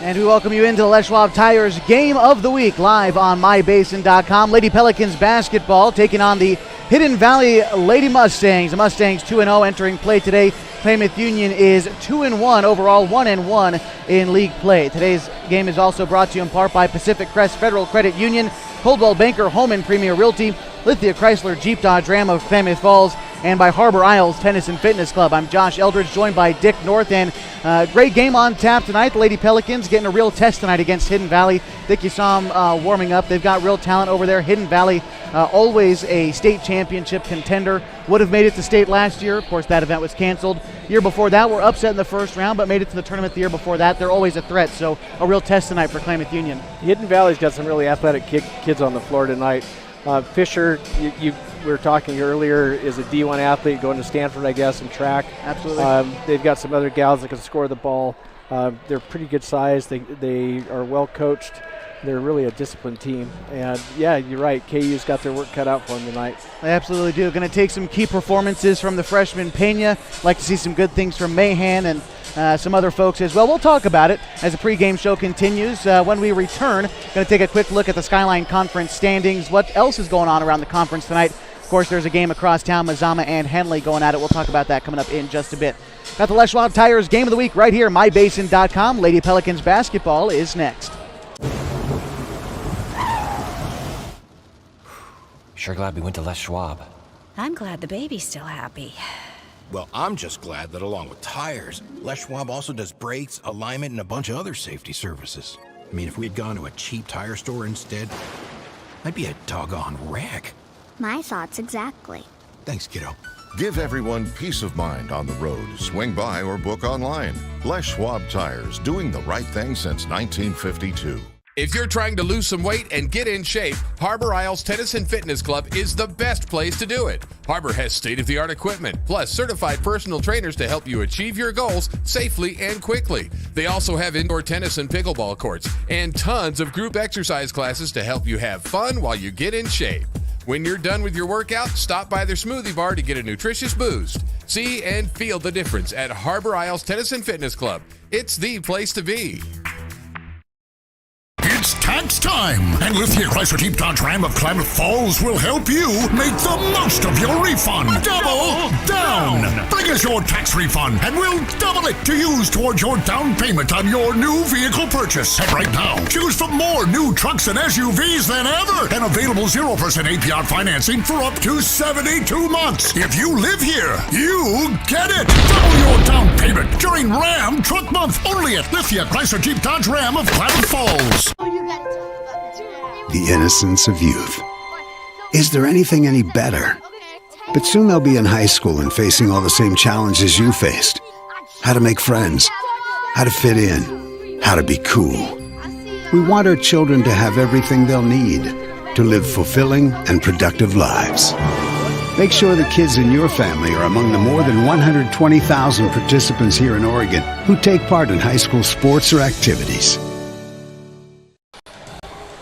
And we welcome you into the Les Schwab Tires Game of the Week live on mybasin.com. Lady Pelicans basketball taking on the Hidden Valley Lady Mustangs. The Mustangs 2-0 entering play today. Klamath Union is 2-1 overall, 1-1 in league play. Today's game is also brought to you in part by Pacific Crest Federal Credit Union, Coldwell Banker Home and Premier Realty, Lithia Chrysler Jeep Dodge Ram of Klamath Falls, and by Harbor Isles Tennis and Fitness Club. I'm Josh Eldridge, joined by Dick North, and great game on tap tonight. The Lady Pelicans getting a real test tonight against Hidden Valley. Dick, you saw them warming up. They've got real talent over there. Hidden Valley, always a state championship contender. Would have made it to state last year. Of course, that event was canceled. Year before that, were upset in the first round, but made it to the tournament the year before that. They're always a threat, so a real test tonight for Klamath Union. Hidden Valley's got some really athletic kids on the floor tonight. Fisher, we were talking earlier, is a D1 athlete going to Stanford, I guess, in track. Absolutely. They've got some other gals that can score the ball. They're pretty good size. They are well coached. They're really a disciplined team. And, yeah, you're right. KU's got their work cut out for them tonight. They absolutely do. Going to take some key performances from the freshman Pena. Like to see some good things from Mahan and some other folks as well. We'll talk about it as the pregame show continues. When we return, going to take a quick look at the Skyline Conference standings. What else is going on around the conference tonight? Of course, there's a game across town, Mazama and Henley going at it. We'll talk about that coming up in just a bit. Got the Les Schwab Tires Game of the Week right here, mybasin.com. Lady Pelicans basketball is next. Sure glad we went to Les Schwab. I'm glad the baby's still happy. Well, I'm just glad that along with tires, Les Schwab also does brakes, alignment, and a bunch of other safety services. I mean, if we'd gone to a cheap tire store instead, I'd be a doggone wreck. My thoughts exactly. Thanks, kiddo. Give everyone peace of mind on the road. Swing by or book online. Les Schwab Tires, doing the right thing since 1952. If you're trying to lose some weight and get in shape, Harbor Isles Tennis and Fitness Club is the best place to do it. Harbor has state-of-the-art equipment, plus certified personal trainers to help you achieve your goals safely and quickly. They also have indoor tennis and pickleball courts, and tons of group exercise classes to help you have fun while you get in shape. When you're done with your workout, stop by their smoothie bar to get a nutritious boost. See and feel the difference at Harbor Isles Tennis and Fitness Club. It's the place to be. It's tax time, and Lithia Chrysler Jeep Dodge Ram of Klamath Falls will help you make the most of your refund. Double down! Bring us your tax refund, and we'll double it to use towards your down payment on your new vehicle purchase. And right now, choose from more new trucks and SUVs than ever, and available 0% APR financing for up to 72 months. If you live here, you get it! Double your down payment during Ram Truck Month, only at Lithia Chrysler Jeep Dodge Ram of Klamath Falls. The innocence of youth. Is there anything any better? But soon they'll be in high school and facing all the same challenges you faced. How to make friends, how to fit in, how to be cool. We want our children to have everything they'll need to live fulfilling and productive lives. Make sure the kids in your family are among the more than 120,000 participants here in Oregon who take part in high school sports or activities.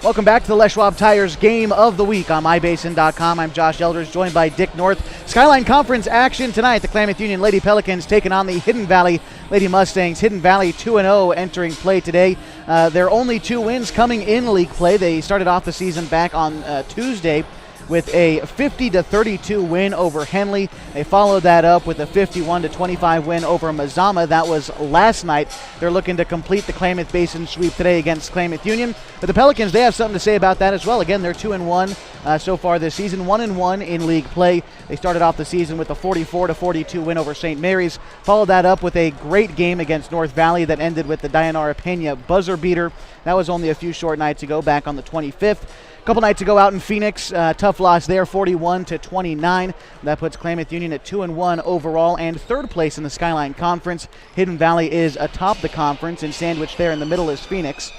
Welcome back to the Les Schwab Tires Game of the Week on mybasin.com. I'm Josh Eldridge, joined by Dick North. Skyline Conference action tonight. The Klamath Union Lady Pelicans taking on the Hidden Valley Lady Mustangs. Hidden Valley 2-0 entering play today. Their only 2 wins coming in league play. They started off the season back on Tuesday with a 50-32 win over Henley. They followed that up with a 51-25 win over Mazama. That was last night. They're looking to complete the Klamath Basin sweep today against Klamath Union. But the Pelicans, they have something to say about that as well. Again, they're 2-1 so far this season, 1-1 in league play. They started off the season with a 44-42 win over St. Mary's. Followed that up with a great game against North Valley that ended with the Dayanara Pena buzzer beater. That was only a few short nights ago, back on the 25th. A couple nights ago out in Phoenix, tough loss there, 41-29. That puts Klamath Union at 2-1 overall and third place in the Skyline Conference. Hidden Valley is atop the conference, and sandwiched there in the middle is Phoenix.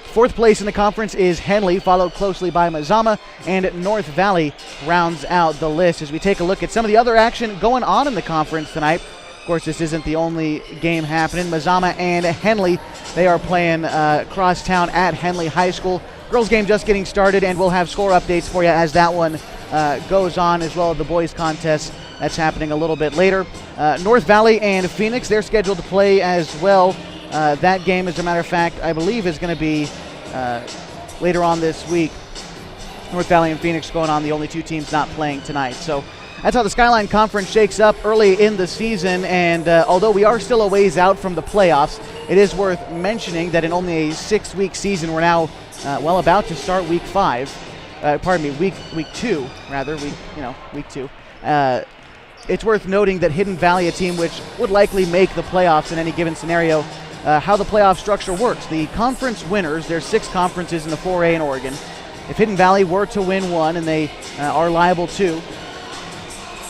Fourth place in the conference is Henley, followed closely by Mazama, and North Valley rounds out the list. As we take a look at some of the other action going on in the conference tonight, of course, this isn't the only game happening. Mazama and Henley, they are playing crosstown at Henley High School. Girls game just getting started, and we'll have score updates for you as that one goes on, as well as the boys contest that's happening a little bit later. North Valley and Phoenix, they're scheduled to play as well That game, as a matter of fact, I believe is going to be later on this week. North Valley and Phoenix going on, the only two teams not playing tonight. So that's how the Skyline Conference shakes up early in the season, and although we are still a ways out from the playoffs, it is worth mentioning that in only a 6-week season, we're now about to start week 2, rather, week 2. It's worth noting that Hidden Valley, a team which would likely make the playoffs in any given scenario, how the playoff structure works. The conference winners, there's 6 conferences in the 4A in Oregon. If Hidden Valley were to win one, and they are liable to,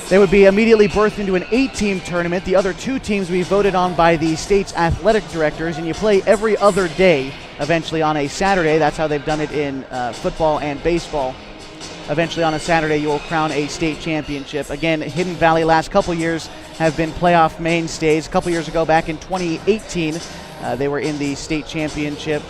they would be immediately birthed into an 8-team tournament. The other 2 teams will be voted on by the state's athletic directors, and you play every other day, eventually on a Saturday. That's how they've done it in football and baseball. Eventually on a Saturday, you will crown a state championship. Again, Hidden Valley last couple years have been playoff mainstays. A couple years ago, back in 2018, they were in the state championship,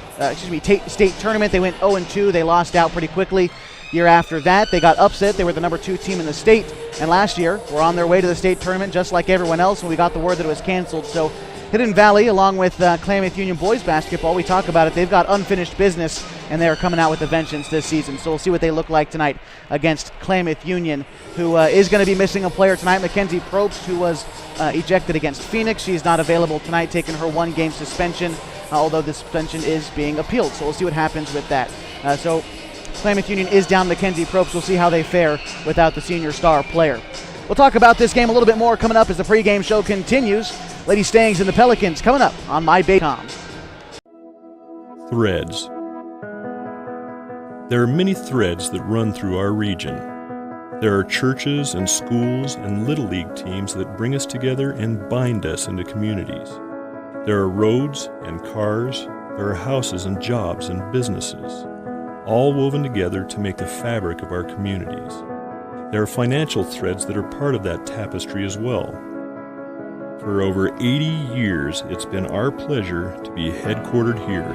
state tournament. They went 0-2. They lost out pretty quickly. Year after that, they got upset. They were the number 2 team in the state. And last year, were on their way to the state tournament just like everyone else when we got the word that it was canceled. So Hidden Valley, along with Klamath Union boys basketball, we talk about it. They've got unfinished business, and they are coming out with a vengeance this season. So we'll see what they look like tonight against Klamath Union, who is going to be missing a player tonight, Mackenzie Probst, who was ejected against Phoenix. She's not available tonight, taking her 1-game suspension, although the suspension is being appealed. So we'll see what happens with that. So Klamath Union is down Mackenzie Probst. We'll see how they fare without the senior star player. We'll talk about this game a little bit more coming up as the pregame show continues. Lady Mustangs and the Pelicans coming up on MyBay.com. Threads. There are many threads that run through our region. There are churches and schools and Little League teams that bring us together and bind us into communities. There are roads and cars. There are houses and jobs and businesses, all woven together to make the fabric of our communities. There are financial threads that are part of that tapestry as well. For over 80 years, it's been our pleasure to be headquartered here,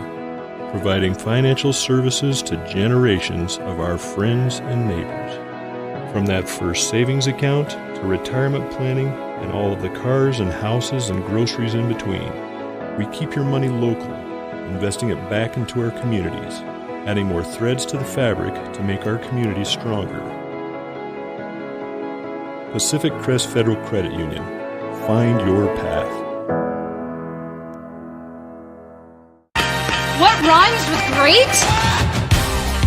providing financial services to generations of our friends and neighbors. From that first savings account to retirement planning and all of the cars and houses and groceries in between, we keep your money local, investing it back into our communities, adding more threads to the fabric to make our communities stronger. Pacific Crest Federal Credit Union. Find your path. What rhymes with great?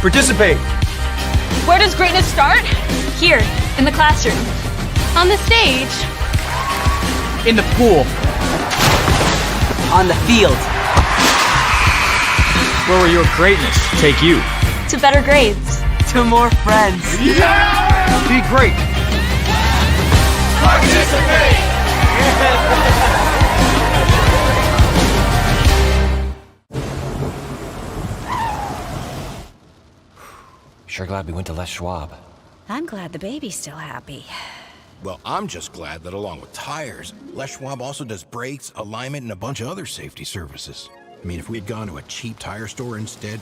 Participate. Where does greatness start? Here, in the classroom. On the stage. In the pool. On the field. Where will your greatness take you? To better grades. To more friends. Yeah! Be great. Participate! Sure glad we went to Les Schwab. I'm glad the baby's still happy. Well, I'm just glad that along with tires, Les Schwab also does brakes, alignment, and a bunch of other safety services. I mean, if we'd gone to a cheap tire store instead,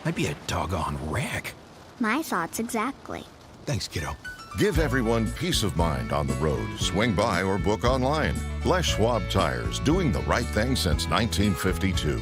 I'd be a doggone wreck. My thoughts exactly. Thanks, kiddo. Give everyone peace of mind on the road. Swing by or book online. Les Schwab Tires, doing the right thing since 1952.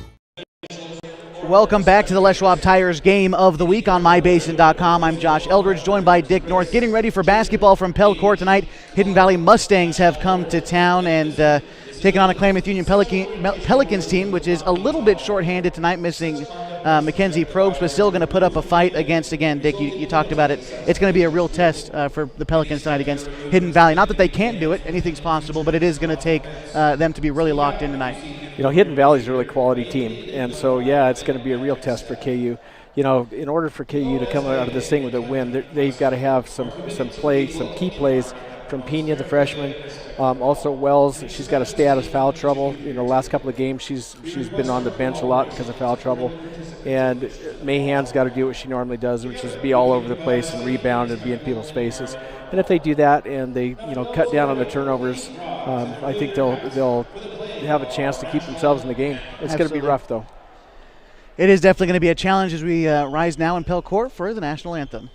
Welcome back to the Les Schwab Tires Game of the Week on MyBasin.com. I'm Josh Eldridge, joined by Dick North. Getting ready for basketball from Pelcourt tonight. Hidden Valley Mustangs have come to town and taking on a Klamath Union Pelicans team, which is a little bit shorthanded tonight, missing Mackenzie Probst, but still going to put up a fight against, again, Dick, you talked about it. It's going to be a real test for the Pelicans tonight against Hidden Valley. Not that they can't do it, anything's possible, but it is going to take them to be really locked in tonight. You know, Hidden Valley's a really quality team, and so, yeah, it's going to be a real test for KU. You know, in order for KU to come out of this thing with a win, they've got to have some key plays from Pena, the freshman. Also Wells, she's got to stay out of foul trouble. You know, the last couple of games she's been on the bench a lot because of foul trouble. And Mahan's got to do what she normally does, which is be all over the place and rebound and be in people's faces. And if they do that and they, you know, cut down on the turnovers, I think they'll have a chance to keep themselves in the game. It's going to be rough, though. It is definitely going to be a challenge as we rise now in Pelcourt for the national anthem.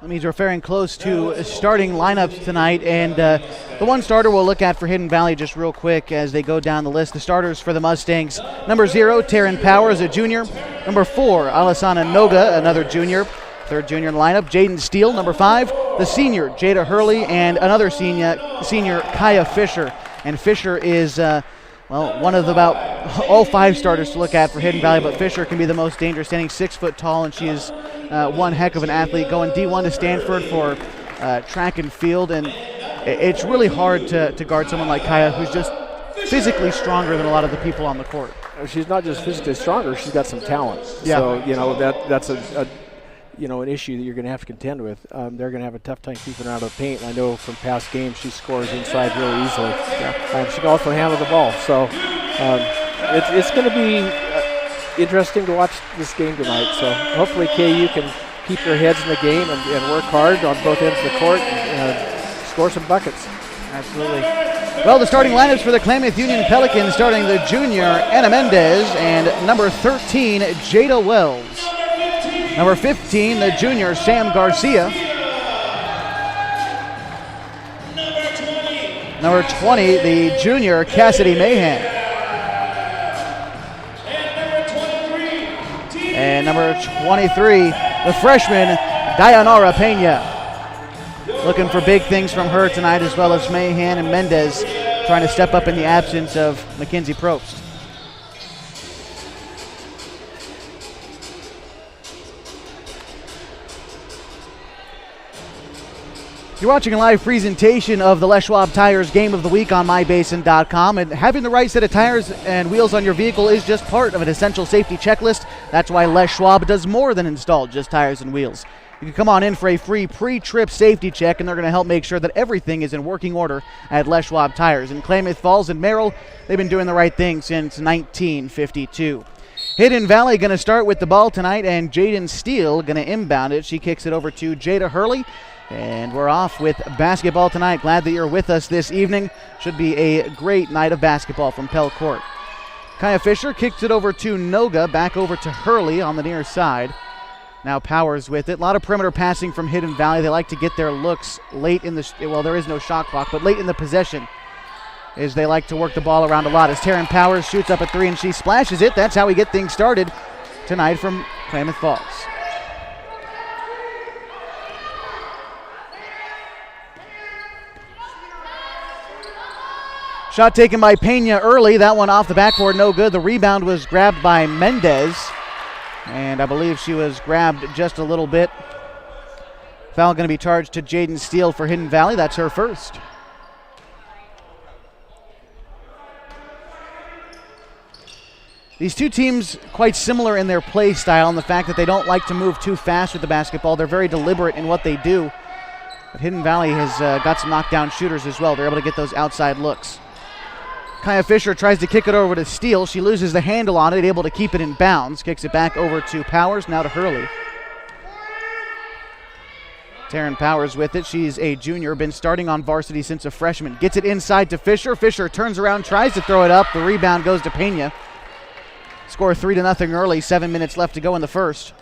That means we're faring close to starting lineups tonight, and the one starter we'll look at for Hidden Valley just real quick as they go down the list. The starters for the Mustangs: number 0, Taryn Powers, a junior. Number 4, Alisana Noga, another junior. Third junior in the lineup, Jaden Steele. Number 5, the senior, Jada Hurley, and another senior, Kaya Fisher. And Fisher is, one of about all 5 starters to look at for Hidden Valley, but Fisher can be the most dangerous, standing 6 foot tall, and she is one heck of an athlete, going D1 to Stanford for track and field, and it's really hard to guard someone like Kaya, who's just physically stronger than a lot of the people on the court. She's not just physically stronger, she's got some talent. Yeah. So, that's an issue that you're going to have to contend with. They're going to have a tough time keeping her out of the paint. I know from past games she scores inside really easily. Yeah. She can also handle the ball. So it's going to be interesting to watch this game tonight. So hopefully KU can keep their heads in the game and work hard on both ends of the court and score some buckets. Absolutely. Well, the starting lineups for the Klamath Union Pelicans, starting the junior Anna Mendez and number 13 Jada Wells. Number 15, the junior Sam Garcia. Number 20, the junior Cassidy Mahan. And number 23, the freshman Dayanara Pena. Looking for big things from her tonight, as well as Mahan and Mendez trying to step up in the absence of Mackenzie Probst. You're watching a live presentation of the Les Schwab Tires Game of the Week on MyBasin.com, and having the right set of tires and wheels on your vehicle is just part of an essential safety checklist. That's why Les Schwab does more than install just tires and wheels. You can come on in for a free pre-trip safety check, and they're going to help make sure that everything is in working order at Les Schwab Tires. In Klamath Falls and Merrill, they've been doing the right thing since 1952. Hidden Valley going to start with the ball tonight, and Jaden Steele going to inbound it. She kicks it over to Jada Hurley. And we're off with basketball tonight. Glad that you're with us this evening. Should be a great night of basketball from Pell Court. Kaya Fisher kicks it over to Noga, back over to Hurley on the near side. Now Powers with it. A lot of perimeter passing from Hidden Valley. They like to get their looks late in the, well, there is no shot clock, but late in the possession, as they like to work the ball around a lot. As Taryn Powers shoots up a 3 and she splashes it. That's how we get things started tonight from Klamath Falls. Shot taken by Pena early. That one off the backboard, no good. The rebound was grabbed by Mendez, and I believe she was grabbed just a little bit. Foul going to be charged to Jaden Steele for Hidden Valley. That's her first. These two teams quite similar in their play style, and the fact that they don't like to move too fast with the basketball. They're very deliberate in what they do. But Hidden Valley has got some knockdown shooters as well. They're able to get those outside looks. Kaya Fisher tries to kick it over to Steele. She loses the handle on it, able to keep it in bounds. Kicks it back over to Powers, now to Hurley. Taryn Powers with it. She's a junior, been starting on varsity since a freshman. Gets it inside to Fisher. Fisher turns around, tries to throw it up. The rebound goes to Pena. Score 3-0 early, 7 minutes left to go in the first.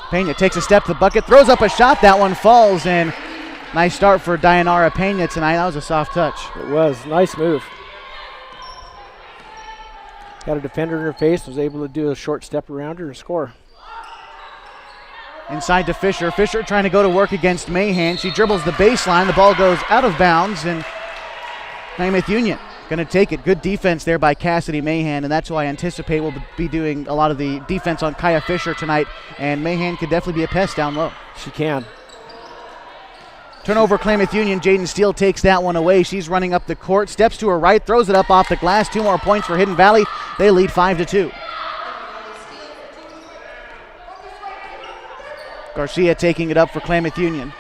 Pena takes a step to the bucket, throws up a shot. That one falls, and nice start for Dayanara Pena tonight. That was a soft touch. It was. Nice move. Got a defender in her face, was able to do a short step around her and score. Inside to Fisher. Fisher trying to go to work against Mahan. She dribbles the baseline. The ball goes out of bounds, and Klamath Union going to take it. Good defense there by Cassidy Mahan, and that's who I anticipate will be doing a lot of the defense on Kaya Fisher tonight, and Mahan could definitely be a pest down low. She can. Turnover Klamath Union. Jaden Steele takes that one away. She's running up the court, steps to her right, throws it up off the glass. 2 more points for Hidden Valley. They lead 5-2. Garcia taking it up for Klamath Union.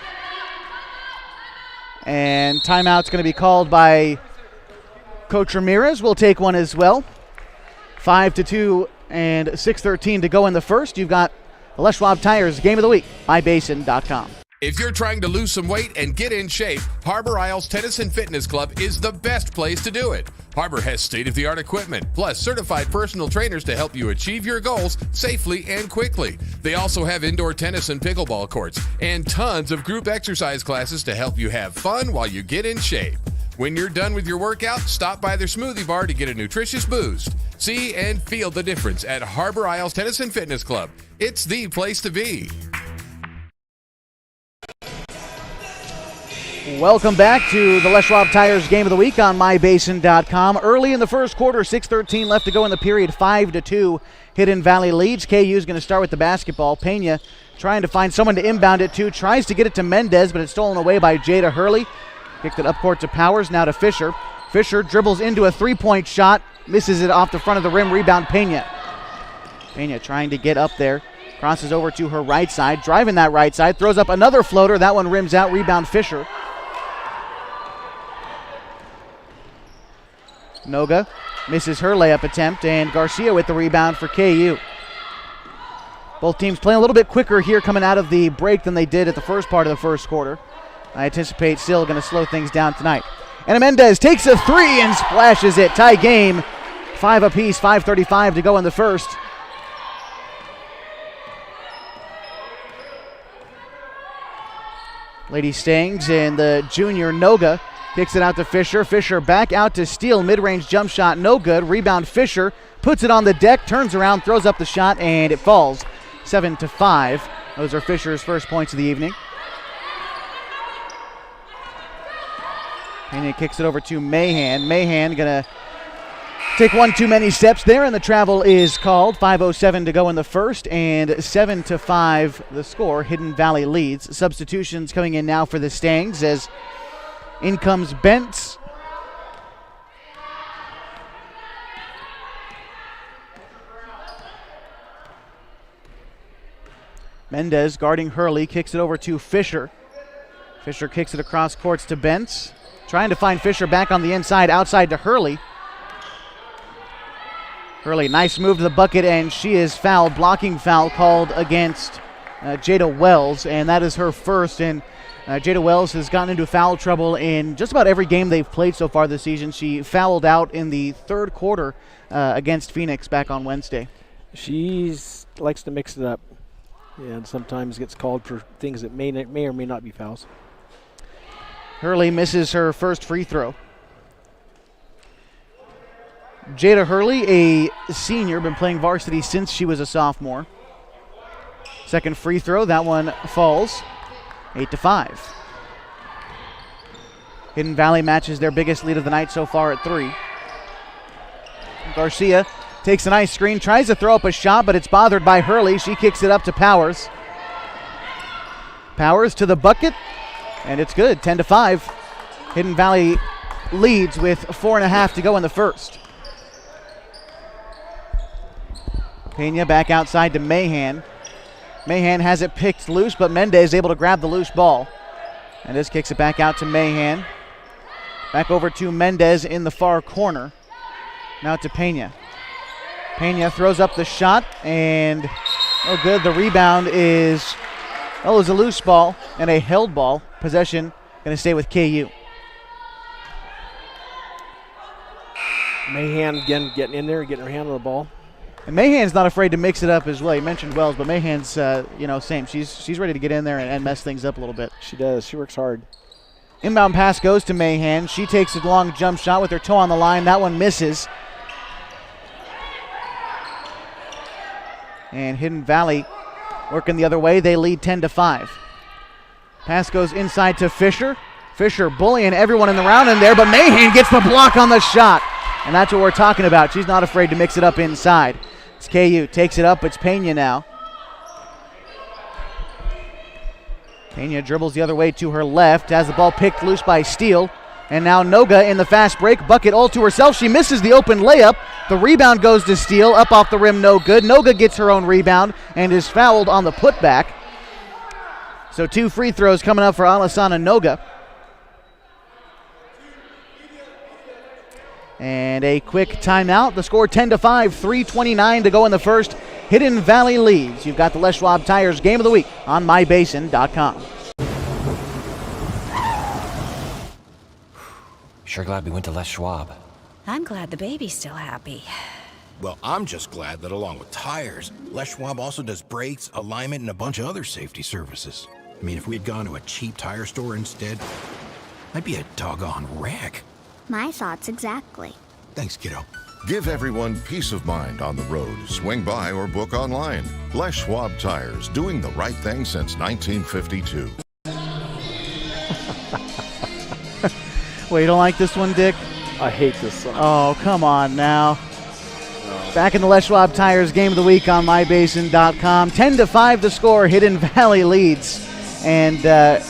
And timeout's going to be called by Coach Ramirez. Will take one as well. 5-2 and 6:13 to go in the first. You've got the Les Schwab Tires Game of the Week, MyBasin.com. If you're trying to lose some weight and get in shape, Harbor Isles Tennis and Fitness Club is the best place to do it. Harbor has state-of-the-art equipment, plus certified personal trainers to help you achieve your goals safely and quickly. They also have indoor tennis and pickleball courts, and tons of group exercise classes to help you have fun while you get in shape. When you're done with your workout, stop by their smoothie bar to get a nutritious boost. See and feel the difference at Harbor Isles Tennis and Fitness Club. It's the place to be. Welcome back to the Les Schwab Tires Game of the Week on MyBasin.com. Early in the first quarter, 6:13 left to go in the period, 5-2. Hidden Valley leads. KU is going to start with the basketball. Pena trying to find someone to inbound it to. Tries to get it to Mendez, but it's stolen away by Jada Hurley. Kicked it up court to Powers, now to Fisher. Fisher dribbles into a three-point shot. Misses it off the front of the rim. Rebound Pena. Pena trying to get up there. Crosses over to her right side. Driving that right side. Throws up another floater. That one rims out. Rebound Fisher. Noga misses her layup attempt, and Garcia with the rebound for KU. Both teams playing a little bit quicker here coming out of the break than they did at the first part of the first quarter. I anticipate still going to slow things down tonight. And Mendez takes a three and splashes it. Tie game, 5 apiece, 5:35 to go in the first. Lady Stangs and the junior Noga kicks it out to Fisher. Fisher back out to Steele. Mid-range jump shot, no good. Rebound Fisher. Puts it on the deck, turns around, throws up the shot, and it falls. 7-5. Those are Fisher's first points of the evening. And he kicks it over to Mahan. Mahan going to take one too many steps there, and the travel is called. 5:07 to go in the first, and 7-5 the score. Hidden Valley leads. Substitutions coming in now for the Stangs as in comes Bentz. Mendez guarding Hurley, kicks it over to Fisher. Fisher kicks it across courts to Bentz. Trying to find Fisher back on the inside, outside to Hurley. Hurley, nice move to the bucket, and she is fouled. Blocking foul called against Jada Wells, and that is her first. And Jada Wells has gotten into foul trouble in just about every game they've played so far this season. She fouled out in the third quarter against Phoenix back on Wednesday. She likes to mix it up, and sometimes gets called for things that may or may not be fouls. Hurley misses her first free throw. Jada Hurley, a senior, been playing varsity since she was a sophomore. Second free throw, that one falls. 8-5. Hidden Valley matches their biggest lead of the night so far at 3. Garcia takes a nice screen, tries to throw up a shot, but it's bothered by Hurley. She kicks it up to Powers. Powers to the bucket, and it's good, 10-5. Hidden Valley leads with 4.5 to go in the first. Pena back outside to Mahan. Mahan has it picked loose, but Mendez is able to grab the loose ball. And this kicks it back out to Mahan. Back over to Mendez in the far corner. Now to Pena. Pena throws up the shot, and oh good, the rebound is, it was a loose ball and a held ball. Possession going to stay with KU. Mahan again getting in there, getting her hand on the ball. And Mahan's not afraid to mix it up as well. You mentioned Wells, but Mahan's, same. She's ready to get in there and mess things up a little bit. She does. She works hard. Inbound pass goes to Mahan. She takes a long jump shot with her toe on the line. That one misses. And Hidden Valley working the other way. They lead 10-5. Pass goes inside to Fisher. Fisher bullying everyone in the round in there, but Mahan gets the block on the shot. And that's what we're talking about. She's not afraid to mix it up inside. It's KU. Takes it up. It's Pena now. Pena dribbles the other way to her left. Has the ball picked loose by Steele. And now Noga in the fast break. Bucket all to herself. She misses the open layup. The rebound goes to Steele. Up off the rim, no good. Noga gets her own rebound and is fouled on the putback. So 2 free throws coming up for Alessandra Noga. And a quick timeout. The score 10-5, 3:29 to go in the first. Hidden Valley leads. You've got the Les Schwab Tires Game of the Week on MyBasin.com. Sure glad we went to Les Schwab. I'm glad the baby's still happy. Well, I'm just glad that along with tires, Les Schwab also does brakes, alignment, and a bunch of other safety services. I mean, if we had gone to a cheap tire store instead, I'd be a doggone wreck. My thoughts exactly. Thanks, kiddo. Give everyone peace of mind on the road. Swing by or book online. Les Schwab Tires, doing the right thing since 1952. Well, you don't like this one, Dick? I hate this song. Oh, come on now. Back in the Les Schwab Tires Game of the Week on mybasin.com. 10-5 the score. Hidden Valley leads. And, man,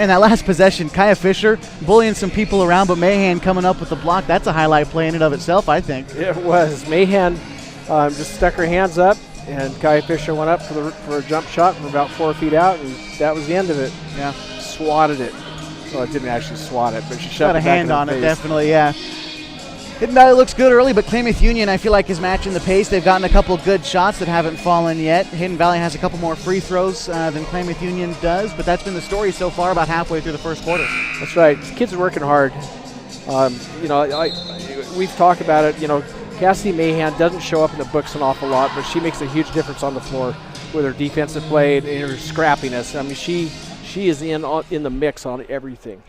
that last possession, Kaya Fisher bullying some people around, but Mahan coming up with the block. That's a highlight play in and of itself, I think. It was. Mahan just stuck her hands up, and Kaya Fisher went up for a jump shot from about 4 feet out, and that was the end of it. Yeah. Swatted it. Well, it didn't actually swat it, but she shoved Got a it back hand in on her it, face. definitely, yeah. Hidden Valley looks good early, but Klamath Union, I feel like, is matching the pace. They've gotten a couple good shots that haven't fallen yet. Hidden Valley has a couple more free throws than Klamath Union does, but that's been the story so far about halfway through the first quarter. That's right. The kids are working hard. We've talked about it. Cassidy Mahan doesn't show up in the books an awful lot, but she makes a huge difference on the floor with her defensive play and her scrappiness. I mean, she is in the mix on everything.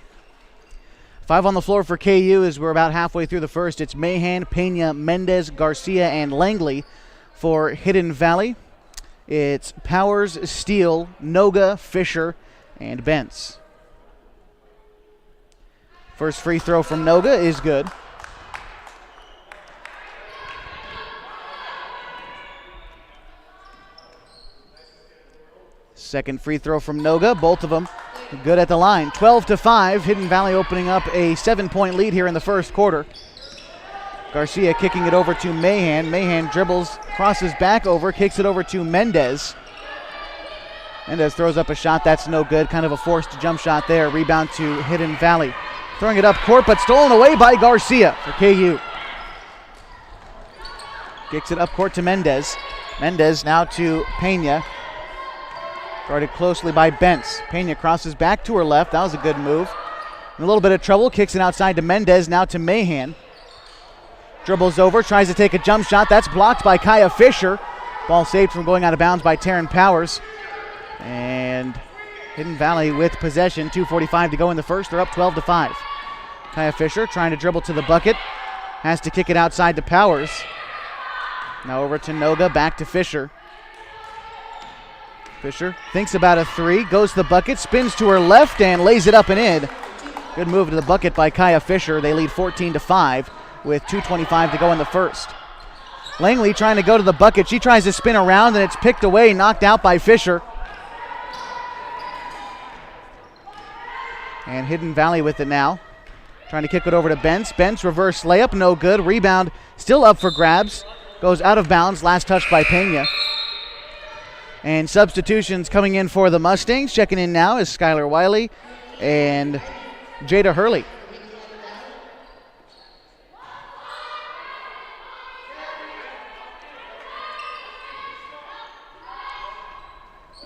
5 on the floor for KU as we're about halfway through the first. It's Mahan, Pena, Mendez, Garcia, and Langley for Hidden Valley. It's Powers, Steele, Noga, Fisher, and Bentz. First free throw from Noga is good. Second free throw from Noga, both of them good at the line. 12-5, Hidden Valley opening up a 7-point lead here in the first quarter. Garcia kicking it over to Mahan. Mahan dribbles, crosses back over, kicks it over to Mendez. Mendez throws up a shot, that's no good. Kind of a forced jump shot there. Rebound to Hidden Valley. Throwing it up court, but stolen away by Garcia for KU. Kicks it up court to Mendez. Mendez now to Pena. Guarded closely by Bentz. Pena crosses back to her left. That was a good move. In a little bit of trouble. Kicks it outside to Mendez. Now to Mahan. Dribbles over. Tries to take a jump shot. That's blocked by Kaya Fisher. Ball saved from going out of bounds by Taryn Powers. And Hidden Valley with possession. 2:45 to go in the first. They're up 12-5. Kaya Fisher trying to dribble to the bucket. Has to kick it outside to Powers. Now over to Noga. Back to Fisher. Fisher thinks about a three, goes to the bucket, spins to her left, and lays it up and in. Good move to the bucket by Kaya Fisher. They lead 14-5 with 2:25 to go in the first. Langley trying to go to the bucket. She tries to spin around, and it's picked away, knocked out by Fisher. And Hidden Valley with it now. Trying to kick it over to Bentz. Bentz reverse layup, no good. Rebound still up for grabs. Goes out of bounds, last touch by Pena. And substitutions coming in for the Mustangs. Checking in now is Skylar Wiley and Jada Hurley.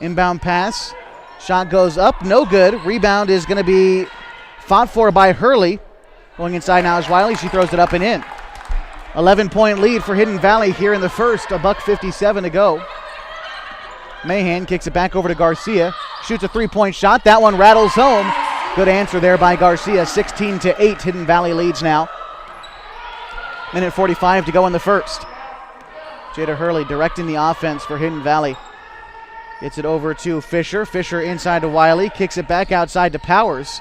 Inbound pass. Shot goes up, no good. Rebound is going to be fought for by Hurley. Going inside now is Wiley. She throws it up and in. 11-point lead for Hidden Valley here in the first. $1:57 to go. Mahan kicks it back over to Garcia. Shoots a three-point shot. That one rattles home. Good answer there by Garcia. 16-8. Hidden Valley leads now. Minute 45 to go in the first. Jada Hurley directing the offense for Hidden Valley. Gets it over to Fisher. Fisher inside to Wiley. Kicks it back outside to Powers.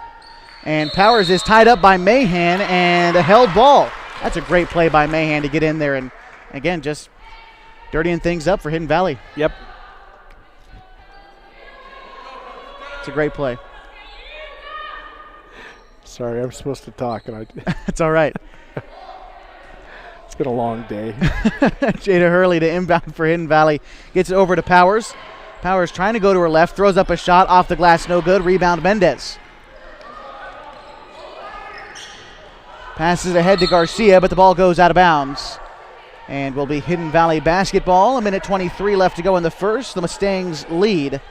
And Powers is tied up by Mahan and a held ball. That's a great play by Mahan to get in there and, again, just dirtying things up for Hidden Valley. Yep. It's a great play. Sorry, I'm supposed to talk. And It's all right. It's been a long day. Jada Hurley to inbound for Hidden Valley. Gets it over to Powers. Powers trying to go to her left. Throws up a shot off the glass. No good. Rebound Mendez. Passes ahead to Garcia, but the ball goes out of bounds. And will be Hidden Valley basketball. 1:23 left to go in the first. The Mustangs lead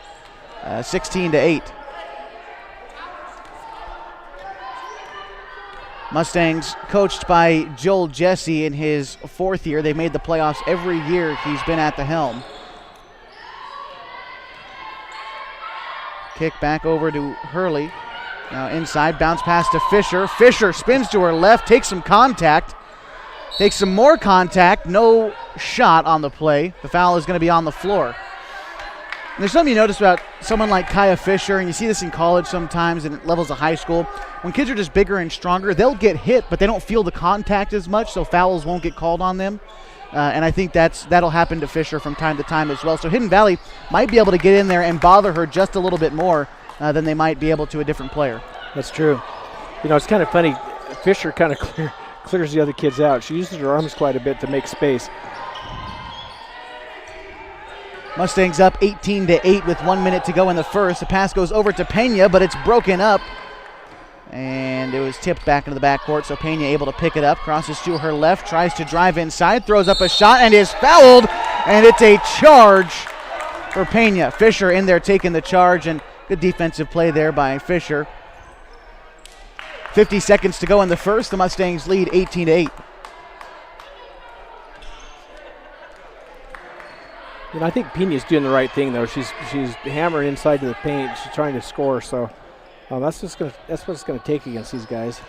16-8. Mustangs coached by Joel Jesse in his 4th year. They've made the playoffs every year he's been at the helm. Kick back over to Hurley. Now inside, bounce pass to Fisher. Fisher spins to her left, takes some contact. Takes some more contact. No shot on the play. The foul is going to be on the floor. And there's something you notice about someone like Kaya Fisher, and you see this in college sometimes and at levels of high school. When kids are just bigger and stronger, they'll get hit, but they don't feel the contact as much, so fouls won't get called on them. And I think that'll happen to Fisher from time to time as well. So Hidden Valley might be able to get in there and bother her just a little bit more than they might be able to a different player. That's true. You know, it's kind of funny. Fisher kind of clears the other kids out. She uses her arms quite a bit to make space. Mustangs up 18-8 with 1 minute to go in the first. The pass goes over to Pena, but it's broken up. And it was tipped back into the backcourt, so Pena able to pick it up. Crosses to her left, tries to drive inside, throws up a shot, and is fouled. And it's a charge for Pena. Fisher in there taking the charge, and good defensive play there by Fisher. 50 seconds to go in the first. The Mustangs lead 18-8. You know, I think Pena's doing the right thing, though. She's hammering inside to the paint. She's trying to score, so that's what it's gonna take against these guys.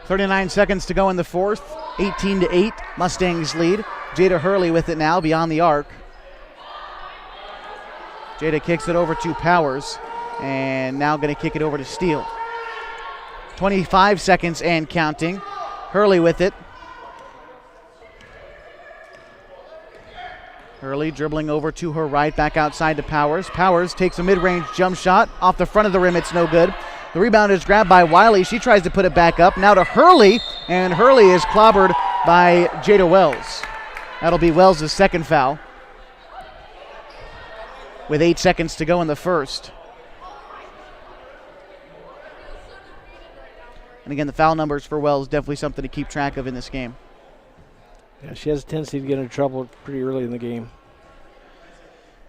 39 seconds to go in the fourth. 18-8. Mustangs lead. Jada Hurley with it now beyond the arc. Jada kicks it over to Powers, and now going to kick it over to Steele. 25 seconds and counting. Hurley with it. Hurley dribbling over to her right, back outside to Powers. Powers takes a mid-range jump shot. Off the front of the rim, it's no good. The rebound is grabbed by Wiley. She tries to put it back up. Now to Hurley, and Hurley is clobbered by Jada Wells. That'll be Wells' second foul. With 8 seconds to go in the first. And again, the foul numbers for Wells, definitely something to keep track of in this game. Yeah, she has a tendency to get into trouble pretty early in the game.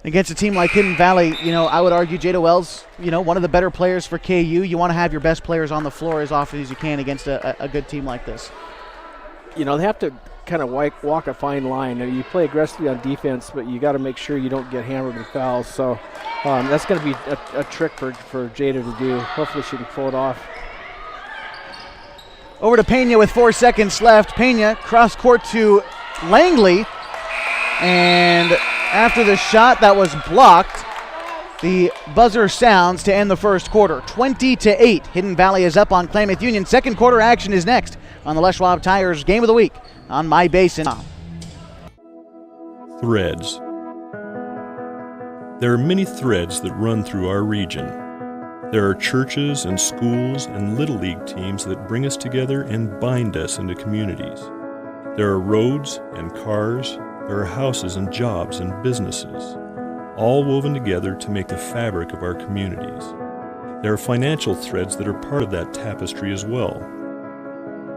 Against a team like Hidden Valley, I would argue Jada Wells, one of the better players for KU. You want to have your best players on the floor as often as you can against a good team like this. They have to kind of walk a fine line. You play aggressively on defense, but you got to make sure you don't get hammered with fouls. So that's going to be a trick for Jada to do. Hopefully she can pull it off. Over to Pena with 4 seconds left. Pena cross court to Langley. And after the shot that was blocked, the buzzer sounds to end the first quarter. 20-8. Hidden Valley is up on Klamath Union. Second quarter action is next on the Les Schwab Tires Game of the Week on MyBasin. Threads. There are many threads that run through our region. There are churches and schools and Little League teams that bring us together and bind us into communities. There are roads and cars. There are houses and jobs and businesses, all woven together to make the fabric of our communities. There are financial threads that are part of that tapestry as well.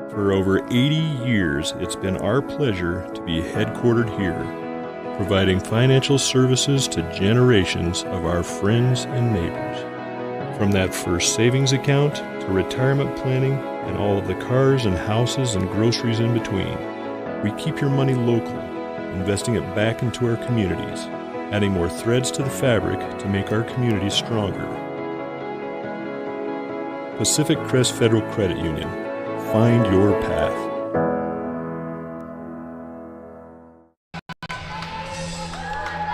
For over 80 years, it's been our pleasure to be headquartered here, providing financial services to generations of our friends and neighbors. From that first savings account to retirement planning and all of the cars and houses and groceries in between, we keep your money local, investing it back into our communities, adding more threads to the fabric to make our communities stronger. Pacific Crest Federal Credit Union. Find your path.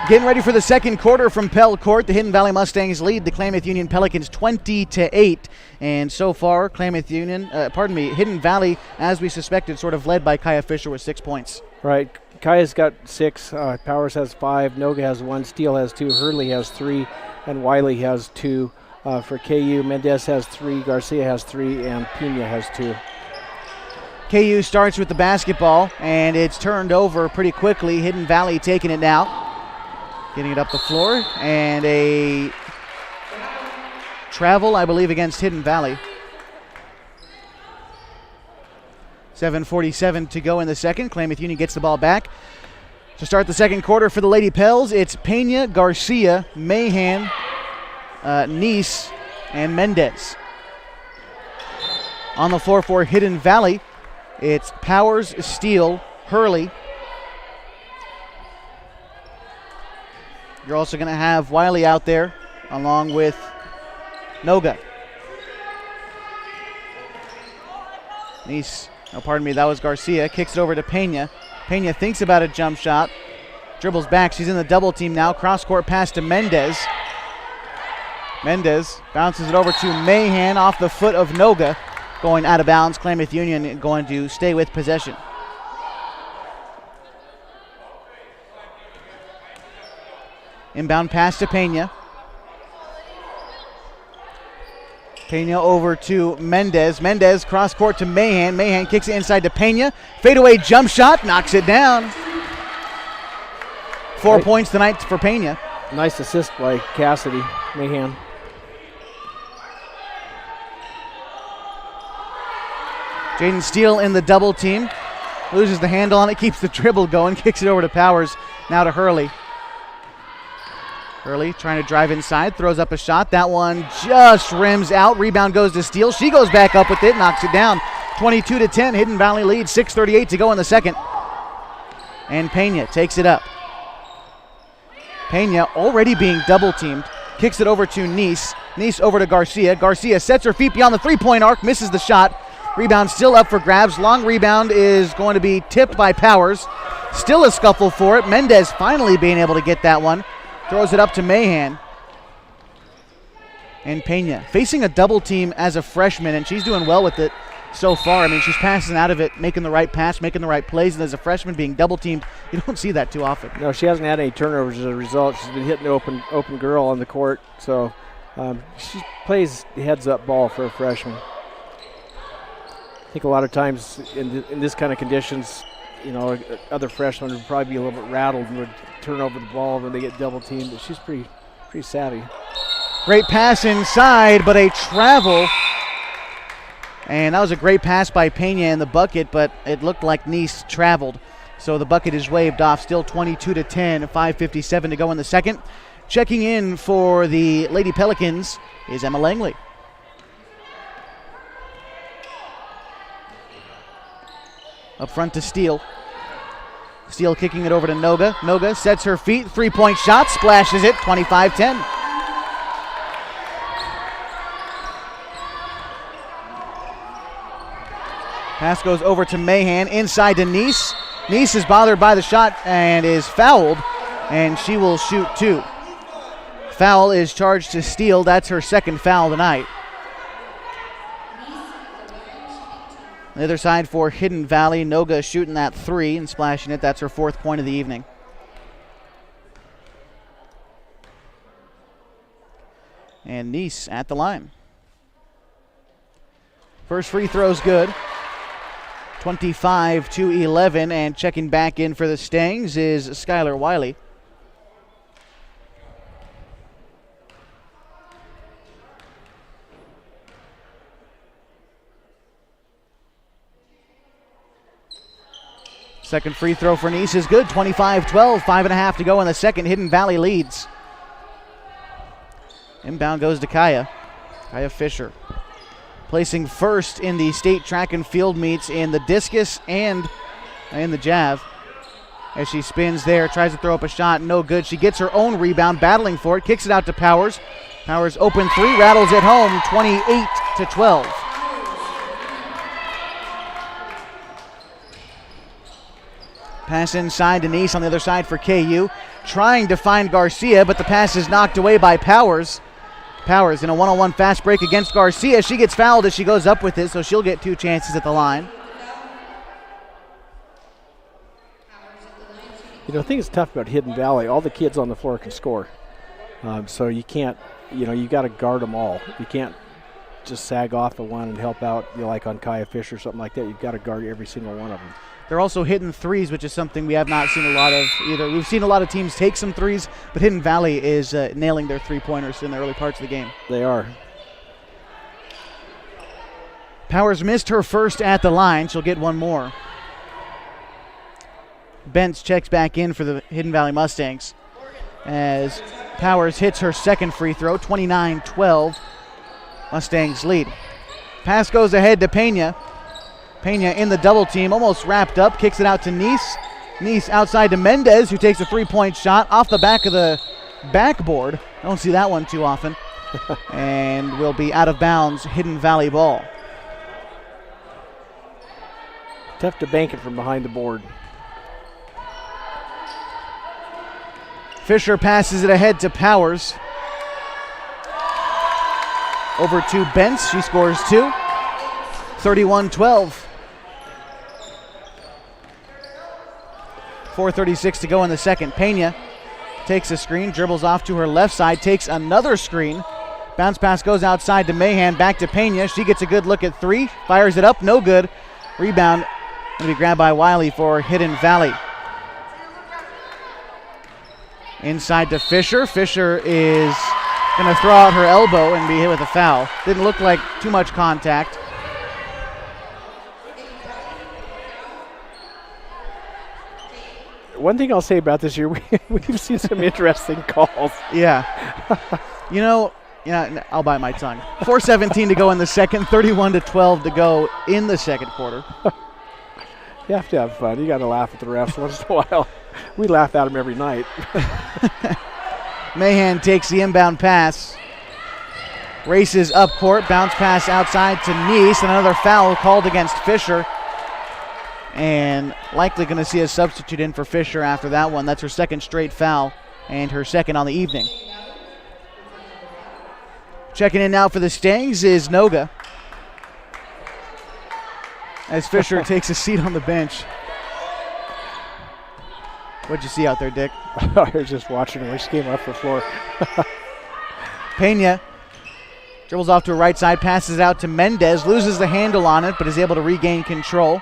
Getting ready for the second quarter from Pell Court. The Hidden Valley Mustangs lead the Klamath Union Pelicans 20-8. And so far, Hidden Valley, as we suspected, sort of led by Kaya Fisher with 6 points. Right. Kaya's got 6, Powers has 5, Noga has 1, Steele has 2, Hurley has 3, and Wiley has 2. For KU, Mendez has 3, Garcia has 3, and Pena has 2. KU starts with the basketball, and it's turned over pretty quickly. Hidden Valley taking it now. Getting it up the floor, and a travel, I believe, against Hidden Valley. 7:47 to go in the second. Klamath Union gets the ball back. To start the second quarter for the Lady Pels, it's Pena, Garcia, Mahan, Nice, and Mendez. On the floor for Hidden Valley, it's Powers, Steele, Hurley. You're also going to have Wiley out there along with Noga. That was Garcia. Kicks it over to Pena. Pena thinks about a jump shot. Dribbles back. She's in the double team now. Cross-court pass to Mendez. Mendez bounces it over to Mahan off the foot of Noga. Going out of bounds. Klamath Union going to stay with possession. Inbound pass to Pena. Pena over to Mendez. Mendez cross court to Mahan. Mahan kicks it inside to Pena. Fadeaway jump shot, knocks it down. 4 points tonight for Pena. Nice assist by Cassidy, Mahan. Jaden Steele in the double team. Loses the handle on it, keeps the dribble going, kicks it over to Powers. Now to Hurley. Hurley trying to drive inside, throws up a shot. That one just rims out. Rebound goes to Steele. She goes back up with it, knocks it down. 22-10, Hidden Valley leads. 6:38 to go in the second. And Pena takes it up. Pena already being double teamed. Kicks it over to Nice. Nice over to Garcia. Garcia sets her feet beyond the three-point arc, misses the shot. Rebound still up for grabs. Long rebound is going to be tipped by Powers. Still a scuffle for it. Mendez finally being able to get that one. Throws it up to Mahan. And Pena facing a double team as a freshman, and she's doing well with it so far. I mean, she's passing out of it, making the right pass, making the right plays, and as a freshman being double teamed, you don't see that too often. No, she hasn't had any turnovers as a result. She's been hitting the open girl on the court, so she plays heads-up ball for a freshman. I think a lot of times in this kind of conditions, you know, other freshmen would probably be a little bit rattled and would turn over the ball when they get double teamed, but she's pretty savvy. Great pass inside, but a travel. And that was a great pass by Pena in the bucket, but it looked like Nice traveled. So the bucket is waved off, still 22-10, 5:57 to go in the second. Checking in for the Lady Pelicans is Emma Langley. Up front to Steele. Steele kicking it over to Noga. Noga sets her feet, three-point shot, splashes it, 25-10. Pass goes over to Mahan, inside to Nice. Nice is bothered by the shot and is fouled, and she will shoot two. Foul is charged to Steele. That's her second foul tonight. The other side for Hidden Valley, Noga shooting that three and splashing it. That's her fourth point of the evening. And Nice at the line. First free throw's good. 25-11, and checking back in for the Stangs is Skylar Wiley. Second free throw for Nice is good, 25-12, 5.5 to go in the second. Hidden Valley leads. Inbound goes to Kaya Fisher. Placing first in the state track and field meets in the discus and in the jav. As she spins there, tries to throw up a shot, no good. She gets her own rebound, battling for it, kicks it out to Powers. Powers open three, rattles it home, 28-12. Pass inside to Nice on the other side for KU. Trying to find Garcia, but the pass is knocked away by Powers. Powers in a one-on-one fast break against Garcia. She gets fouled as she goes up with it, so she'll get two chances at the line. You know, the thing that's tough about Hidden Valley, all the kids on the floor can score. So you can't, you got to guard them all. You can't just sag off the one and help out, like on Kaya Fisher or something like that. You've got to guard every single one of them. They're also hitting threes, which is something we have not seen a lot of either. We've seen a lot of teams take some threes, but Hidden Valley is nailing their three-pointers in the early parts of the game. They are. Powers missed her first at the line. She'll get one more. Bentz checks back in for the Hidden Valley Mustangs as Powers hits her second free throw, 29-12. Mustangs lead. Pass goes ahead to Pena. Pena in the double team, almost wrapped up, kicks it out to Nice. Nice outside to Mendez, who takes a three-point shot off the back of the backboard. I don't see that one too often. And will be out of bounds, Hidden Valley ball. Tough to bank it from behind the board. Fisher passes it ahead to Powers. Over to Bentz, she scores 2. 31-12. 4:36 to go in the second. Pena takes a screen, dribbles off to her left side, takes another screen. Bounce pass goes outside to Mahan, back to Pena. She gets a good look at 3, fires it up, no good. Rebound going to be grabbed by Wiley for Hidden Valley. Inside to Fisher. Fisher is going to throw out her elbow and be hit with a foul. Didn't look like too much contact. One thing I'll say about this year, we've seen some interesting calls. Yeah. I'll bite my tongue. 4:17 to go in the second, 31-12 to go in the second quarter. You have to have fun. You got to laugh at the refs once in a while. We laugh at them every night. Mahan takes the inbound pass. Races up court, bounce pass outside to Nice, and another foul called against Fisher. And likely going to see a substitute in for Fisher after that one. That's her second straight foul and her second on the evening. Checking in now for the Stangs is Noga, as Fisher takes a seat on the bench. What'd you see out there, Dick? I was just watching her. She came off the floor. Pena dribbles off to her right side, passes it out to Mendez, loses the handle on it, but is able to regain control.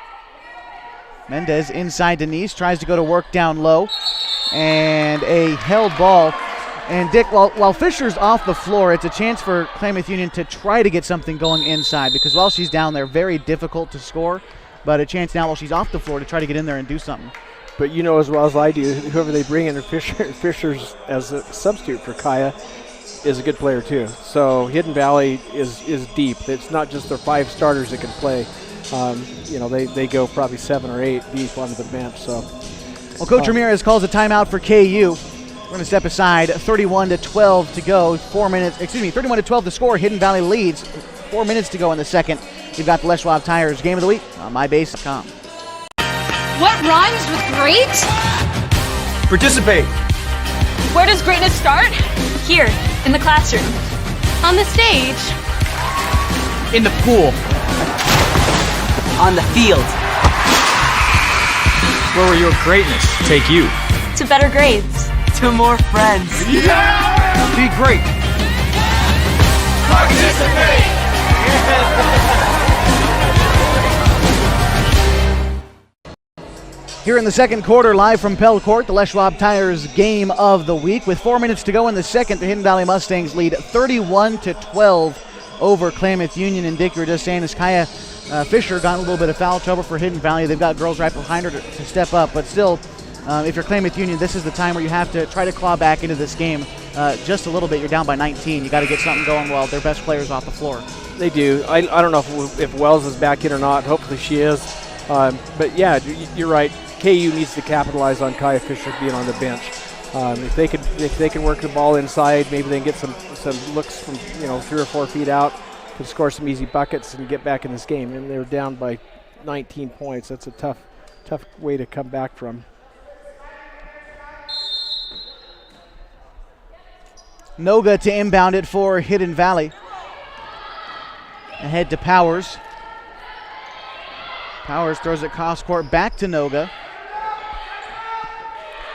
Mendez inside Denise, tries to go to work down low, and a held ball. And Dick, while Fisher's off the floor, it's a chance for Klamath Union to try to get something going inside, because while she's down there, very difficult to score, but a chance now while she's off the floor to try to get in there and do something. But you know as well as I do, whoever they bring in, Fisher's as a substitute for Kaya is a good player too. So Hidden Valley is deep. It's not just their 5 starters that can play. They go probably 7 or 8 deep onto the bench. So, well, Coach Ramirez calls a timeout for KU. We're going to step aside. 31-12 to go. 31-12 to score. Hidden Valley leads. 4 minutes to go in the second. You've got the Les Schwab Tires Game of the Week on MyBase.com. What rhymes with great? Participate. Where does greatness start? Here, in the classroom. On the stage. In the pool. On the field. Where will your greatness take you? To better grades. To more friends. Yeah! Be great. Participate! Here in the second quarter, live from Pell Court, the Les Schwab Tires Game of the Week. With 4 minutes to go in the second, the Hidden Valley Mustangs lead 31-12 over Klamath Union. And Dick, you were just saying, as Kaya Fisher got a little bit of foul trouble for Hidden Valley. They've got girls right behind her to step up. But still, if you're Klamath Union, this is the time where you have to try to claw back into this game just a little bit. You're down by 19. You got to get something going while their best players off the floor. They do. I don't know if Wells is back in or not. Hopefully she is. But yeah, you're right. KU needs to capitalize on Kaya Fisher being on the bench. If they can work the ball inside, maybe they can get some looks from 3 or 4 feet out, can score some easy buckets and get back in this game. And they're down by 19 points. That's a tough way to come back from. Noga to inbound it for Hidden Valley. Ahead to Powers. Powers throws it cross court back to Noga.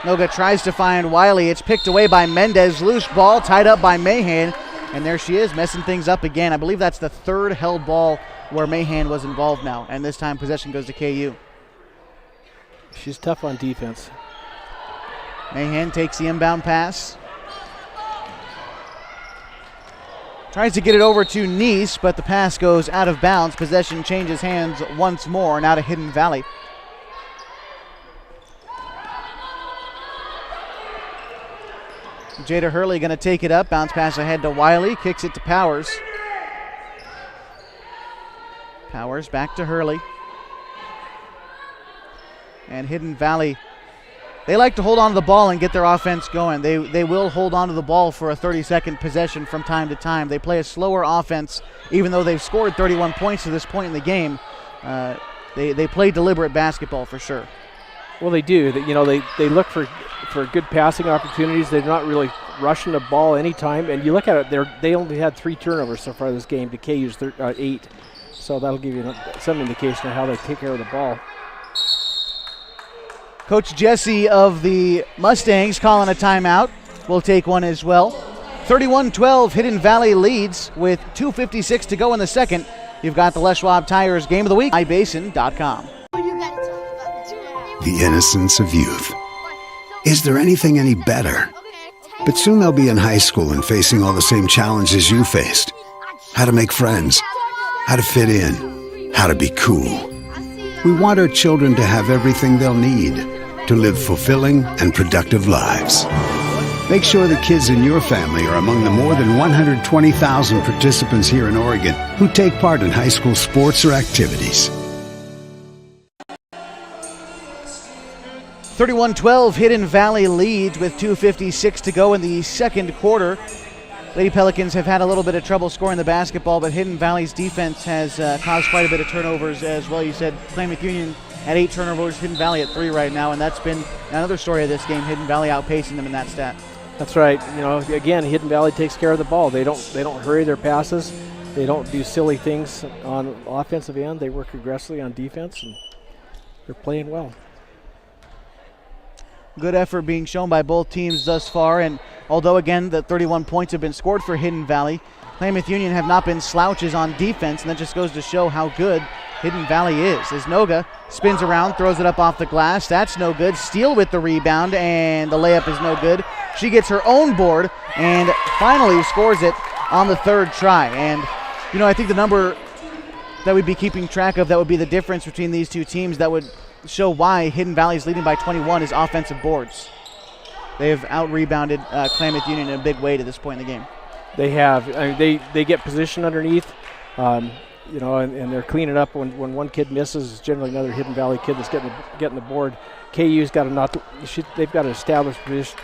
Noga tries to find Wiley. It's picked away by Mendez. Loose ball tied up by Mahan. And there she is, messing things up again. I believe that's the third held ball where Mahan was involved now. And this time possession goes to KU. She's tough on defense. Mahan takes the inbound pass. Tries to get it over to Nice, but the pass goes out of bounds. Possession changes hands once more, now to Hidden Valley. Jada Hurley going to take it up. Bounce pass ahead to Wiley. Kicks it to Powers. Powers back to Hurley. And Hidden Valley, they like to hold on to the ball and get their offense going. They will hold on to the ball for a 30-second possession from time to time. They play a slower offense, even though they've scored 31 points to this point in the game. They play deliberate basketball for sure. Well, they do. They look for good passing opportunities. They're not really rushing the ball anytime. And you look at it, they only had 3 turnovers so far this game to KU's 8. So that'll give you some indication of how they take care of the ball. Coach Jesse of the Mustangs calling a timeout. We'll take one as well. 31-12, Hidden Valley leads with 2:56 to go in the second. You've got the Les Schwab Tires Game of the Week, mybasin.com. The innocence of youth. Is there anything any better? But soon they'll be in high school and facing all the same challenges you faced. How to make friends, how to fit in, how to be cool. We want our children to have everything they'll need to live fulfilling and productive lives. Make sure the kids in your family are among the more than 120,000 participants here in Oregon who take part in high school sports or activities. 31-12, Hidden Valley leads with 2:56 to go in the second quarter. Lady Pelicans have had a little bit of trouble scoring the basketball, but Hidden Valley's defense has caused quite a bit of turnovers as well. You said Klamath Union at 8 turnovers, Hidden Valley at 3 right now, and that's been another story of this game, Hidden Valley outpacing them in that stat. That's right. Again, Hidden Valley takes care of the ball. They don't hurry their passes. They don't do silly things on offensive end. They work aggressively on defense, and they're playing well. Good effort being shown by both teams thus far, and although again the 31 points have been scored for Hidden Valley, Klamath Union have not been slouches on defense, and that just goes to show how good Hidden Valley is. As Noga spins around, throws it up off the glass, that's no good. Steele with the rebound, and the layup is no good. She gets her own board and finally scores it on the third try. And I think the number that we'd be keeping track of that would be the difference between these two teams that would show why Hidden Valley is leading by 21 is offensive boards. They have out-rebounded Klamath Union in a big way to this point in the game. They have. They get position underneath, and they're cleaning up when one kid misses. It's generally another Hidden Valley kid that's getting the board. KU's got they've got to establish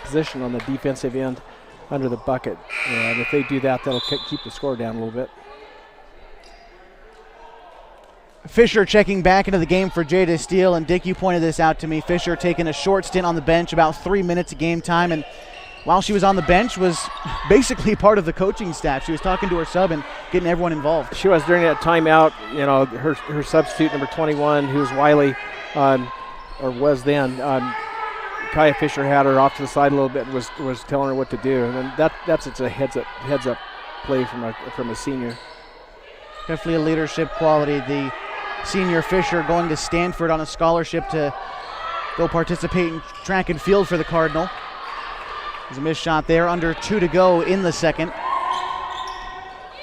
position on the defensive end under the bucket, and if they do that, that'll keep the score down a little bit. Fisher checking back into the game for Jada Steele, and Dick, you pointed this out to me. Fisher taking a short stint on the bench, about 3 minutes of game time, and while she was on the bench was basically part of the coaching staff. She was talking to her sub and getting everyone involved. She was during that timeout. Her substitute number 21, who's Wiley, or was then. Kaya Fisher had her off to the side a little bit and was telling her what to do, and then that's a heads up play from a senior. Definitely a leadership quality. The senior Fisher going to Stanford on a scholarship to go participate in track and field for the Cardinal. There's a missed shot there, under 2 to go in the second.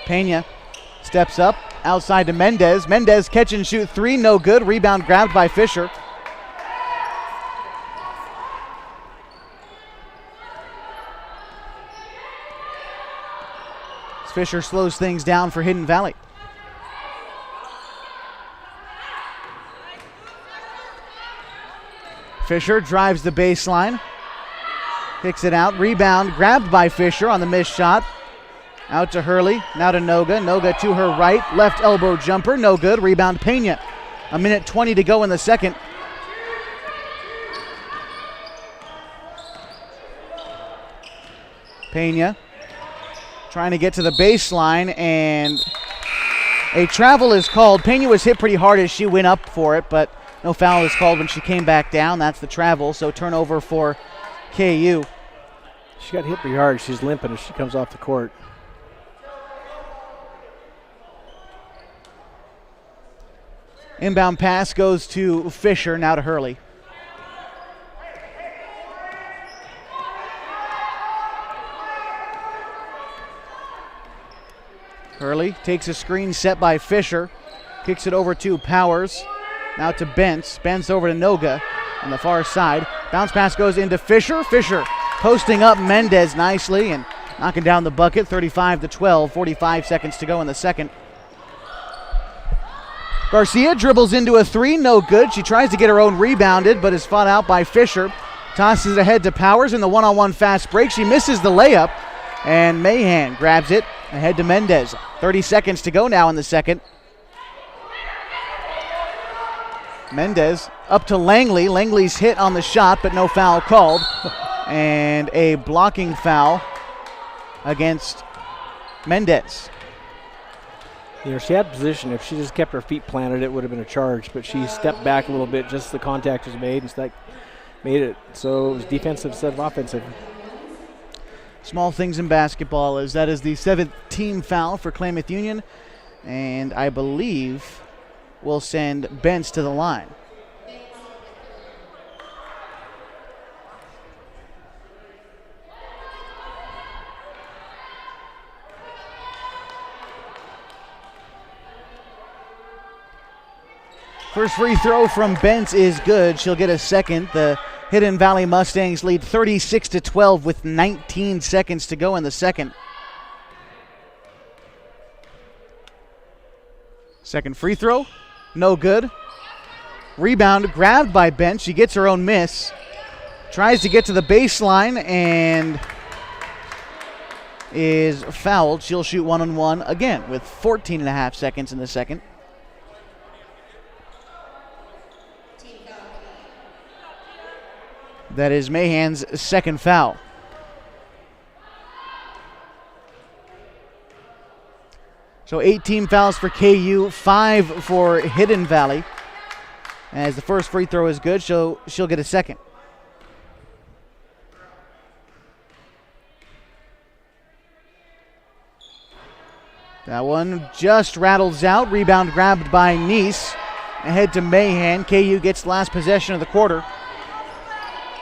Pena steps up, outside to Mendez. Mendez catch and shoot 3, no good. Rebound grabbed by Fisher. Fisher slows things down for Hidden Valley. Fisher drives the baseline, kicks it out, rebound grabbed by Fisher on the missed shot. Out to Hurley, now to Noga. Noga to her right, left elbow jumper, no good. Rebound Pena. 1:20 to go in the second. Pena trying to get to the baseline, and a travel is called. Pena was hit pretty hard as she went up for it, but no foul was called when she came back down. That's the travel, so turnover for KU. She got hit pretty hard. She's limping as she comes off the court. Inbound pass goes to Fisher, now to Hurley. Hurley takes a screen set by Fisher, kicks it over to Powers, now to Bentz. Bentz over to Noga on the far side. Bounce pass goes into Fisher. Fisher posting up Mendez nicely and knocking down the bucket. 35-12, 45 seconds to go in the second. Garcia dribbles into a three, no good. She tries to get her own rebounded, but is fought out by Fisher. Tosses it ahead to Powers in the one-on-one fast break. She misses the layup, and Mahan grabs it ahead to Mendez. 30 seconds to go now in the second. Mendez up to Langley. Langley's hit on the shot, but no foul called. And a blocking foul against Mendez. You know, she had position. If she just kept her feet planted, it would have been a charge. But she stepped back a little bit, just the contact was made, and made it. So it was defensive instead of offensive. Small things in basketball is that is the 7th team foul for Klamath Union. And I believe we'll send Bentz to the line. First free throw from Bentz is good. She'll get a second. The Hidden Valley Mustangs lead 36-12 with 19 seconds to go in the second. Second free throw, no good. Rebound grabbed by Bentz. She gets her own miss. Tries to get to the baseline and is fouled. She'll shoot one-on-one again with 14 and a half seconds in the second. That is Mahan's second foul. So 8 team fouls for KU, 5 for Hidden Valley. As the first free throw is good, she'll get a second. That one just rattles out. Rebound grabbed by Nice. Ahead to Mahan. KU gets last possession of the quarter.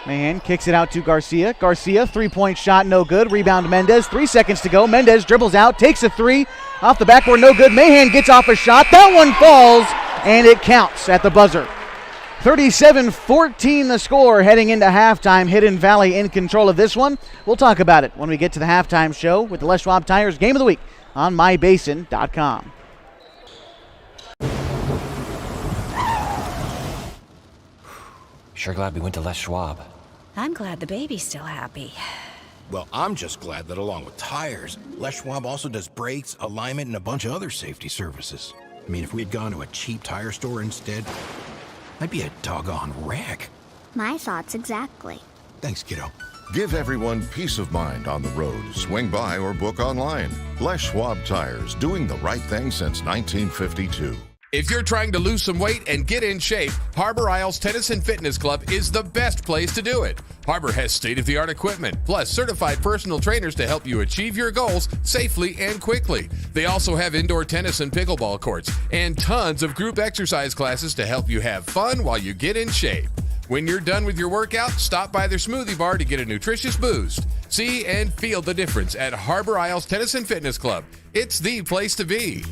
Mahan kicks it out to Garcia. Garcia, three-point shot, no good. Rebound Mendez, 3 seconds to go. Mendez dribbles out, takes a three. Off the backboard, no good. Mahan gets off a shot. That one falls, and it counts at the buzzer. 37-14 the score heading into halftime. Hidden Valley in control of this one. We'll talk about it when we get to the halftime show with the Les Schwab Tires Game of the Week on mybasin.com. Sure glad we went to Les Schwab. I'm glad the baby's still happy. Well, I'm just glad that along with tires, Les Schwab also does brakes, alignment, and a bunch of other safety services. I mean, if we'd gone to a cheap tire store instead, I'd be a doggone wreck. My thoughts exactly. Thanks, kiddo. Give everyone peace of mind on the road. Swing by or book online. Les Schwab Tires, doing the right thing since 1952. If you're trying to lose some weight and get in shape, Harbor Isles Tennis and Fitness Club is the best place to do it. Harbor has state-of-the-art equipment, plus certified personal trainers to help you achieve your goals safely and quickly. They also have indoor tennis and pickleball courts, and tons of group exercise classes to help you have fun while you get in shape. When you're done with your workout, stop by their smoothie bar to get a nutritious boost. See and feel the difference at Harbor Isles Tennis and Fitness Club. It's the place to be.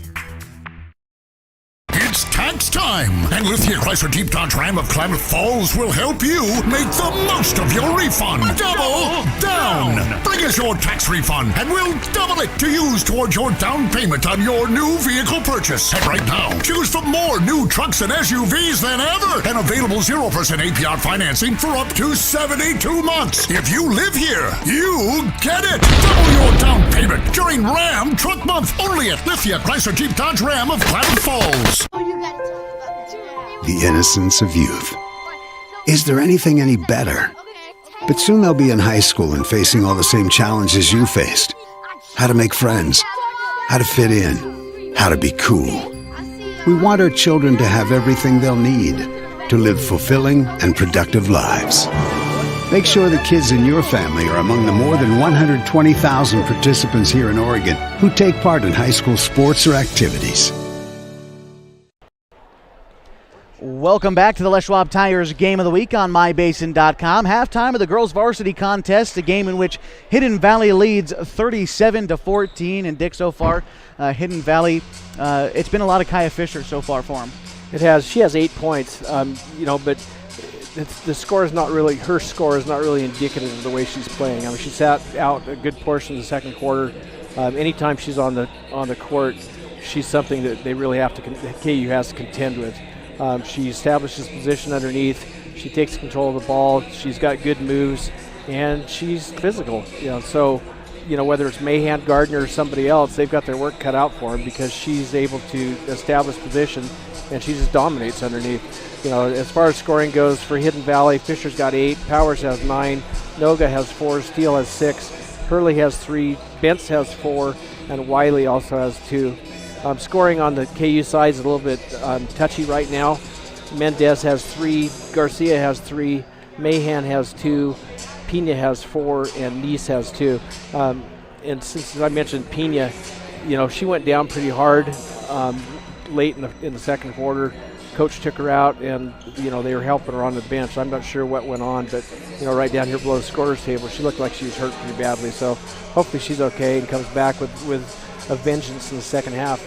It's tax time! And Lithia Chrysler Jeep Dodge Ram of Klamath Falls will help you make the most of your refund. Double down! Bring us your tax refund and we'll double it to use towards your down payment on your new vehicle purchase. And right now, choose from more new trucks and SUVs than ever and available 0% APR financing for up to 72 months. If you live here, you get it! Double your down payment during Ram Truck Month only at Lithia Chrysler Jeep Dodge Ram of Klamath Falls. The innocence of youth. Is there anything any better? But soon they'll be in high school and facing all the same challenges you faced. How to make friends, how to fit in, how to be cool. We want our children to have everything they'll need to live fulfilling and productive lives. Make sure the kids in your family are among the more than 120,000 participants here in Oregon who take part in high school sports or activities. Welcome back to the Les Schwab Tires Game of the Week on mybasin.com. Halftime of the girls varsity contest, a game in which Hidden Valley leads 37-14. And Dick, so far, Hidden Valley, it's been a lot of Kaya Fisher so far for them. It has. She has 8 points, but the score is not really, her score is not really indicative of the way she's playing. I mean, she sat out a good portion of the second quarter. Anytime she's on the court, she's something that they really have to, KU has to contend with. She establishes position underneath. She takes control of the ball. She's got good moves, and she's physical. So whether it's Mahan, Gardner, or somebody else, they've got their work cut out for them because she's able to establish position, and she just dominates underneath. As far as scoring goes for Hidden Valley, Fisher's got 8, Powers has 9, Noga has 4, Steele has 6, Hurley has 3, Bentz has 4, and Wiley also has 2. Scoring on the KU side is a little bit touchy right now. Mendez has 3, Garcia has 3, Mahan has 2, Pena has 4, and Nice has 2. And since I mentioned Pena, she went down pretty hard late in the second quarter. Coach took her out, and they were helping her on the bench. I'm not sure what went on, but right down here below the scorer's table, she looked like she was hurt pretty badly. So hopefully she's okay and comes back with a vengeance in the second half.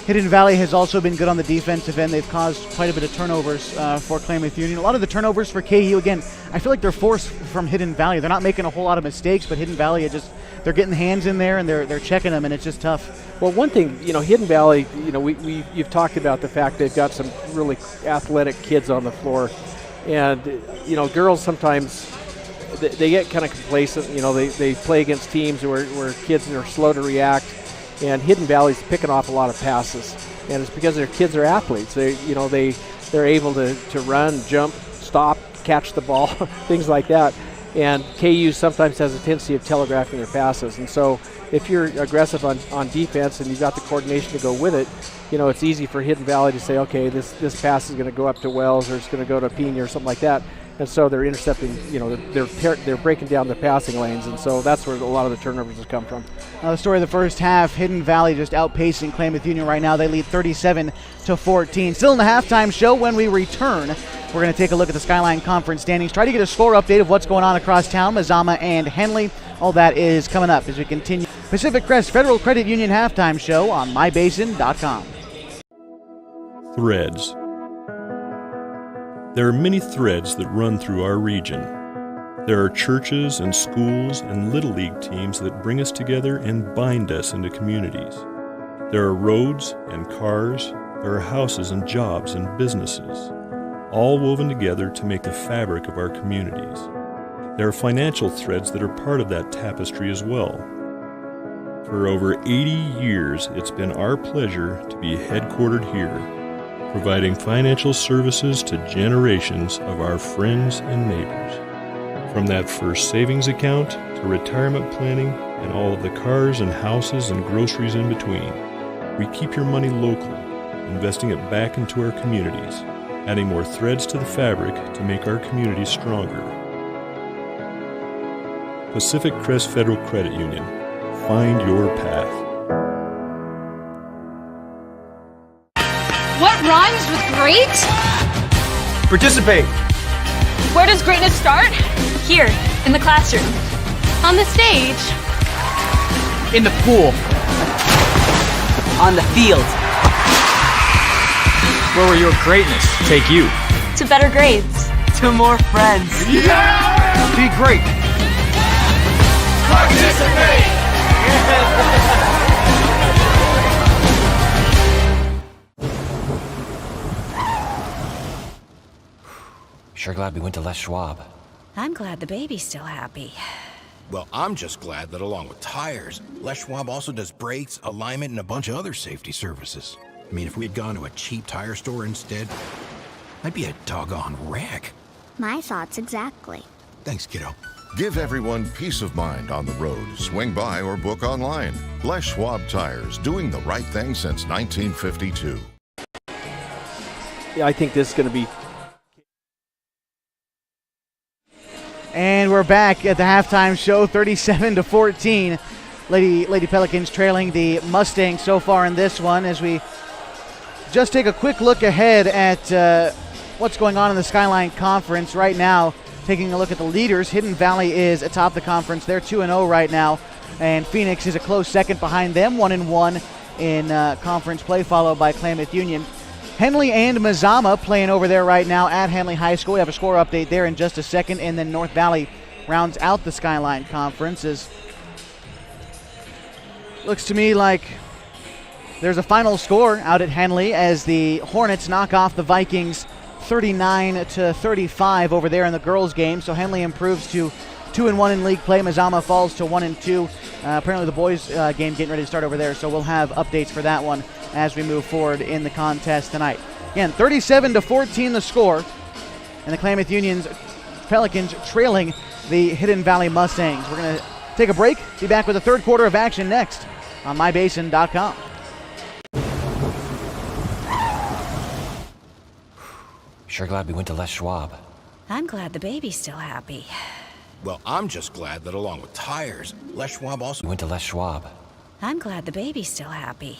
Hidden Valley has also been good on the defensive end. They've caused quite a bit of turnovers for Klamath Union. A lot of the turnovers for KU, again, I feel like they're forced from Hidden Valley. They're not making a whole lot of mistakes, but Hidden Valley, they're getting hands in there and they're checking them, and it's just tough. Well, one thing, Hidden Valley, you've talked about the fact they've got some really athletic kids on the floor, and girls sometimes they get kind of complacent. They play against teams where kids are slow to react. And Hidden Valley's picking off a lot of passes, and it's because their kids are athletes. They're able to run, jump, stop, catch the ball, things like that. And KU sometimes has a tendency of telegraphing their passes. And so if you're aggressive on defense and you've got the coordination to go with it, it's easy for Hidden Valley to say, okay, this pass is going to go up to Wells or it's going to go to Pena or something like that. And so they're intercepting, they're breaking down the passing lanes, and so that's where a lot of the turnovers have come from. The story of the first half, Hidden Valley just outpacing Klamath Union right now. They lead 37-14. Still in the halftime show. When we return, we're going to take a look at the Skyline Conference standings, try to get a score update of what's going on across town, Mazama and Henley. All that is coming up as we continue. Pacific Crest Federal Credit Union halftime show on mybasin.com. Threads. There are many threads that run through our region. There are churches and schools and Little League teams that bring us together and bind us into communities. There are roads and cars, there are houses and jobs and businesses, all woven together to make the fabric of our communities. There are financial threads that are part of that tapestry as well. For over 80 years, it's been our pleasure to be headquartered here, providing financial services to generations of our friends and neighbors. From that first savings account to retirement planning and all of the cars and houses and groceries in between, we keep your money local, investing it back into our communities, adding more threads to the fabric to make our communities stronger. Pacific Crest Federal Credit Union. Find your path. What rhymes with great? Participate. Where does greatness start? Here, in the classroom. On the stage. In the pool. On the field. Where will your greatness take you? To better grades. To more friends. Yeah! Be great. Participate! Sure glad we went to Les Schwab. I'm glad the baby's still happy. Well, I'm just glad that along with tires, Les Schwab also does brakes, alignment, and a bunch of other safety services. I mean, if we had gone to a cheap tire store instead, I'd be a doggone wreck. My thoughts exactly. Thanks, kiddo. Give everyone peace of mind on the road. Swing by or book online. Les Schwab Tires, doing the right thing since 1952. Yeah, I think this is going to be. And we're back at the halftime show, 37-14. Lady Pelicans trailing the Mustangs so far in this one, as we just take a quick look ahead at what's going on in the Skyline Conference right now. Taking a look at the leaders, Hidden Valley is atop the conference. They're 2-0 right now, and Phoenix is a close second behind them, 1-1 in conference play, followed by Klamath Union. Henley and Mazama playing over there right now at Henley High School. We have a score update there in just a second, and then North Valley rounds out the Skyline Conference. Looks to me like There's a final score out at Henley as the Hornets knock off the Vikings 39-35 over there in the girls' game. So Henley improves to 2-1 in league play. Mazama falls to 1-2. Apparently the boys' game getting ready to start over there, so we'll have updates for that one as we move forward in the contest tonight. Again, 37-14 the score, and the Klamath Union's Pelicans trailing the Hidden Valley Mustangs. We're going to take a break. Be back with the third quarter of action next on mybasin.com. Sure glad we went to Les Schwab. I'm glad the baby's still happy. Well, I'm just glad that along with tires, Les Schwab also... We went to Les Schwab. I'm glad the baby's still happy.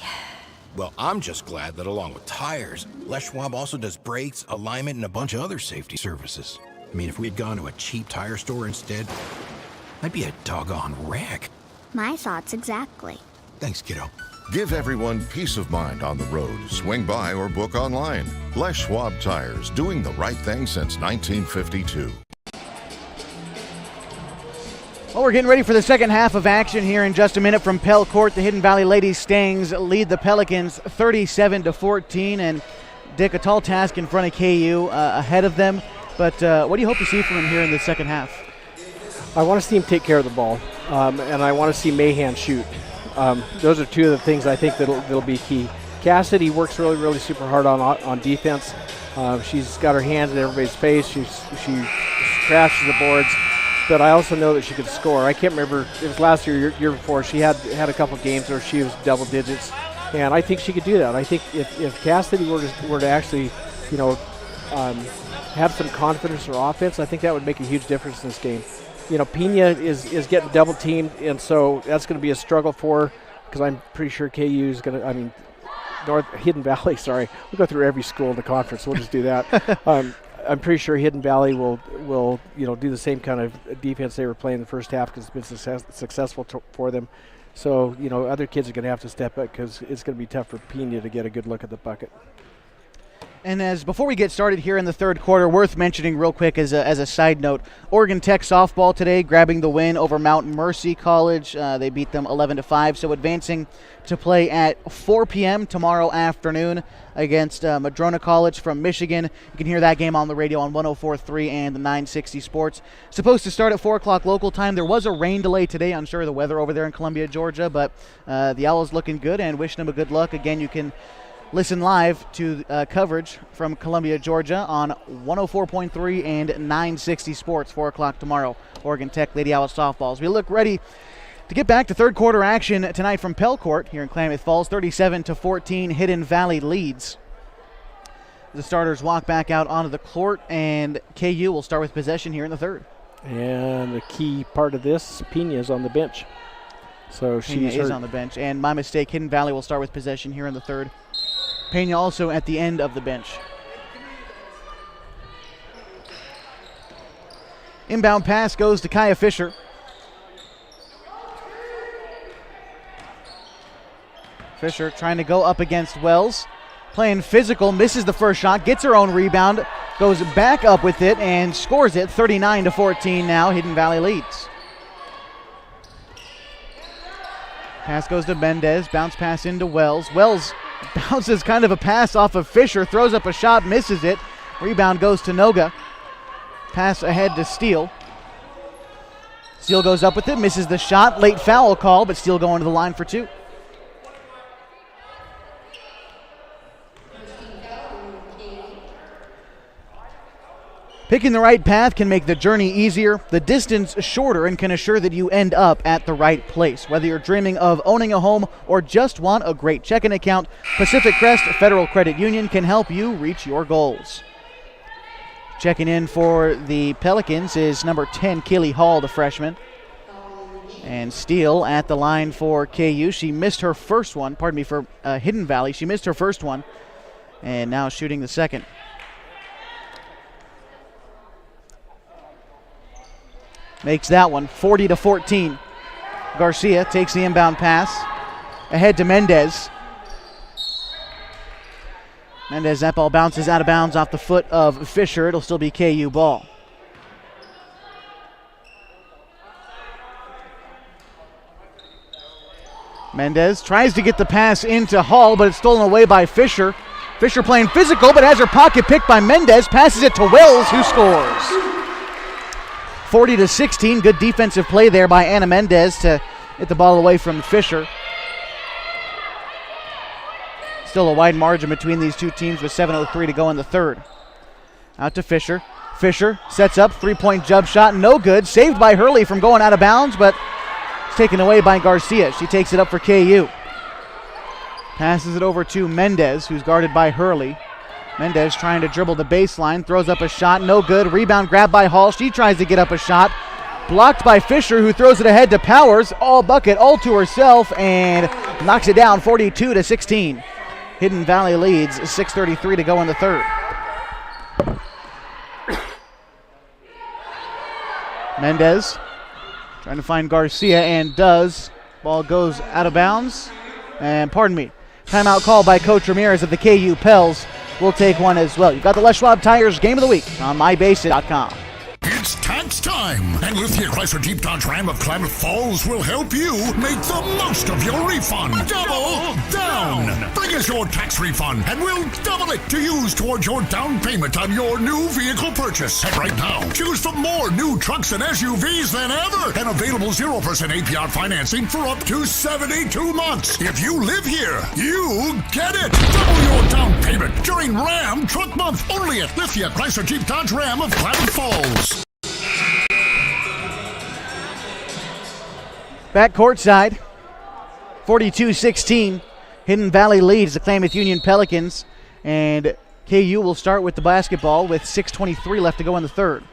Well, I'm just glad that along with tires, Les Schwab also does brakes, alignment, and a bunch of other safety services. I mean, if we had gone to a cheap tire store instead, I'd be a doggone wreck. My thoughts exactly. Thanks, kiddo. Give everyone peace of mind on the road. Swing by or book online. Les Schwab Tires, doing the right thing since 1952. Well, we're getting ready for the second half of action here in just a minute from Pell Court. The Hidden Valley Lady Stangs lead the Pelicans 37-14, and Dick, a tall task in front of KU ahead of them. But what do you hope to see from him here in the second half? I want to see him take care of the ball, and I want to see Mahan shoot. Those are two of the things I think that'll be key. Cassidy works really super hard on defense. She's got her hands in everybody's face. She crashes the boards, but I also know that she could score. I can't remember, it was last year, year before, she had a couple games where she was double digits, and I think she could do that. I think if Cassidy were to actually, have some confidence in her offense, I think that would make a huge difference in this game. Pena is getting double teamed, and so that's going to be a struggle for her, because I'm pretty sure KU is going to, Hidden Valley, sorry. We'll go through every school in the conference. We'll just do that. I'm pretty sure Hidden Valley will do the same kind of defense they were playing in the first half, because it's been successful for them. So, other kids are going to have to step up, because it's going to be tough for Pena to get a good look at the bucket. And before we get started here in the third quarter, worth mentioning real quick as a side note, Oregon Tech softball today grabbing the win over Mount Mercy College. They beat them 11-5, so advancing to play at 4 p.m. tomorrow afternoon against Madrona College from Michigan. You can hear that game on the radio on 104.3 and the 960 Sports. Supposed to start at 4 o'clock local time. There was a rain delay today. Unsure of the weather over there in Columbia, Georgia, but the Owls looking good, and wishing them a good luck. Again, you can listen live to coverage from Columbia, Georgia on 104.3 and 960 Sports, 4 o'clock tomorrow. Oregon Tech Lady Owls softballs. We look ready to get back to third quarter action tonight from Pell Court here in Klamath Falls. 37-14, Hidden Valley leads. The starters walk back out onto the court, and KU will start with possession here in the third. And the key part of this, Pena is on the bench. So Pena is on the bench, and my mistake, Hidden Valley will start with possession here in the third. Pena also at the end of the bench. Inbound pass goes to Kaya Fisher. Fisher trying to go up against Wells. Playing physical, misses the first shot, gets her own rebound, goes back up with it, and scores it 39-14 now. Hidden Valley leads. Pass goes to Mendez, bounce pass into Wells. Wells bounces kind of a pass off of Fisher, throws up a shot, misses it. Rebound goes to Noga. Pass ahead to Steele. Steele goes up with it, misses the shot. Late foul call, but Steele going to the line for two. Picking the right path can make the journey easier, the distance shorter, and can assure that you end up at the right place. Whether you're dreaming of owning a home or just want a great checking account, Pacific Crest Federal Credit Union can help you reach your goals. Checking in for the Pelicans is number 10, Keely Hall, the freshman. And Steele at the line for KU. She missed her first one, for Hidden Valley. She missed her first one, and now shooting the second. Makes that one 40-14. Garcia takes the inbound pass. Ahead to Mendez. Mendez, that ball bounces out of bounds off the foot of Fisher. It'll still be KU ball. Mendez tries to get the pass into Hall, but it's stolen away by Fisher. Fisher playing physical, but has her pocket picked by Mendez. Passes it to Wells, who scores. 40-16. Good defensive play there by Anna Mendez to get the ball away from Fisher. Still a wide margin between these two teams with 7:03 to go in the third. Out to Fisher. Fisher sets up, three-point jump shot, no good. Saved by Hurley from going out of bounds, but it's taken away by Garcia. She takes it up for KU. Passes it over to Mendez, who's guarded by Hurley. Mendez trying to dribble the baseline, throws up a shot, no good. Rebound grabbed by Hall. She tries to get up a shot. Blocked by Fisher, who throws it ahead to Powers. All bucket, all to herself, and knocks it down 42-16. Hidden Valley leads, 6:33 to go in the third. Mendez trying to find Garcia and does. Ball goes out of bounds. And pardon me, timeout call by Coach Ramirez of the KU Pels. We'll take one as well. You've got the Les Schwab Tires Game of the Week on MyBasin.com. It's tax time! And Lithia Chrysler Jeep Dodge Ram of Klamath Falls will help you make the most of your refund. Double down! Bring us your tax refund and we'll double it to use towards your down payment on your new vehicle purchase. And right now, choose from more new trucks and SUVs than ever and available 0% APR financing for up to 72 months. If you live here, you get it! Double your down payment during Ram Truck Month only at Lithia Chrysler Jeep Dodge Ram of Klamath Falls. Back courtside, 42-16. Hidden Valley leads the Klamath Union Pelicans, and KU will start with the basketball with 6:23 left to go in the third.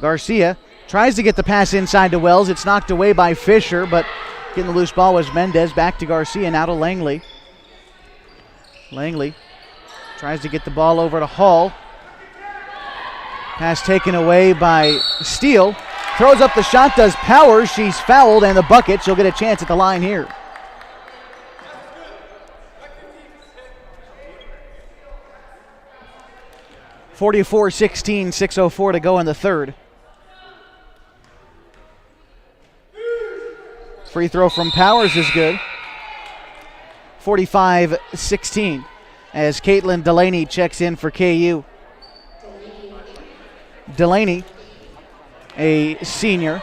Garcia tries to get the pass inside to Wells. It's knocked away by Fisher, but getting the loose ball was Mendez. Back to Garcia, now to Langley. Langley tries to get the ball over to Hall. Pass taken away by Steele. Throws up the shot, does Powers. She's fouled, and the bucket. She'll get a chance at the line here. (44-16), 6:04 to go in the third. Free throw from Powers is good. 45-16 as Caitlin Delaney checks in for KU. Delaney, a senior,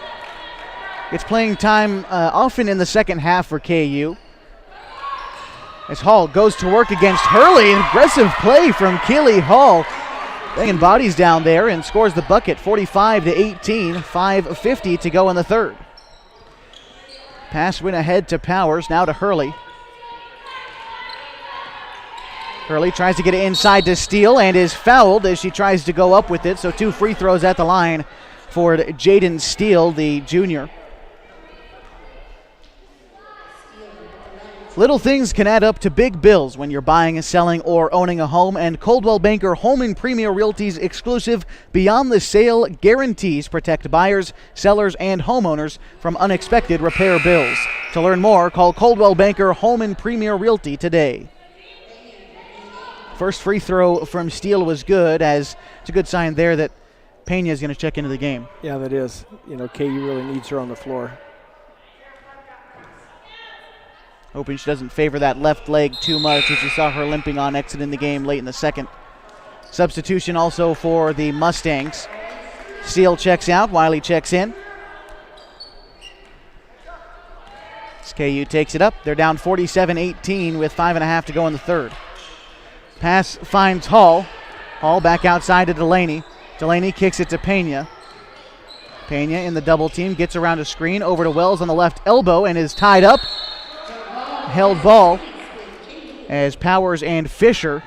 gets playing time often in the second half for KU. As Hall goes to work against Hurley, an aggressive play from Keely Hall. Banging bodies down there and scores the bucket, 45-18, 5:50 to go in the third. Pass went ahead to Powers, now to Hurley. Hurley tries to get it inside to Steele and is fouled as she tries to go up with it. So 2 free throws at the line for Jaden Steele, the junior. Little things can add up to big bills when you're buying, selling, or owning a home, and Coldwell Banker Home and Premier Realty's exclusive Beyond the Sale guarantees protect buyers, sellers, and homeowners from unexpected repair bills. To learn more, call Coldwell Banker Home and Premier Realty today. First free throw from Steele was good, as it's a good sign there that Pena is going to check into the game. Yeah, that is. You know, KU really needs her on the floor. Hoping she doesn't favor that left leg too much, as you saw her limping on exiting the game late in the second. Substitution also for the Mustangs. Steele checks out, Wiley checks in. As KU takes it up. They're down 47-18 with 5.5 to go in the third. Pass finds Hall. Hall back outside to Delaney. Delaney kicks it to Pena. Pena in the double team, gets around a screen, over to Wells on the left elbow and is tied up. Held ball as Powers and Fisher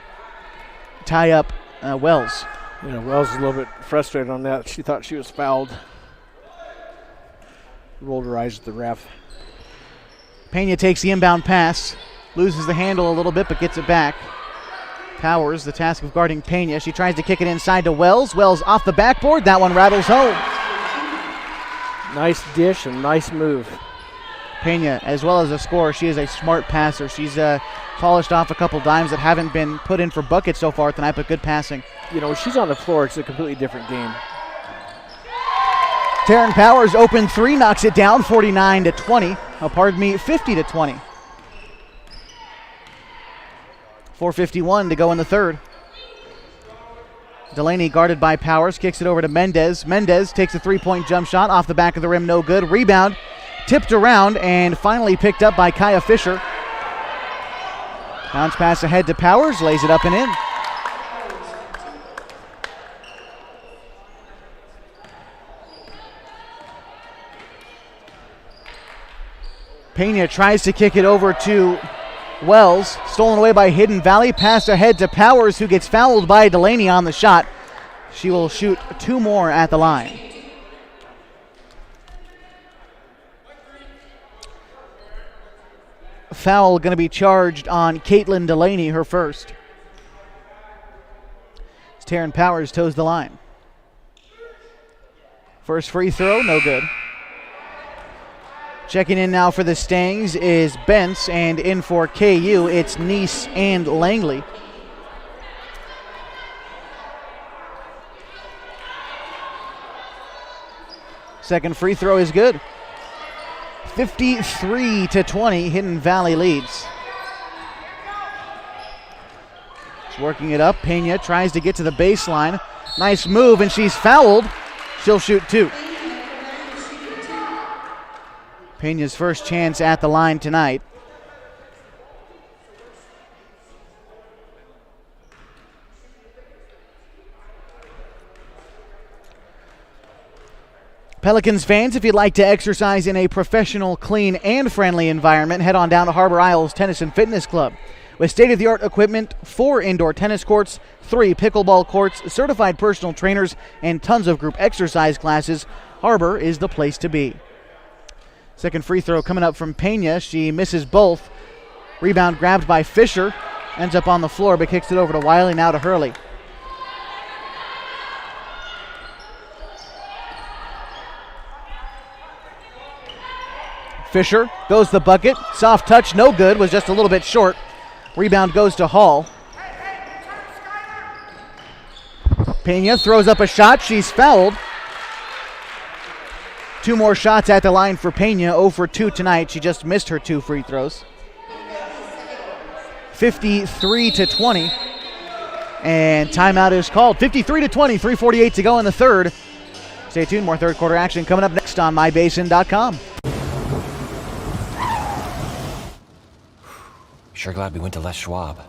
tie up Wells. You know, Wells is a little bit frustrated on that. She thought she was fouled. Rolled her eyes at the ref. Pena takes the inbound pass, loses the handle a little bit but gets it back. Powers, the task of guarding Pena. She tries to kick it inside to Wells. Wells off the backboard. That one rattles home. Nice dish and nice move. Pena, as well as a scorer, she is a smart passer. She's polished off a couple dimes that haven't been put in for buckets so far tonight, but good passing. You know, when she's on the floor, it's a completely different game. Taryn Powers, open three, knocks it down, 49-20. 50-20. 4:51 to go in the third. Delaney guarded by Powers, kicks it over to Mendez. Mendez takes a three-point jump shot off the back of the rim, no good. Rebound, tipped around, and finally picked up by Kaya Fisher. Bounce pass ahead to Powers, lays it up and in. Pena tries to kick it over to Wells, stolen away by Hidden Valley, pass ahead to Powers, who gets fouled by Delaney on the shot. She will shoot two more at the line. Foul going to be charged on Caitlin Delaney, her first. As Taryn Powers toes the line. First free throw, no good. Checking in now for the Stangs is Bentz, and in for KU, it's Neese and Langley. Second free throw is good. 53-20, Hidden Valley leads. She's working it up. Pena tries to get to the baseline. Nice move, and she's fouled. She'll shoot two. Pena's first chance at the line tonight. Pelicans fans, if you'd like to exercise in a professional, clean, and friendly environment, head on down to Harbor Isles Tennis and Fitness Club. With state-of-the-art equipment, 4 indoor tennis courts, 3 pickleball courts, certified personal trainers, and tons of group exercise classes, Harbor is the place to be. Second free throw coming up from Pena. She misses both. Rebound grabbed by Fisher. Ends up on the floor, but kicks it over to Wiley, now to Hurley. Fisher goes the bucket. Soft touch, no good. Was just a little bit short. Rebound goes to Hall. Pena throws up a shot. She's fouled. 2 more shots at the line for Pena. 0 for 2 tonight. She just missed her 2 free throws. 53-20. And timeout is called. 53-20. 3:48 to go in the third. Stay tuned. More third quarter action coming up next on MyBasin.com. Sure glad we went to Les Schwab.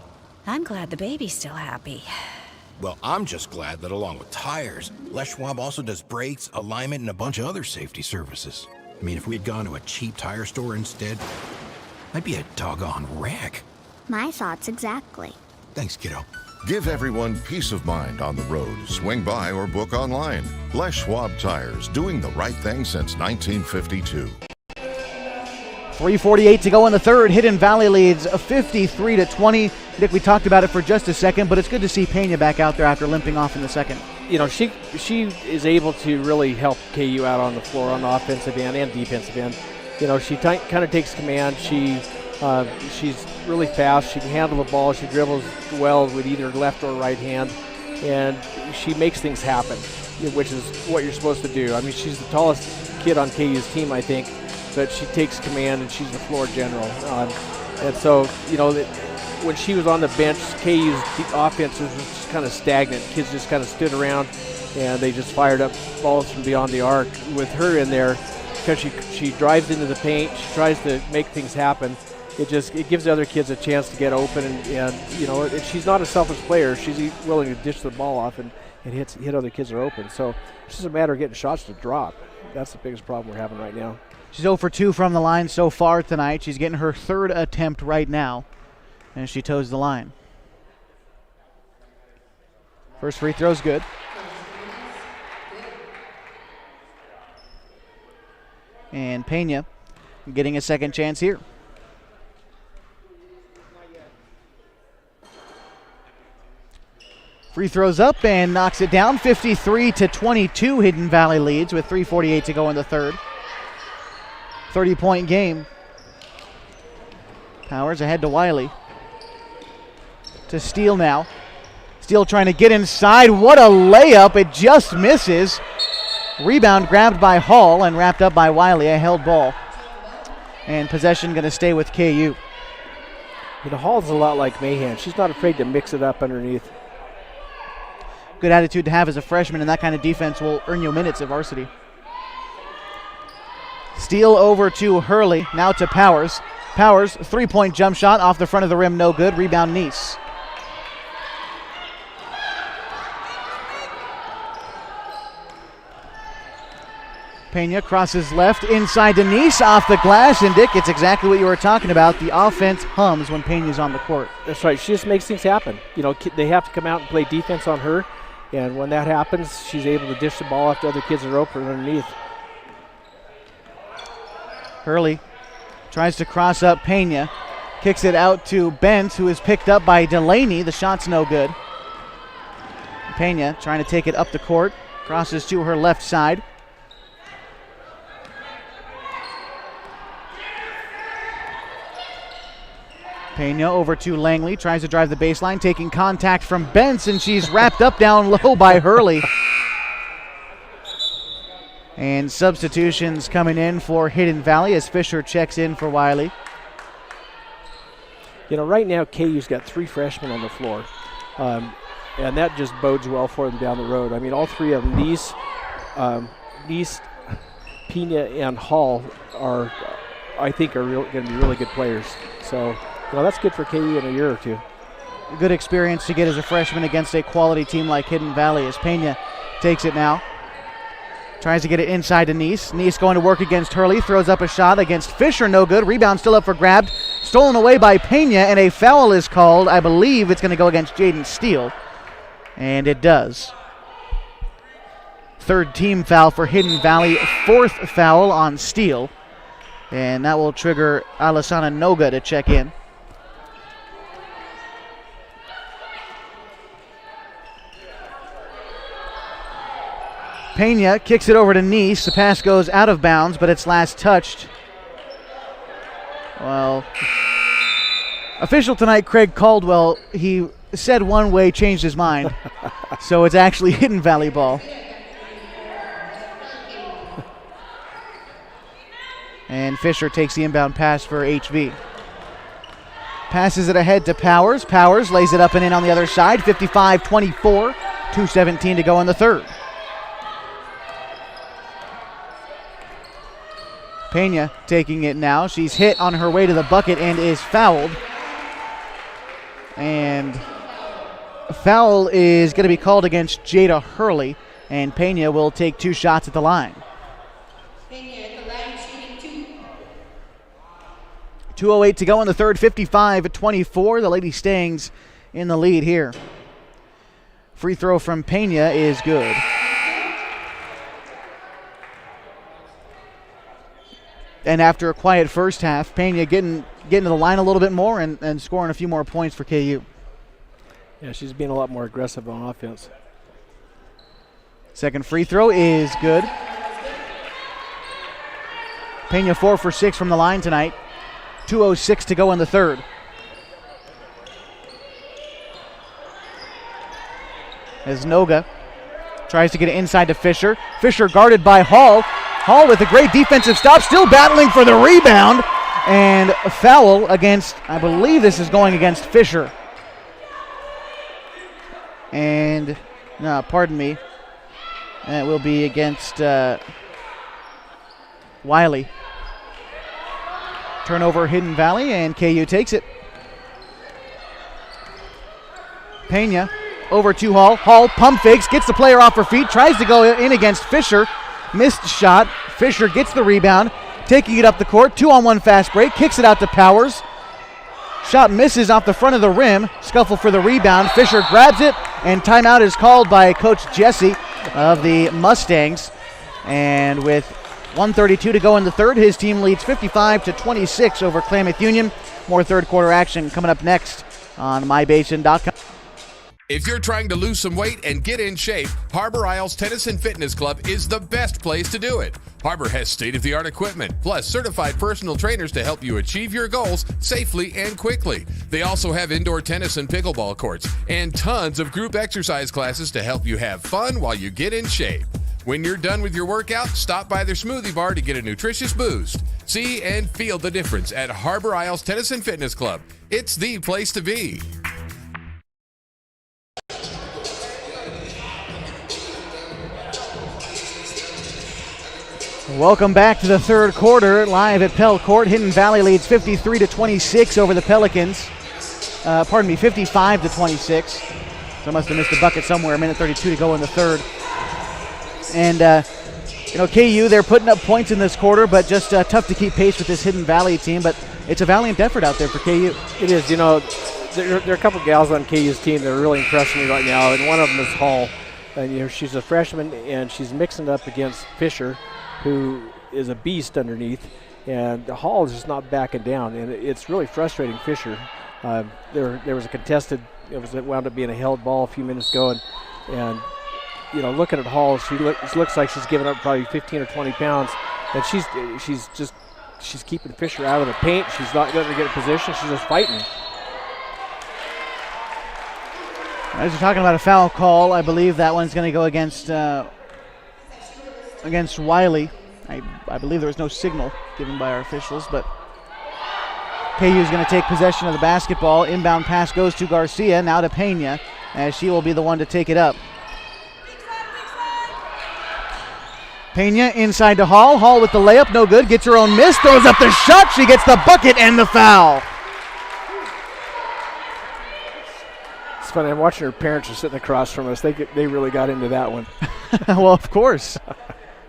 I'm glad the baby's still happy. Well, I'm just glad that along with tires, Les Schwab also does brakes, alignment, and a bunch of other safety services. I mean, if we'd gone to a cheap tire store instead, I'd be a doggone wreck. My thoughts exactly. Thanks, kiddo. Give everyone peace of mind on the road. Swing by or book online. Les Schwab Tires, doing the right thing since 1952. 3:48 to go in the third. Hidden Valley leads 53-20. Nick, we talked about it for just a second, but it's good to see Pena back out there after limping off in the second. You know, she is able to really help KU out on the floor on the offensive end and defensive end. You know, she kind of takes command. She's really fast. She can handle the ball. She dribbles well with either left or right hand, and she makes things happen, which is what you're supposed to do. I mean, she's the tallest kid on KU's team, I think, but she takes command and she's the floor general. And so, you know, when she was on the bench, KU's offense was just kind of stagnant. Kids just kind of stood around and they just fired up balls from beyond the arc. With her in there, because she drives into the paint, she tries to make things happen. It gives the other kids a chance to get open, and you know, she's not a selfish player. She's willing to dish the ball off and hit other kids that are open. So it's just a matter of getting shots to drop. That's the biggest problem we're having right now. She's 0 for 2 from the line so far tonight. She's getting her third attempt right now, and she toes the line. First free throw's good. And Pena getting a second chance here. Free throws up and knocks it down. 53-22, Hidden Valley leads with 3:48 to go in the third. 30-point game. Powers ahead to Wiley. To Steele now. Steele trying to get inside. What a layup. It just misses. Rebound grabbed by Hall and wrapped up by Wiley. A held ball. And possession going to stay with KU. Hall's a lot like Mahan. She's not afraid to mix it up underneath. Good attitude to have as a freshman, and that kind of defense will earn you minutes at varsity. Steal over to Hurley, now to Powers. Powers, three-point jump shot off the front of the rim, no good. Rebound, Nice. Pena crosses left, inside to Nice, off the glass, and Dick, it's exactly what you were talking about. The offense hums when Pena's on the court. That's right. She just makes things happen. They have to come out and play defense on her, and when that happens, she's able to dish the ball off to other kids that are open underneath. Hurley tries to cross up Pena, kicks it out to Bent, who is picked up by Delaney. The shot's no good. Pena trying to take it up the court, crosses to her left side. Pena over to Langley, tries to drive the baseline, taking contact from Bentz, and she's wrapped up down low by Hurley. And substitutions coming in for Hidden Valley as Fisher checks in for Wiley. Right now KU's got 3 freshmen on the floor, and that just bodes well for them down the road. I mean, all 3 of them, Nice, Pena, and Hall are going to be really good players. So, that's good for KU in a year or two. Good experience to get as a freshman against a quality team like Hidden Valley as Pena takes it now. Tries to get it inside to Nice. Nice going to work against Hurley. Throws up a shot against Fisher. No good. Rebound still up for grabs. Stolen away by Pena, and a foul is called. I believe it's going to go against Jaden Steele. And it does. 3rd team foul for Hidden Valley. 4th foul on Steele. And that will trigger Alisana Noga to check in. Pena kicks it over to Nice. The pass goes out of bounds, but it's last touched. Well, official tonight, Craig Caldwell, he said one way, changed his mind. So it's actually Hidden Valley ball. And Fisher takes the inbound pass for HV. Passes it ahead to Powers. Powers lays it up and in on the other side. 55-24, 2:17 to go in the 3rd. Pena taking it now. She's hit on her way to the bucket and is fouled. And a foul is going to be called against Jada Hurley, and Pena will take 2 shots at the line. 2:08 to go in the 3rd, 55-24. The Lady Mustangs in the lead here. Free throw from Pena is good. And after a quiet first half, Pena getting to the line a little bit more and scoring a few more points for KU. Yeah, she's being a lot more aggressive on offense. Second free throw is good. Pena 4 for 6 from the line tonight. 2:06 to go in the 3rd. As Noga tries to get it inside to Fisher. Fisher guarded by Hall. Hall with a great defensive stop, still battling for the rebound. And a foul against, I believe this is going against Fisher. And, no, pardon me. And it will be against Wiley. Turnover Hidden Valley, and KU takes it. Pena over to Hall. Hall pump fakes, gets the player off her feet, tries to go in against Fisher. Missed shot. Fisher gets the rebound, taking it up the court. 2-on-1 fast break, kicks it out to Powers. Shot misses off the front of the rim. Scuffle for the rebound. Fisher grabs it, and timeout is called by Coach Jesse of the Mustangs. And with 1:32 to go in the 3rd, his team leads 55-26 over Klamath Union. More 3rd quarter action coming up next on mybasin.com. If you're trying to lose some weight and get in shape, Harbor Isles Tennis and Fitness Club is the best place to do it. Harbor has state-of-the-art equipment, plus certified personal trainers to help you achieve your goals safely and quickly. They also have indoor tennis and pickleball courts, and tons of group exercise classes to help you have fun while you get in shape. When you're done with your workout, stop by their smoothie bar to get a nutritious boost. See and feel the difference at Harbor Isles Tennis and Fitness Club. It's the place to be. Welcome back to the third quarter, live at Pell Court. Hidden Valley leads 53-26 over the Pelicans. 55-26. So I must have missed a bucket somewhere. A minute 32 to go in the third. And, KU, they're putting up points in this quarter, but just tough to keep pace with this Hidden Valley team. But it's a valiant effort out there for KU. It is. There are a couple gals on KU's team that are really impressing me right now, and one of them is Hall. And she's a freshman, and she's mixing it up against Fisher, who is a beast underneath, and Hall is just not backing down, and it's really frustrating Fisher. There was a contested, it wound up being a held ball a few minutes ago, and looking at Hall, she looks like she's giving up probably 15 or 20 pounds, and she's keeping Fisher out of the paint. She's not letting her get a position. She's just fighting. As you're talking about a foul call, I believe that one's going to go against Wiley. I believe there was no signal given by our officials, but KU is going to take possession of the basketball. Inbound pass goes to Garcia, now to Pena, as she will be the one to take it up. Pena inside to Hall. Hall with the layup, no good. Gets her own miss, throws up the shot. She gets the bucket and the foul. It's funny, I'm watching her parents are sitting across from us. They really got into that one. Well, of course.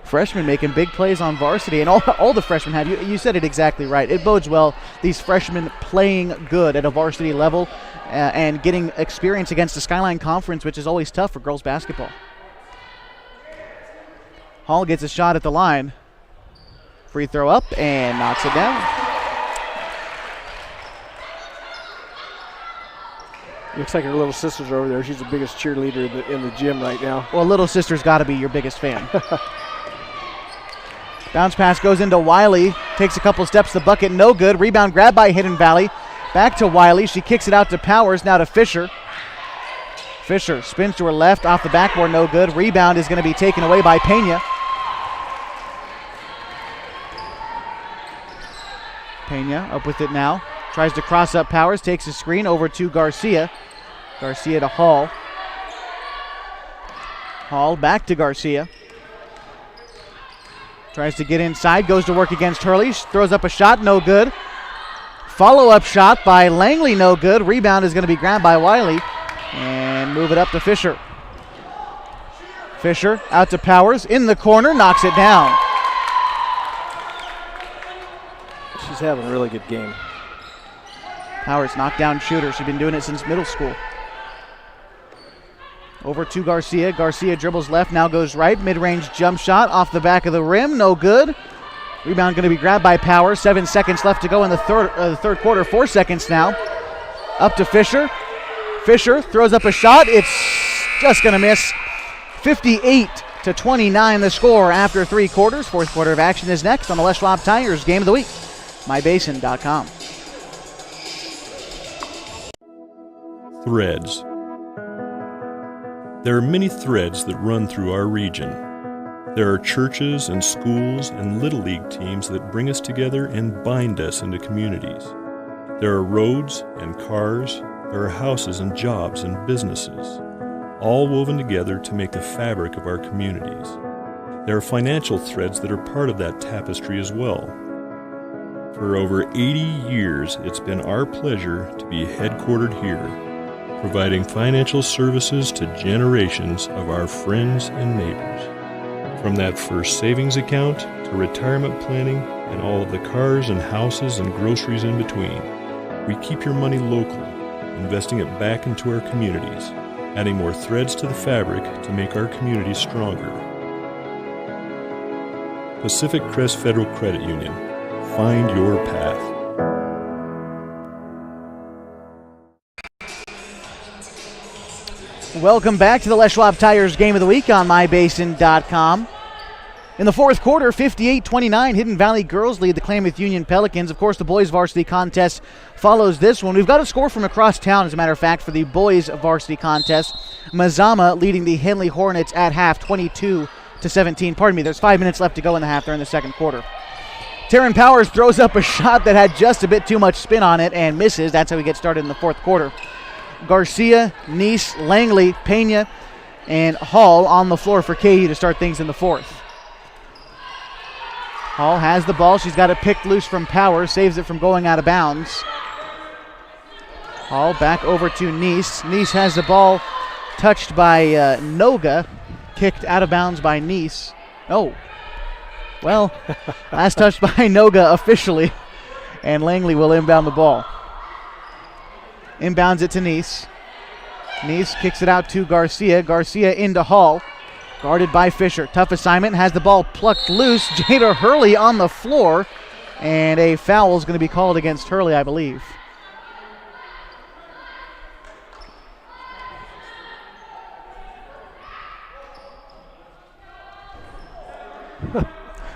Freshmen making big plays on varsity, and all the freshmen have. You said it exactly right. It bodes well, these freshmen playing good at a varsity level and getting experience against the Skyline Conference, which is always tough for girls basketball. Hall gets a shot at the line. Free throw up and knocks it down. Looks like her little sister's over there. She's the biggest cheerleader in the gym right now. Well, little sister's got to be your biggest fan. Bounce pass goes into Wiley. Takes a couple steps to the bucket. No good. Rebound grabbed by Hidden Valley. Back to Wiley. She kicks it out to Powers. Now to Fisher. Fisher spins to her left. Off the backboard. No good. Rebound is going to be taken away by Pena. Pena up with it now. Tries to cross up Powers. Takes a screen over to Garcia. Garcia to Hall. Hall back to Garcia. Tries to get inside, goes to work against Hurley, throws up a shot, no good. Follow-up shot by Langley, no good. Rebound is going to be grabbed by Wiley and move it up to Fisher. Fisher out to Powers, in the corner, knocks it down. She's having a really good game. Powers, knockdown shooter. She's been doing it since middle school. Over to Garcia. Garcia dribbles left, now goes right. Mid-range jump shot off the back of the rim, no good. Rebound going to be grabbed by Powers. 7 seconds left to go in the third quarter. 4 seconds now. Up to Fisher. Fisher throws up a shot. It's just going to miss. 58-29 the score after 3 quarters. Fourth quarter of action is next on the Les Schwab Tires Game of the Week. MyBasin.com. Threads. There are many threads that run through our region. There are churches and schools and Little League teams that bring us together and bind us into communities. There are roads and cars. There are houses and jobs and businesses, all woven together to make the fabric of our communities. There are financial threads that are part of that tapestry as well. For over 80 years, it's been our pleasure to be headquartered here, providing financial services to generations of our friends and neighbors. From that first savings account to retirement planning and all of the cars and houses and groceries in between, we keep your money local, investing it back into our communities, adding more threads to the fabric to make our communities stronger. Pacific Crest Federal Credit Union. Find your path. Welcome back to the Les Schwab Tires Game of the Week on MyBasin.com. In the fourth quarter, 58-29, Hidden Valley girls lead the Klamath Union Pelicans. Of course, the boys varsity contest follows this one. We've got a score from across town, as a matter of fact, for the boys varsity contest. Mazama leading the Henley Hornets at half, 22-17. Pardon me, there's 5 minutes left to go in the half. They're in the second quarter. Taryn Powers throws up a shot that had just a bit too much spin on it and misses. That's how we get started in the fourth quarter. Garcia, Neese, Langley, Pena, and Hall on the floor for KU to start things in the fourth. Hall has the ball. She's got it picked loose from Powers, saves it from going out of bounds. Hall back over to Neese. Neese has the ball touched by Noga, kicked out of bounds by Neese. Oh. Well, last touched by Noga officially, and Langley will inbound the ball. Inbounds it to Neese. Neese kicks it out to Garcia. Garcia into Hall, guarded by Fisher. Tough assignment, has the ball plucked loose. Jada Hurley on the floor, and a foul is going to be called against Hurley, I believe.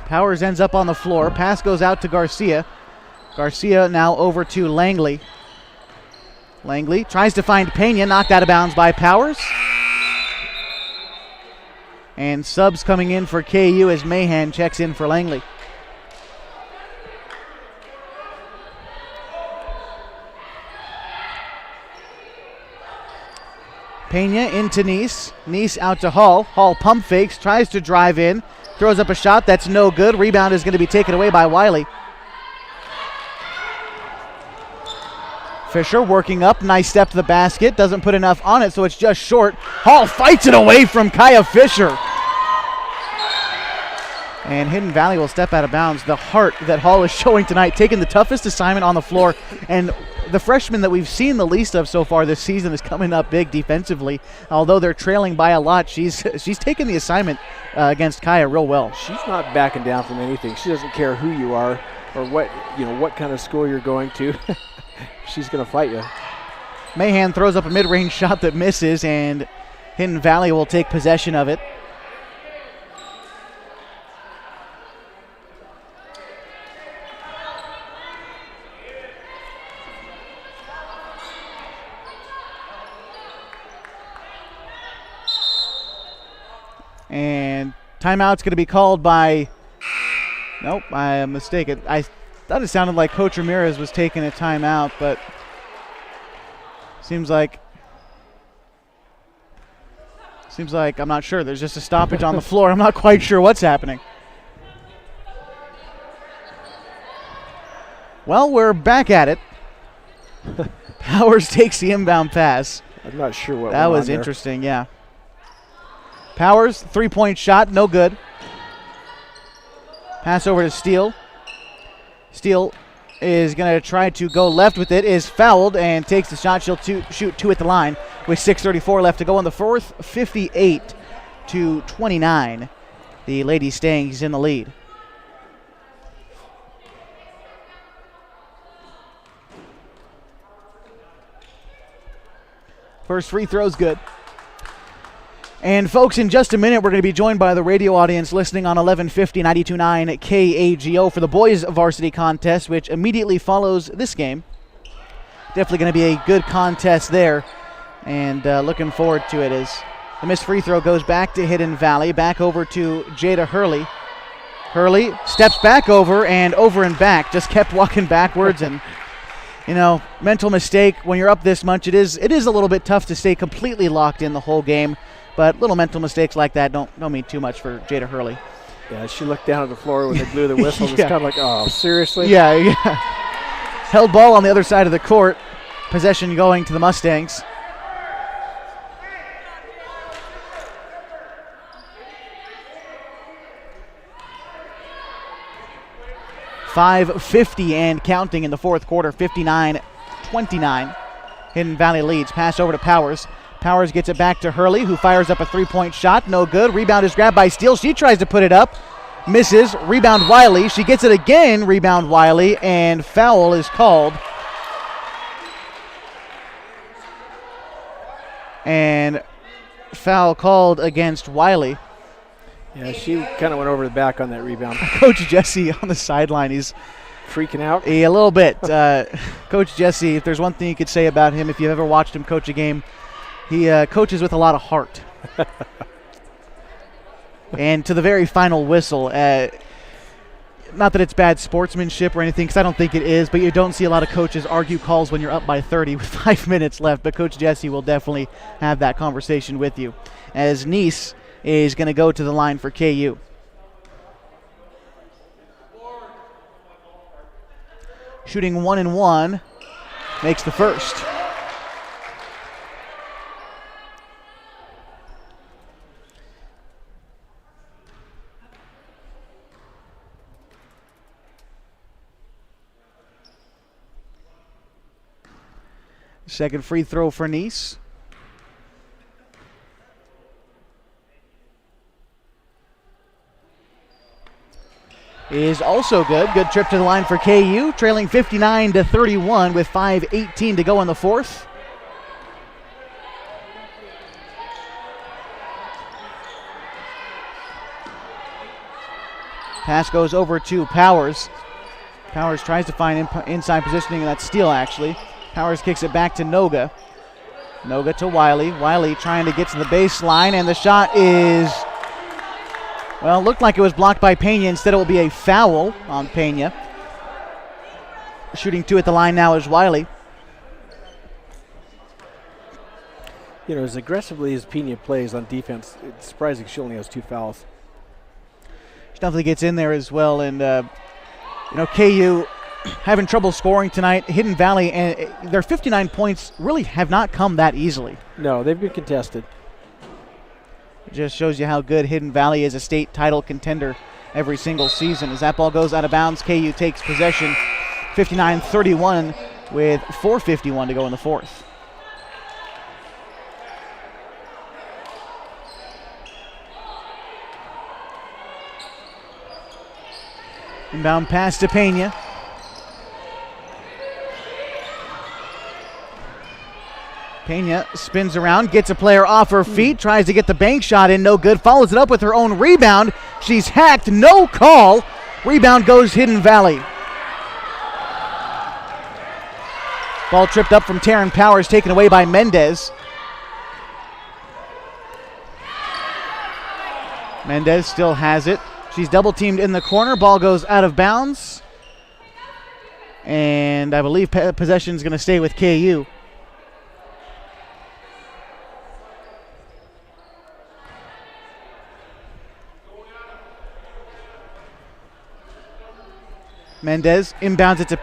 Powers ends up on the floor. Pass goes out to Garcia. Garcia now over to Langley. Langley tries to find Pena, knocked out of bounds by Powers. And subs coming in for KU as Mahan checks in for Langley. Pena into Neese. Neese out to Hall. Hall pump fakes, tries to drive in. Throws up a shot that's no good. Rebound is going to be taken away by Wiley. Fisher working up. Nice step to the basket. Doesn't put enough on it, so it's just short. Hall fights it away from Kaya Fisher. And Hidden Valley will step out of bounds. The heart that Hall is showing tonight, taking the toughest assignment on the floor. And the freshman that we've seen the least of so far this season is coming up big defensively. Although they're trailing by a lot, she's taken the assignment against Kaya real well. She's not backing down from anything. She doesn't care who you are or what kind of school you're going to. She's going to fight you. Mahan throws up a mid-range shot that misses, and Hidden Valley will take possession of it. And timeout's going to be called by, nope, I am mistaken. I thought it sounded like Coach Ramirez was taking a timeout, but seems like I'm not sure. There's just a stoppage on the floor. I'm not quite sure what's happening. Well, we're back at it. Powers takes the inbound pass. I'm not sure what that was interesting, yeah. Powers, three-point shot, no good. Pass over to Steele. Steele is going to try to go left with it, is fouled, and takes the shot. She'll shoot two at the line with 6:34 left to go in the fourth, 58-29. The Lady Stangs in the lead. First free throw's good. And folks, in just a minute, we're going to be joined by the radio audience listening on 1150 92.9 KAGO for the boys varsity contest, which immediately follows this game. Definitely going to be a good contest there, and looking forward to it as the missed free throw goes back to Hidden Valley, back over to Jada Hurley. Hurley steps back over and back, just kept walking backwards, and mental mistake when you're up this much. It is a little bit tough to stay completely locked in the whole game. But little mental mistakes like that don't mean too much for Jada Hurley. Yeah, she looked down at the floor when they blew the whistle. Just kind of like, oh, seriously? Yeah. Held ball on the other side of the court. Possession going to the Mustangs. .550 and counting in the fourth quarter, 59-29. Hidden Valley leads. Pass over to Powers. Powers gets it back to Hurley, who fires up a three-point shot. No good. Rebound is grabbed by Steele. She tries to put it up. Misses. Rebound Wiley. She gets it again. Rebound Wiley. And foul is called. And foul called against Wiley. Yeah, she kind of went over the back on that rebound. Coach Jesse on the sideline. He's freaking out. A little bit. Coach Jesse, if there's one thing you could say about him, if you've ever watched him coach a game, he coaches with a lot of heart. And to the very final whistle, not that it's bad sportsmanship or anything, because I don't think it is, but you don't see a lot of coaches argue calls when you're up by 30 with 5 minutes left. But Coach Jesse will definitely have that conversation with you, as Nice is going to go to the line for KU. Shooting 1-1, makes the first. Second free throw for Nice. Is also good. Good trip to the line for KU, trailing 59-31 with 5:18 to go in the fourth. Pass goes over to Powers. Powers tries to find inside positioning, and that's steal actually. Powers kicks it back to Noga. Noga to Wiley. Wiley trying to get to the baseline, and the shot is, well, looked like it was blocked by Pena. Instead, it will be a foul on Pena. Shooting 2 at the line now is Wiley. You know, as aggressively as Pena plays on defense, it's surprising she only has 2 fouls. She definitely gets in there as well, and KU having trouble scoring tonight. Hidden Valley, and their 59 points really have not come that easily. No, they've been contested. It just shows you how good Hidden Valley is, a state title contender every single season. As that ball goes out of bounds, KU takes possession 59-31 with 4:51 to go in the fourth. Inbound pass to Pena. Pena spins around, gets a player off her feet, tries to get the bank shot in, no good, follows it up with her own rebound. She's hacked, no call. Rebound goes Hidden Valley. Ball tripped up from Taryn Powers, taken away by Mendez. Mendez still has it. She's double teamed in the corner, ball goes out of bounds. And I believe possession's going to stay with KU. Mendez inbounds it to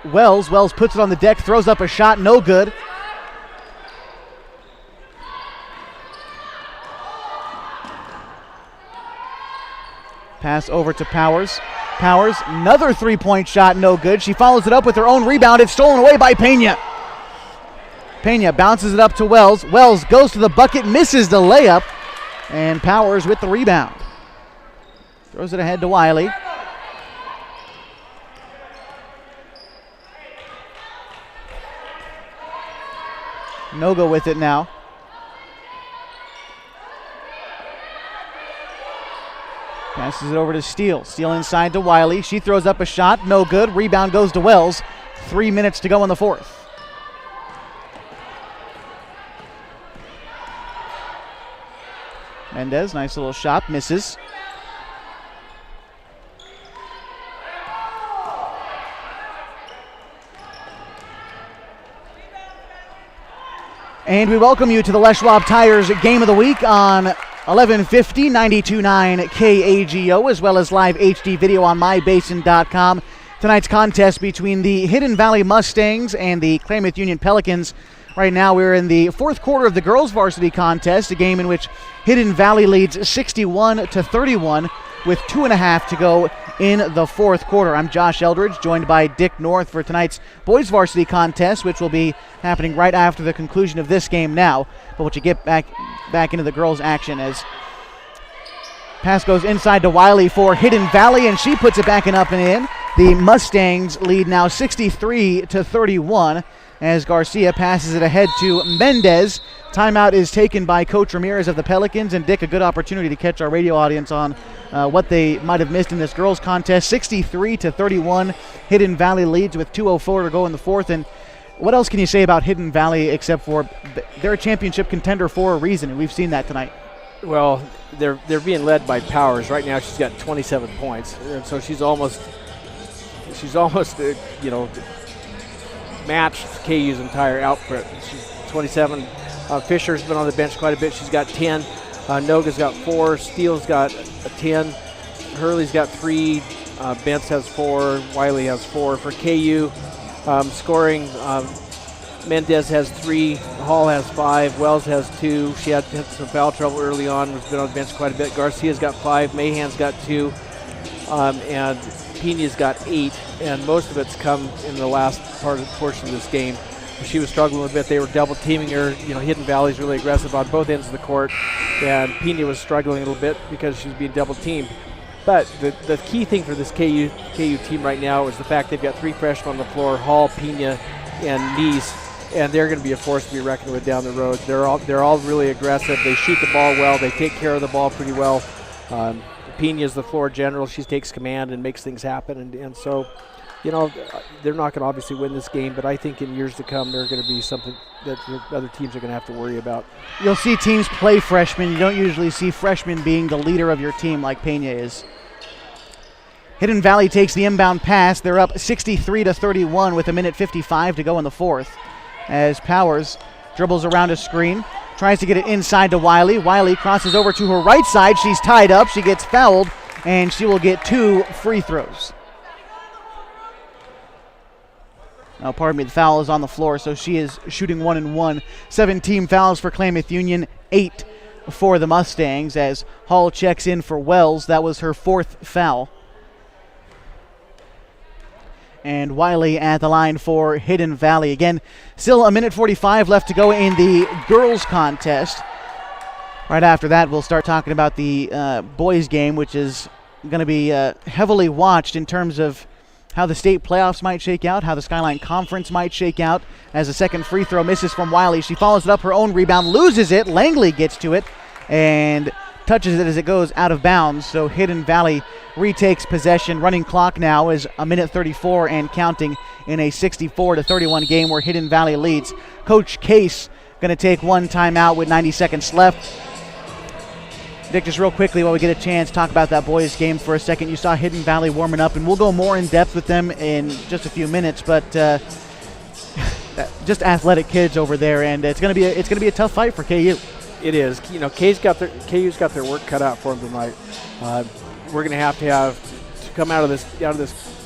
Wells. Wells puts it on the deck, throws up a shot, no good. Pass over to Powers. Powers, another three-point shot, no good. She follows it up with her own rebound. It's stolen away by Pena. Pena bounces it up to Wells. Wells goes to the bucket, misses the layup, and Powers with the rebound. Throws it ahead to Wiley. Noga with it now. Passes it over to Steele. Steele inside to Wiley. She throws up a shot. No good. Rebound goes to Wells. 3 minutes to go in the fourth. Mendez, nice little shot. Misses. And we welcome you to the Les Schwab Tires Game of the Week on 1150 92.9 KAGO, as well as live HD video on mybasin.com. Tonight's contest between the Hidden Valley Mustangs and the Klamath Union Pelicans. Right now we're in the fourth quarter of the girls varsity contest, a game in which Hidden Valley leads 61-31 with 2.5 to go in the fourth quarter. I'm Josh Eldridge, joined by Dick North for tonight's boys varsity contest, which will be happening right after the conclusion of this game now. But we'll get back into the girls' action as pass goes inside to Wiley for Hidden Valley, and she puts it back and up and in. The Mustangs lead now 63-31 as Garcia passes it ahead to Mendez. Timeout is taken by Coach Ramirez of the Pelicans, and Dick, a good opportunity to catch our radio audience on what they might have missed in this girls contest. 63-31, Hidden Valley leads with 2:04 to go in the fourth. And what else can you say about Hidden Valley except for they're a championship contender for a reason, and we've seen that tonight? Well, they're being led by Powers right now. She's got 27 points, and so she's almost matched KU's entire output. She's 27. Fisher's been on the bench quite a bit. She's got 10. Noga's got 4. Steele's got a 10. Hurley's got 3. Bentz has 4. Wiley has 4. For KU, scoring, Mendez has 3. Hall has 5. Wells has 2. She had some foul trouble early on. Has been on the bench quite a bit. Garcia's got 5. Mahan's got 2. And Pena's got 8. And most of it's come in the last portion of this game. She was struggling a bit. They were double teaming her. Hidden Valley's really aggressive on both ends of the court. And Pena was struggling a little bit because she was being double teamed. But the key thing for this KU team right now is the fact they've got 3 freshmen on the floor, Hall, Pena, and Neese, and they're going to be a force to be reckoned with down the road. They're all really aggressive. They shoot the ball well. They take care of the ball pretty well. Pena's the floor general. She takes command and makes things happen. And so, they're not going to obviously win this game, but I think in years to come they're going to be something that other teams are going to have to worry about. You'll see teams play freshmen. You don't usually see freshmen being the leader of your team like Pena is. Hidden Valley takes the inbound pass. They're up 63-31 with 1:55 to go in the fourth as Powers dribbles around a screen, tries to get it inside to Wiley. Wiley crosses over to her right side. She's tied up. She gets fouled, and she will get 2 free throws. Now, pardon me, the foul is on the floor, so she is shooting 1-1. 17 fouls for Klamath Union, 8 for the Mustangs as Hall checks in for Wells. That was her 4th foul. And Wiley at the line for Hidden Valley. Again, still 1:45 left to go in the girls contest. Right after that, we'll start talking about the boys game, which is going to be heavily watched in terms of how the state playoffs might shake out, how the Skyline Conference might shake out. As a second free throw misses from Wiley, she follows it up, her own rebound, loses it. Langley gets to it and touches it as it goes out of bounds. So Hidden Valley retakes possession. Running clock now is 1:34 and counting in a 64-31 game where Hidden Valley leads. Coach Case going to take one timeout with 90 seconds left. Dick, just real quickly while we get a chance, talk about that boys game for a second. You saw Hidden Valley warming up, and we'll go more in depth with them in just a few minutes. But just athletic kids over there, and it's going to be a tough fight for KU. It is. KU's got their work cut out for them tonight. We're going to have to come out of this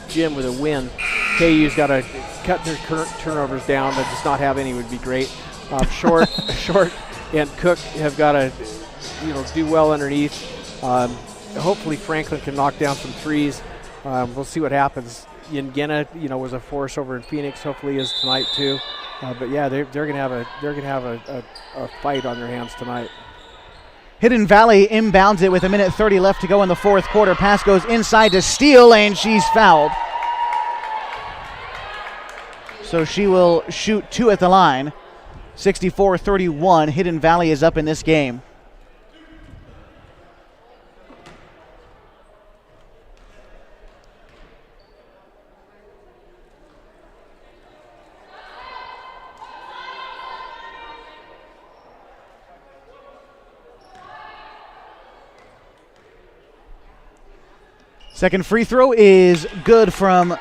gym with a win. KU's got to cut their turnovers down, but just not have any would be great. Short and Cook have got to do well underneath. Hopefully Franklin can knock down some threes. We'll see what happens. Yengena, was a force over in Phoenix. Hopefully is tonight too. But yeah, they're gonna have a fight on their hands tonight. Hidden Valley inbounds it with 1:30 left to go in the fourth quarter. Pass goes inside to Steele, and she's fouled. So she will shoot 2 at the line. 64-31. Hidden Valley is up in this game. Second free throw is good from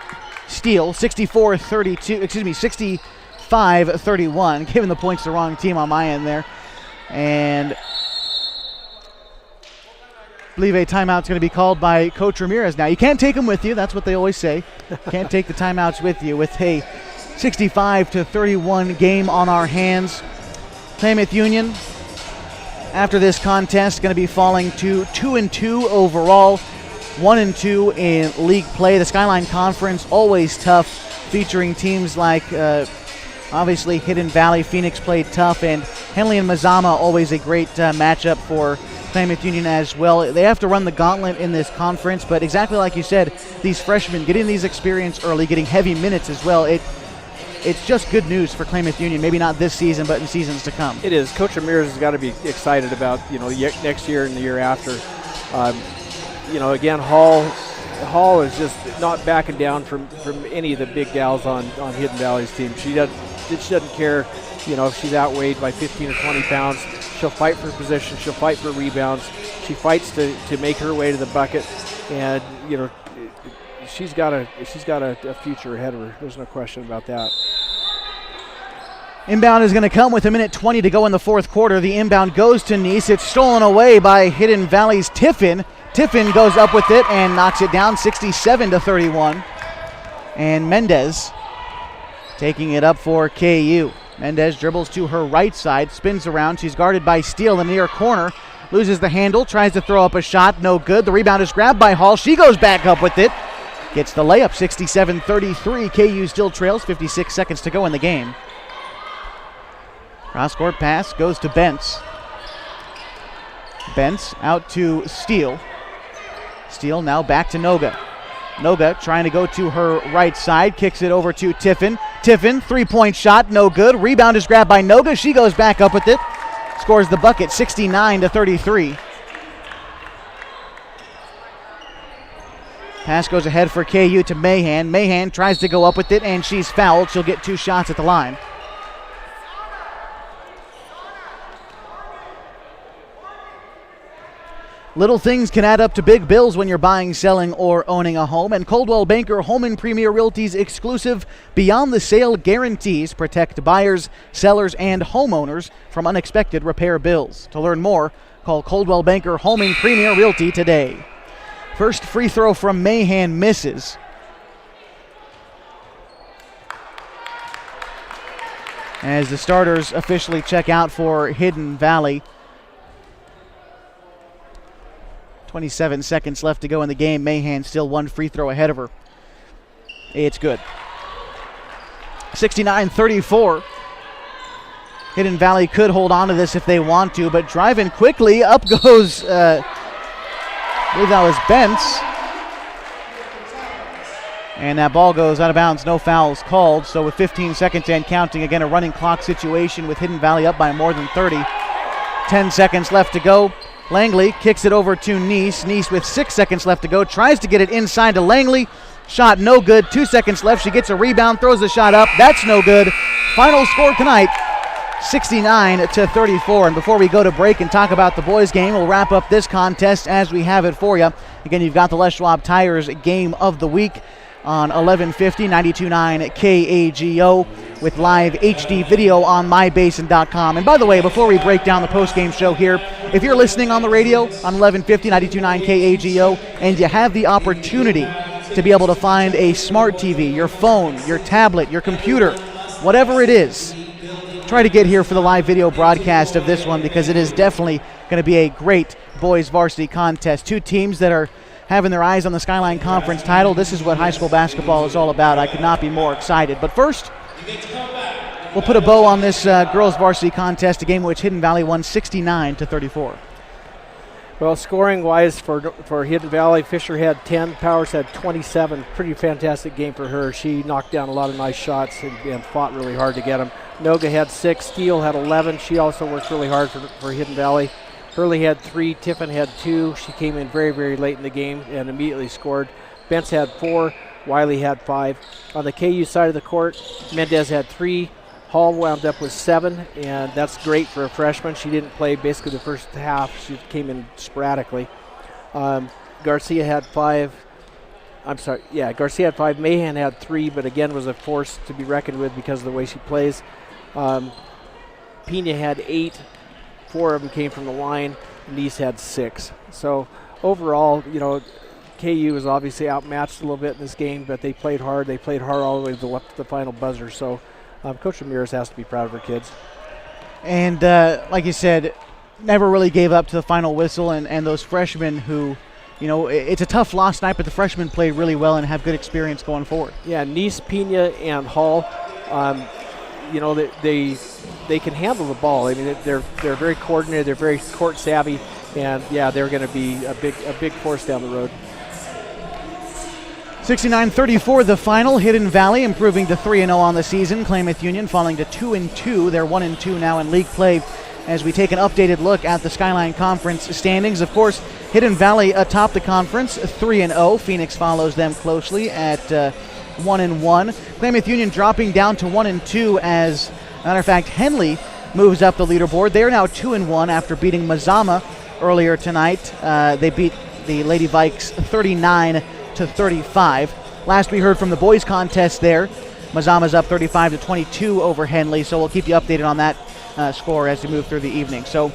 Steele. 65-31. Giving the points to the wrong team on my end there. And I believe a timeout's going to be called by Coach Ramirez now. You can't take them with you. That's what they always say. Can't take the timeouts with you. With a 65-31 game on our hands. Klamath Union, after this contest, going to be falling to 2-2 overall. 1-2 in league play. The Skyline Conference, always tough, featuring teams like, obviously, Hidden Valley. Phoenix played tough, and Henley and Mazama, always a great matchup for Klamath Union as well. They have to run the gauntlet in this conference, but exactly like you said, these freshmen getting these experience early, getting heavy minutes as well, it's just good news for Klamath Union. Maybe not this season, but in seasons to come. It is. Coach Ramirez has got to be excited about next year and the year after. Again, Hall is just not backing down from any of the big gals on Hidden Valley's team. She doesn't care, if she's outweighed by 15 or 20 pounds. She'll fight for position. She'll fight for rebounds. She fights to make her way to the bucket, and she's got a future ahead of her. There's no question about that. Inbound is going to come with 1:20 to go in the fourth quarter. The inbound goes to Nice. It's stolen away by Hidden Valley's Tiffin. Tiffin goes up with it and knocks it down 67-31. And Mendez taking it up for KU. Mendez dribbles to her right side, spins around. She's guarded by Steele in the near corner. Loses the handle, tries to throw up a shot. No good. The rebound is grabbed by Hall. She goes back up with it. Gets the layup, 67-33. KU still trails, 56 seconds to go in the game. Cross-court pass goes to Bentz. Bentz out to Steele. Steele now back to Noga. Noga trying to go to her right side, kicks it over to Tiffin. Tiffin, three-point shot, no good. Rebound is grabbed by Noga. She goes back up with it. Scores the bucket, 69-33. Pass goes ahead for KU to Mahan. Mahan tries to go up with it, and she's fouled. She'll get 2 shots at the line. Little things can add up to big bills when you're buying, selling, or owning a home, and Coldwell Banker Home and Premier Realty's exclusive Beyond the Sale guarantees protect buyers, sellers, and homeowners from unexpected repair bills. To learn more, call Coldwell Banker Home and Premier Realty today. First free throw from Mahan misses. As the starters officially check out for Hidden Valley. 27 seconds left to go in the game. Mahan still 1 free throw ahead of her. It's good. 69-34. Hidden Valley could hold on to this if they want to, but driving quickly, up goes, I believe that was Bentz. And that ball goes out of bounds, no fouls called. So with 15 seconds and counting, again, a running clock situation with Hidden Valley up by more than 30. 10 seconds left to go. Langley kicks it over to Nice. Nice with 6 seconds left to go. Tries to get it inside to Langley. Shot no good. 2 seconds left. She gets a rebound, throws the shot up. That's no good. Final score tonight, 69-34. And before we go to break and talk about the boys' game, we'll wrap up this contest as we have it for you. Again, you've got the Les Schwab Tires Game of the Week on 1150, 92.9 KAGO with live HD video on mybasin.com. And by the way, before we break down the post-game show here, if you're listening on the radio on 1150, 92.9 KAGO, and you have the opportunity to be able to find a smart TV, your phone, your tablet, your computer, whatever it is, try to get here for the live video broadcast of this one, because it is definitely going to be a great boys varsity contest. 2 teams that are having their eyes on the Skyline Conference title. This is what high school basketball is all about. I could not be more excited. But first, we'll put a bow on this girls varsity contest, a game in which Hidden Valley won 69-34. Well, scoring-wise for Hidden Valley, Fisher had 10, Powers had 27. Pretty fantastic game for her. She knocked down a lot of nice shots and fought really hard to get them. Noga had 6, Steele had 11. She also worked really hard for Hidden Valley. Hurley had 3, Tiffin had 2. She came in very, very late in the game and immediately scored. Bentz had 4, Wiley had 5. On the KU side of the court, Mendez had 3. Hall wound up with 7, and that's great for a freshman. She didn't play basically the first half. She came in sporadically. Garcia had 5. Garcia had 5. Mahan had 3, but again was a force to be reckoned with because of the way she plays. Pena had 8. 4 of them came from the line. Nice had 6. So overall, KU was obviously outmatched a little bit in this game, but they played hard. They played hard all the way to the final buzzer. So Coach Ramirez has to be proud of her kids. And like you said, never really gave up to the final whistle. And those freshmen who, it's a tough loss night, but the freshmen played really well and have good experience going forward. Yeah, Nice, Pena, and Hall, they can handle the ball. I mean, they're very coordinated. They're very court savvy, and they're going to be a big force down the road. 69-34 the final. Hidden Valley improving to 3-0 on the season. Klamath Union falling to 2-2. They're 1-2 now in league play as we take an updated look at the Skyline Conference standings. Of course, Hidden Valley atop the conference, 3-0. Phoenix follows them closely at 1-1. Klamath Union dropping down to 1-2 as, matter of fact, Henley moves up the leaderboard. They are now 2-1 after beating Mazama earlier tonight. They beat the Lady Vikes 39-35. Last we heard from the boys contest there, Mazama's up 35-22 over Henley, so we'll keep you updated on that score as we move through the evening. So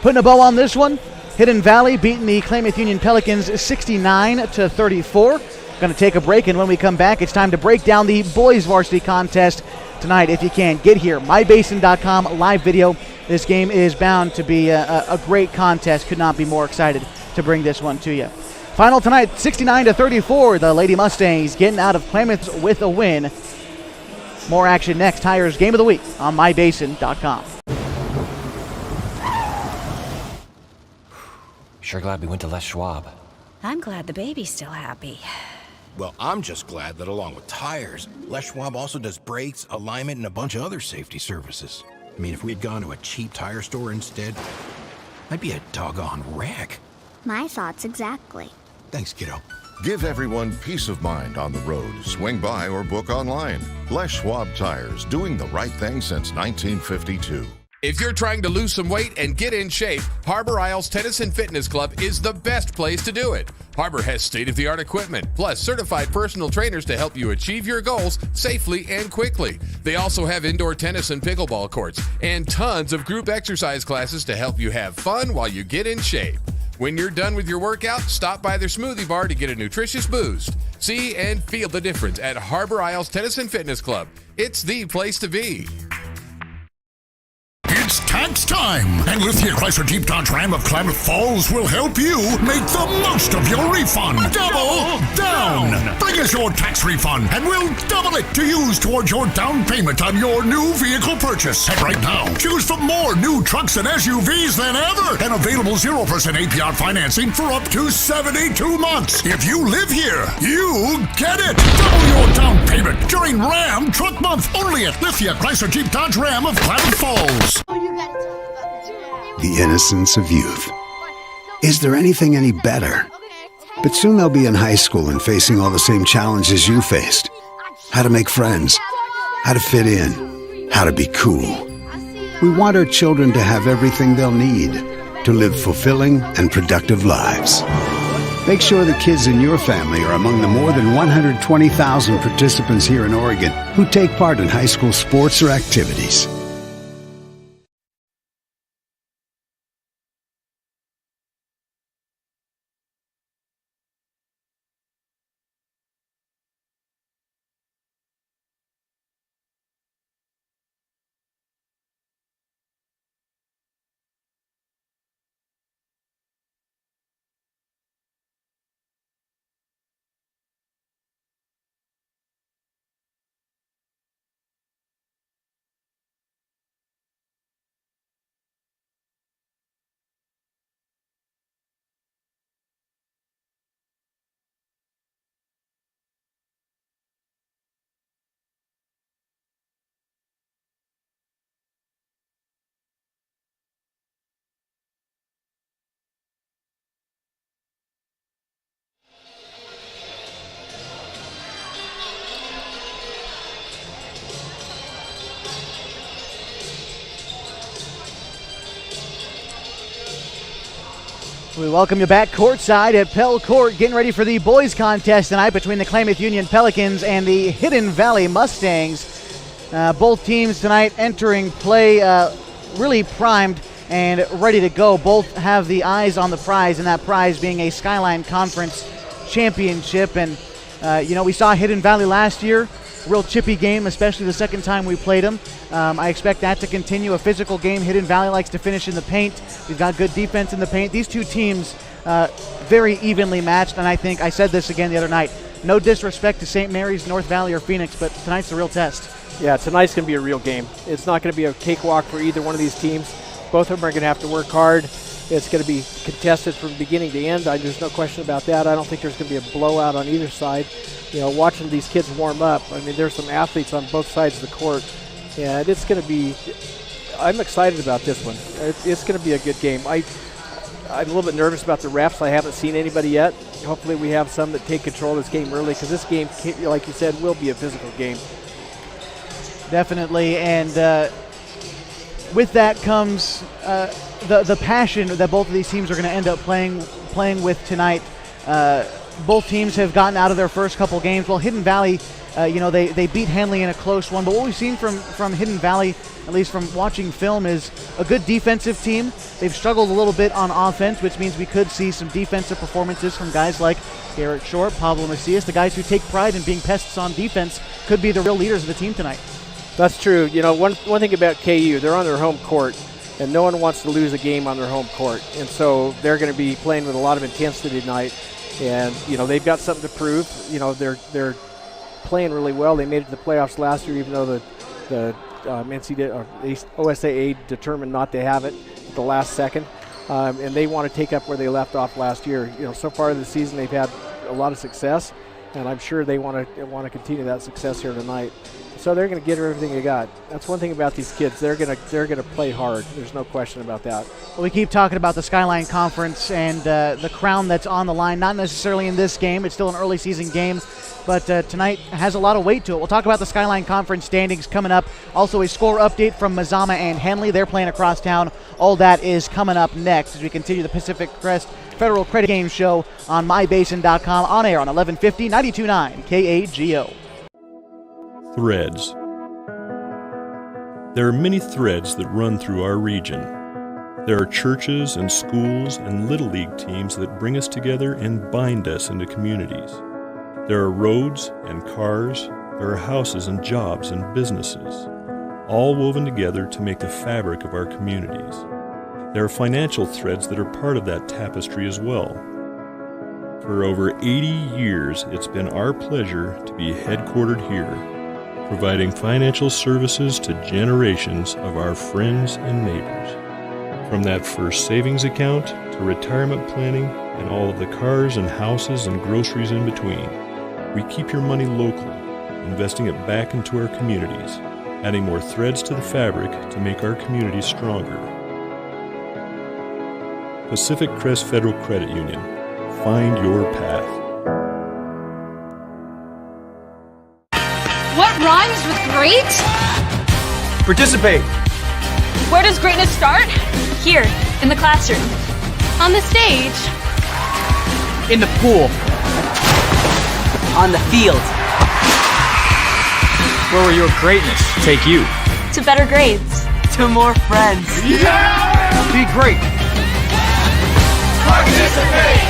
putting a bow on this one, Hidden Valley beating the Klamath Union Pelicans 69-34. Going to take a break, and when we come back, it's time to break down the boys varsity contest tonight. If you can, get here, mybasin.com live video. This game is bound to be a great contest. Could not be more excited to bring this one to you. Final tonight, 69-34. The Lady Mustangs getting out of Klamath with a win. More action next. Tires Game of the Week on mybasin.com. Sure glad we went to Les Schwab. I'm glad the baby's still happy. Well, I'm just glad that along with tires, Les Schwab also does brakes, alignment, and a bunch of other safety services. I mean, if we'd gone to a cheap tire store instead, I'd be a doggone wreck. My thoughts exactly. Thanks, kiddo. Give everyone peace of mind on the road. Swing by or book online. Les Schwab Tires, doing the right thing since 1952. If you're trying to lose some weight and get in shape, Harbor Isles Tennis and Fitness Club is the best place to do it. Harbor has state-of-the-art equipment, plus certified personal trainers to help you achieve your goals safely and quickly. They also have indoor tennis and pickleball courts, and tons of group exercise classes to help you have fun while you get in shape. When you're done with your workout, stop by their smoothie bar to get a nutritious boost. See and feel the difference at Harbor Isles Tennis and Fitness Club. It's the place to be. It's tax time, and Lithia Chrysler Jeep Dodge Ram of Klamath Falls will help you make the most of your refund. Double down! Bring us your tax refund, and we'll double it to use towards your down payment on your new vehicle purchase. And right now, choose from more new trucks and SUVs than ever, and available 0% APR financing for up to 72 months. If you live here, you get it! Double your down payment during Ram Truck Month, only at Lithia Chrysler Jeep Dodge Ram of Klamath Falls. The innocence of youth. Is there anything any better? But soon they'll be in high school and facing all the same challenges you faced. How to make friends, how to fit in, how to be cool. We want our children to have everything they'll need to live fulfilling and productive lives. Make sure the kids in your family are among the more than 120,000 participants here in Oregon who take part in high school sports or activities. We welcome you back courtside at Pell Court, getting ready for the boys contest tonight between the Klamath Union Pelicans and the Hidden Valley Mustangs. Both teams tonight entering play really primed and ready to go. Both have the eyes on the prize, and that prize being a Skyline Conference championship. And, we saw Hidden Valley last year. Real chippy game, especially the second time we played them. I expect that to continue. A physical game. Hidden Valley likes to finish in the paint. We've got good defense in the paint. These two teams very evenly matched, and I think I said this again the other night. No disrespect to St. Mary's, North Valley, or Phoenix, but tonight's the real test. Yeah, tonight's going to be a real game. It's not going to be a cakewalk for either one of these teams. Both of them are going to have to work hard. It's going to be contested from beginning to end. There's no question about that. I don't think there's going to be a blowout on either side. Watching these kids warm up, there's some athletes on both sides of the court, and it's going to be, I'm excited about this one. It's going to be a good game. I'm a little bit nervous about the refs. I haven't seen anybody yet. Hopefully we have some that take control of this game early, because this game, like you said, will be a physical game. Definitely, and with that comes the passion that both of these teams are going to end up playing with tonight. Both teams have gotten out of their first couple games. Well, Hidden Valley, they beat Henley in a close one. But what we've seen from Hidden Valley, at least from watching film, is a good defensive team. They've struggled a little bit on offense, which means we could see some defensive performances from guys like Garrett Short, Pablo Macias. The guys who take pride in being pests on defense could be the real leaders of the team tonight. That's true. One thing about KU, they're on their home court, and no one wants to lose a game on their home court. And so they're going to be playing with a lot of intensity tonight. And, they've got something to prove. They're playing really well. They made it to the playoffs last year, even though the OSAA determined not to have it at the last second. And they want to take up where they left off last year. So far this season they've had a lot of success, and I'm sure they want to continue that success here tonight. So they're going to get everything they got. That's one thing about these kids. They're going to play hard. There's no question about that. Well, we keep talking about the Skyline Conference and the crown that's on the line. Not necessarily in this game. It's still an early season game, but tonight has a lot of weight to it. We'll talk about the Skyline Conference standings coming up. Also a score update from Mazama and Henley. They're playing across town. All that is coming up next as we continue the Pacific Crest Federal Credit Game Show on mybasin.com, on air on 1150, 92.9 KAGO. Threads. There are many threads that run through our region. There are churches and schools and Little League teams that bring us together and bind us into communities. There are roads and cars, there are houses and jobs and businesses, all woven together to make the fabric of our communities. There are financial threads that are part of that tapestry as well. For over 80 years, it's been our pleasure to be headquartered here, providing financial services to generations of our friends and neighbors. From that first savings account to retirement planning and all of the cars and houses and groceries in between, we keep your money local, investing it back into our communities, adding more threads to the fabric to make our communities stronger. Pacific Crest Federal Credit Union. Find your path. What rhymes with great? Participate. Where does greatness start? Here, in the classroom. On the stage. In the pool. On the field. Where will your greatness take you? To better grades. To more friends. Yeah! Be great. Participate!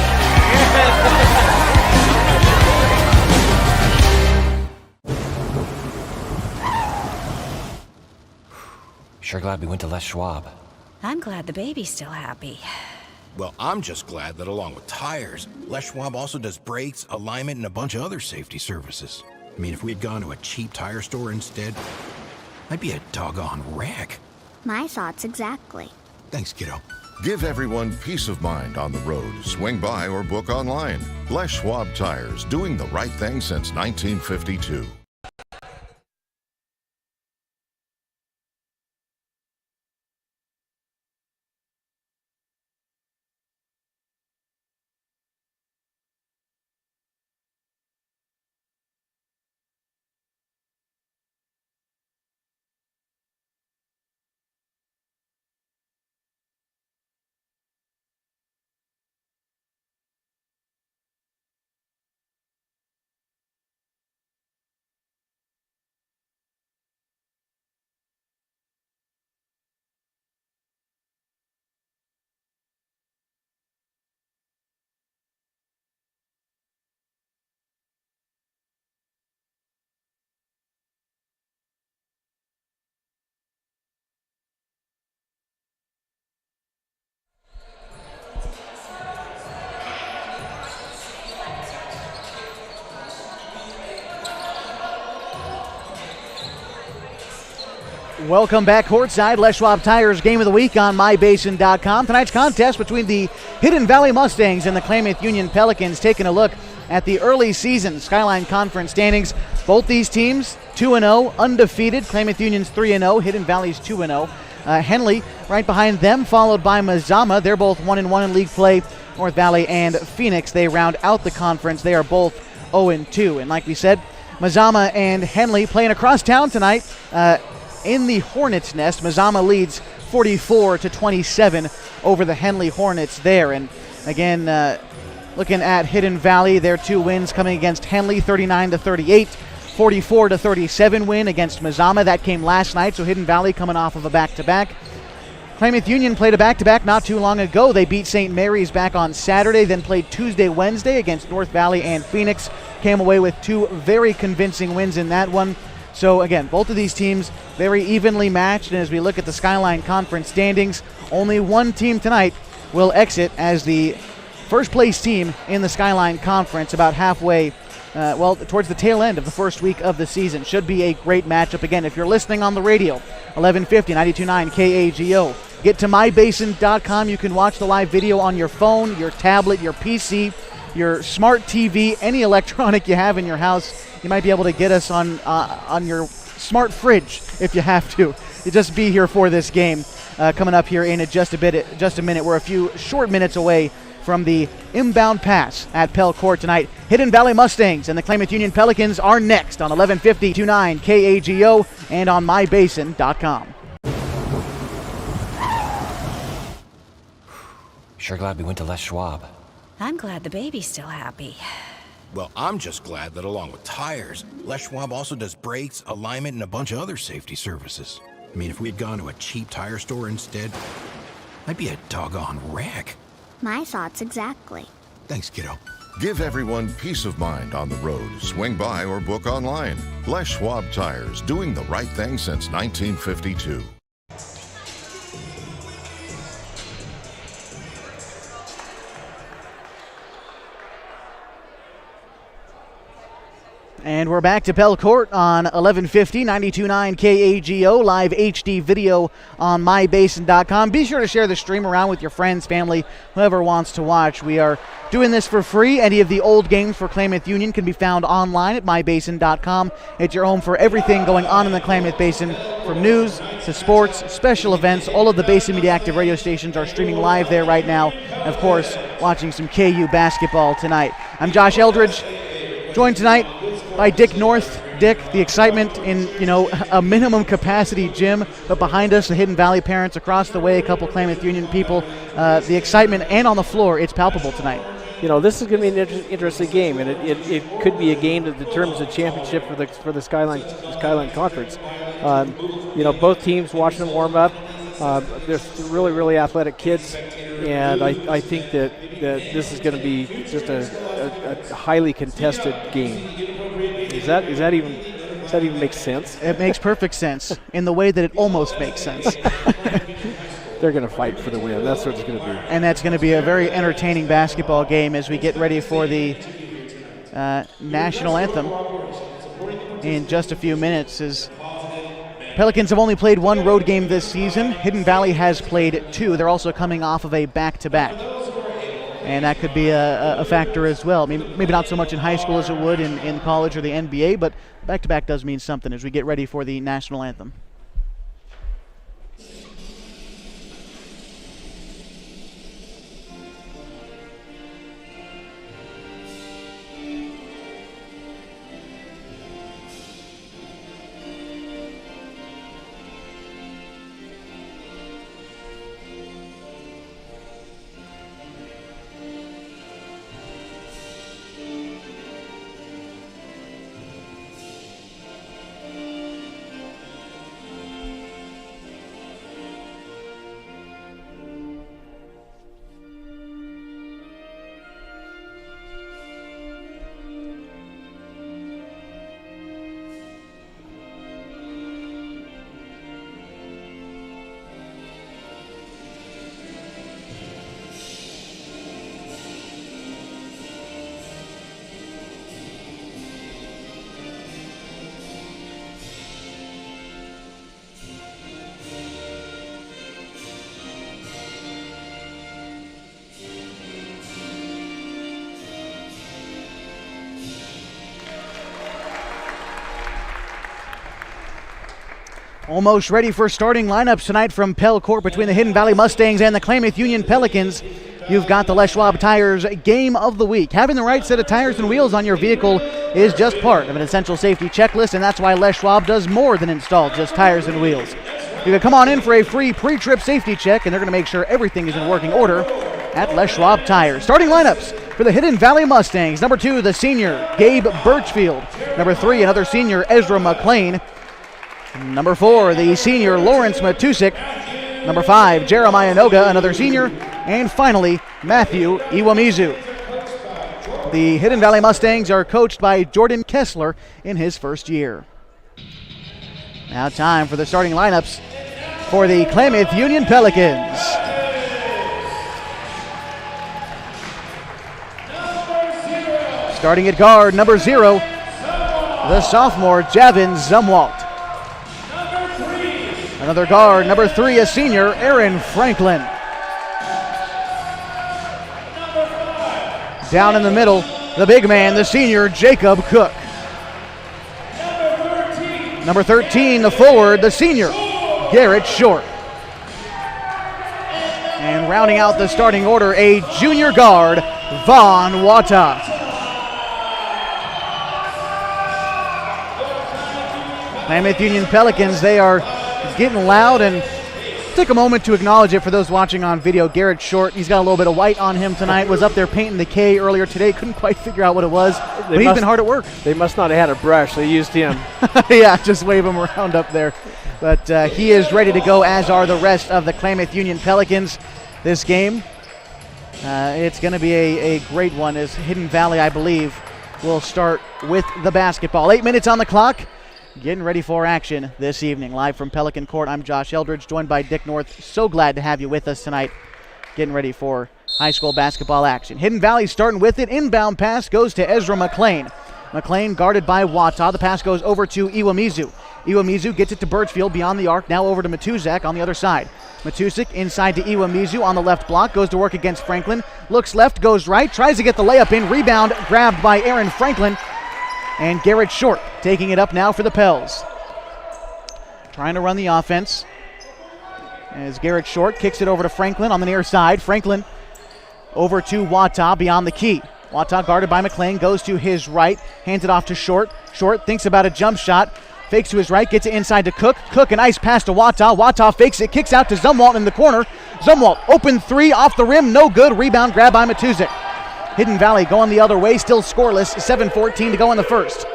Sure glad we went to Les Schwab. I'm glad the baby's still happy. Well, I'm just glad that along with tires, Les Schwab also does brakes, alignment, and a bunch of other safety services. I mean, if we'd gone to a cheap tire store instead, I'd be a doggone wreck. My thoughts exactly. Thanks, kiddo. Give everyone peace of mind on the road. Swing by or book online. Les Schwab Tires, doing the right thing since 1952. Welcome back courtside. Les Schwab Tires Game of the Week on mybasin.com. Tonight's contest between the Hidden Valley Mustangs and the Klamath Union Pelicans, taking a look at the early season Skyline Conference standings. Both these teams 2-0, undefeated. Klamath Union's 3-0, Hidden Valley's 2-0. Henley right behind them, followed by Mazama. They're both 1-1 in league play. North Valley and Phoenix, they round out the conference. They are both 0-2. And like we said, Mazama and Henley playing across town tonight. In the Hornets' Nest, Mazama leads 44-27 over the Henley Hornets there. And again, looking at Hidden Valley, their 2 wins coming against Henley, 39-38, 44-37 win against Mazama. That came last night, so Hidden Valley coming off of a back-to-back. Klamath Union played a back-to-back not too long ago. They beat St. Mary's back on Saturday, then played Tuesday, Wednesday against North Valley and Phoenix. Came away with 2 very convincing wins in that one. So again, both of these teams very evenly matched, and as we look at the Skyline Conference standings, only one team tonight will exit as the first place team in the Skyline Conference about halfway, towards the tail end of the first week of the season. Should be a great matchup. Again, if you're listening on the radio, 1150, 92.9 KAGO. Get to mybasin.com. You can watch the live video on your phone, your tablet, your PC, your smart TV, any electronic you have in your house. You might be able to get us on your smart fridge if you have to. You just be here for this game coming up here in just a minute. We're a few short minutes away from the inbound pass at Pell Court tonight. Hidden Valley Mustangs and the Klamath Union Pelicans are next on 1150-29 KAGO and on mybasin.com. Sure glad we went to Les Schwab. I'm glad the baby's still happy. Well, I'm just glad that along with tires, Les Schwab also does brakes, alignment, and a bunch of other safety services. I mean, if we had gone to a cheap tire store instead, I'd be a doggone wreck. My thoughts exactly. Thanks, kiddo. Give everyone peace of mind on the road. Swing by or book online. Les Schwab Tires, doing the right thing since 1952. And we're back to Pell Court on 1150, 92.9 KAGO, live HD video on mybasin.com. Be sure to share the stream around with your friends, family, whoever wants to watch. We are doing this for free. Any of the old games for Klamath Union can be found online at mybasin.com. It's your home for everything going on in the Klamath Basin, from news to sports, special events. All of the Basin Media Active radio stations are streaming live there right now. Of course, watching some KU basketball tonight. I'm Josh Eldridge, joined tonight by Dick North. Dick, the excitement in, a minimum capacity gym, but behind us, the Hidden Valley parents, across the way, a couple Klamath Union people. The excitement and on the floor, it's palpable tonight. This is going to be an interesting game, and it could be a game that determines the championship for the Skyline Conference. Both teams watching them warm up. They're really, really athletic kids, and I think that this is going to be just a highly contested game. Does that even make sense? It makes perfect sense in the way that it almost makes sense. They're going to fight for the win. That's what it's going to be. And that's going to be a very entertaining basketball game as we get ready for the national anthem in just a few minutes. As Pelicans have only played one road game this season. Hidden Valley has played 2. They're also coming off of a back-to-back. And that could be a factor as well. I mean, maybe not so much in high school as it would in college or the NBA, but back-to-back does mean something as we get ready for the national anthem. Almost ready for starting lineups tonight from Pell Court between the Hidden Valley Mustangs and the Klamath Union Pelicans. You've got the Les Schwab Tires Game of the Week. Having the right set of tires and wheels on your vehicle is just part of an essential safety checklist, and that's why Les Schwab does more than install just tires and wheels. You can come on in for a free pre-trip safety check, and they're going to make sure everything is in working order at Les Schwab Tires. Starting lineups for the Hidden Valley Mustangs. Number 2, the senior, Gabe Birchfield. Number 3, another senior, Ezra McLean. Number 4, the senior, Lawrence Matusik. Number 5, Jeremiah Noga, another senior. And finally, Matthew Iwamizu. The Hidden Valley Mustangs are coached by Jordan Kessler in his first year. Now time for the starting lineups for the Klamath Union Pelicans. Starting at guard, number 0, the sophomore, Javin Zumwalt. Another guard, number 3, a senior, Aaron Franklin. Down in the middle, the big man, the senior, Jacob Cook. Number 13, the forward, the senior, Garrett Short. And rounding out the starting order, a junior guard, Vaughn Wata. Klamath Union Pelicans, they are getting loud, and take a moment to acknowledge it for those watching on video. Garrett Short, he's got a little bit of white on him tonight, was up there painting the K earlier today, couldn't quite figure out what it was, but he's been hard at work. They must not have had a brush, they used him. Yeah, just wave him around up there. But he is ready to go, as are the rest of the Klamath Union Pelicans. This game, it's going to be a great one, as Hidden Valley, I believe, will start with the basketball. 8 minutes on the clock. Getting ready for action this evening. Live from Pelican Court, I'm Josh Eldridge, joined by Dick North. So glad to have you with us tonight. Getting ready for high school basketball action. Hidden Valley starting with it. Inbound pass goes to Ezra McLean. McLean guarded by Wata. The pass goes over to Iwamizu. Iwamizu gets it to Birchfield beyond the arc. Now over to Matuzak on the other side. Matusik inside to Iwamizu on the left block. Goes to work against Franklin. Looks left, goes right. Tries to get the layup in. Rebound grabbed by Aaron Franklin. And Garrett Short taking it up now for the Pels. Trying to run the offense as Garrett Short kicks it over to Franklin on the near side. Franklin over to Wata beyond the key. Wata guarded by McLean, goes to his right, hands it off to Short. Short thinks about a jump shot, fakes to his right, gets it inside to Cook. Cook, a nice pass to Wata. Wata fakes it, kicks out to Zumwalt in the corner. Zumwalt, open three, off the rim, no good. Rebound grab by Matusik. Hidden Valley going the other way, still scoreless, 7:14 to go in the first.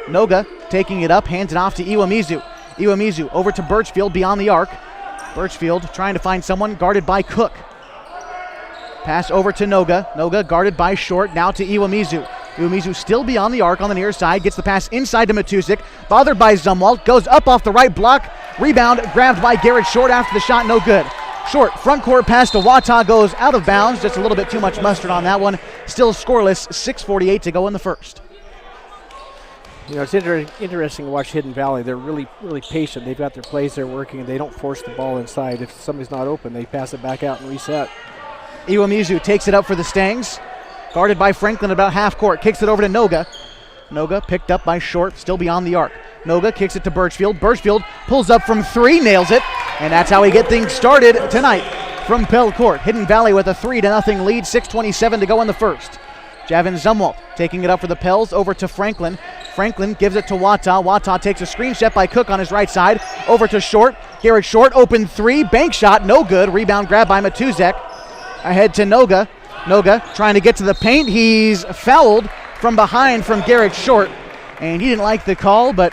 Noga taking it up, hands it off to Iwamizu. Iwamizu over to Birchfield beyond the arc. Birchfield trying to find someone, guarded by Cook. Pass over to Noga. Noga guarded by Short, now to Iwamizu. Iwamizu still beyond the arc on the near side, gets the pass inside to Matusik. Bothered by Zumwalt, goes up off the right block. Rebound grabbed by Garrett Short after the shot, no good. Short front court pass to Wata goes out of bounds. Just a little bit too much mustard on that one. Still scoreless, 6:48 to go in the first. You know, it's interesting to watch Hidden Valley. They're really, really patient. They've got their plays they're working, and they don't force the ball inside. If somebody's not open, they pass it back out and reset. Iwamizu takes it up for the Stangs. Guarded by Franklin about half court. Kicks it over to Noga. Noga picked up by Short, still beyond the arc. Noga kicks it to Birchfield. Birchfield pulls up from three, nails it. And that's how we get things started tonight from Pell Court. Hidden Valley with a 3-0 lead, 6:27 to go in the first. Javin Zumwalt taking it up for the Pels, over to Franklin. Franklin gives it to Wata. Wata takes a screen shot by Cook on his right side. Over to Short. Garrett Short, open three, bank shot, no good. Rebound grab by Matuzak. Ahead to Noga. Noga trying to get to the paint. He's fouled from behind from Garrett Short. And he didn't like the call, but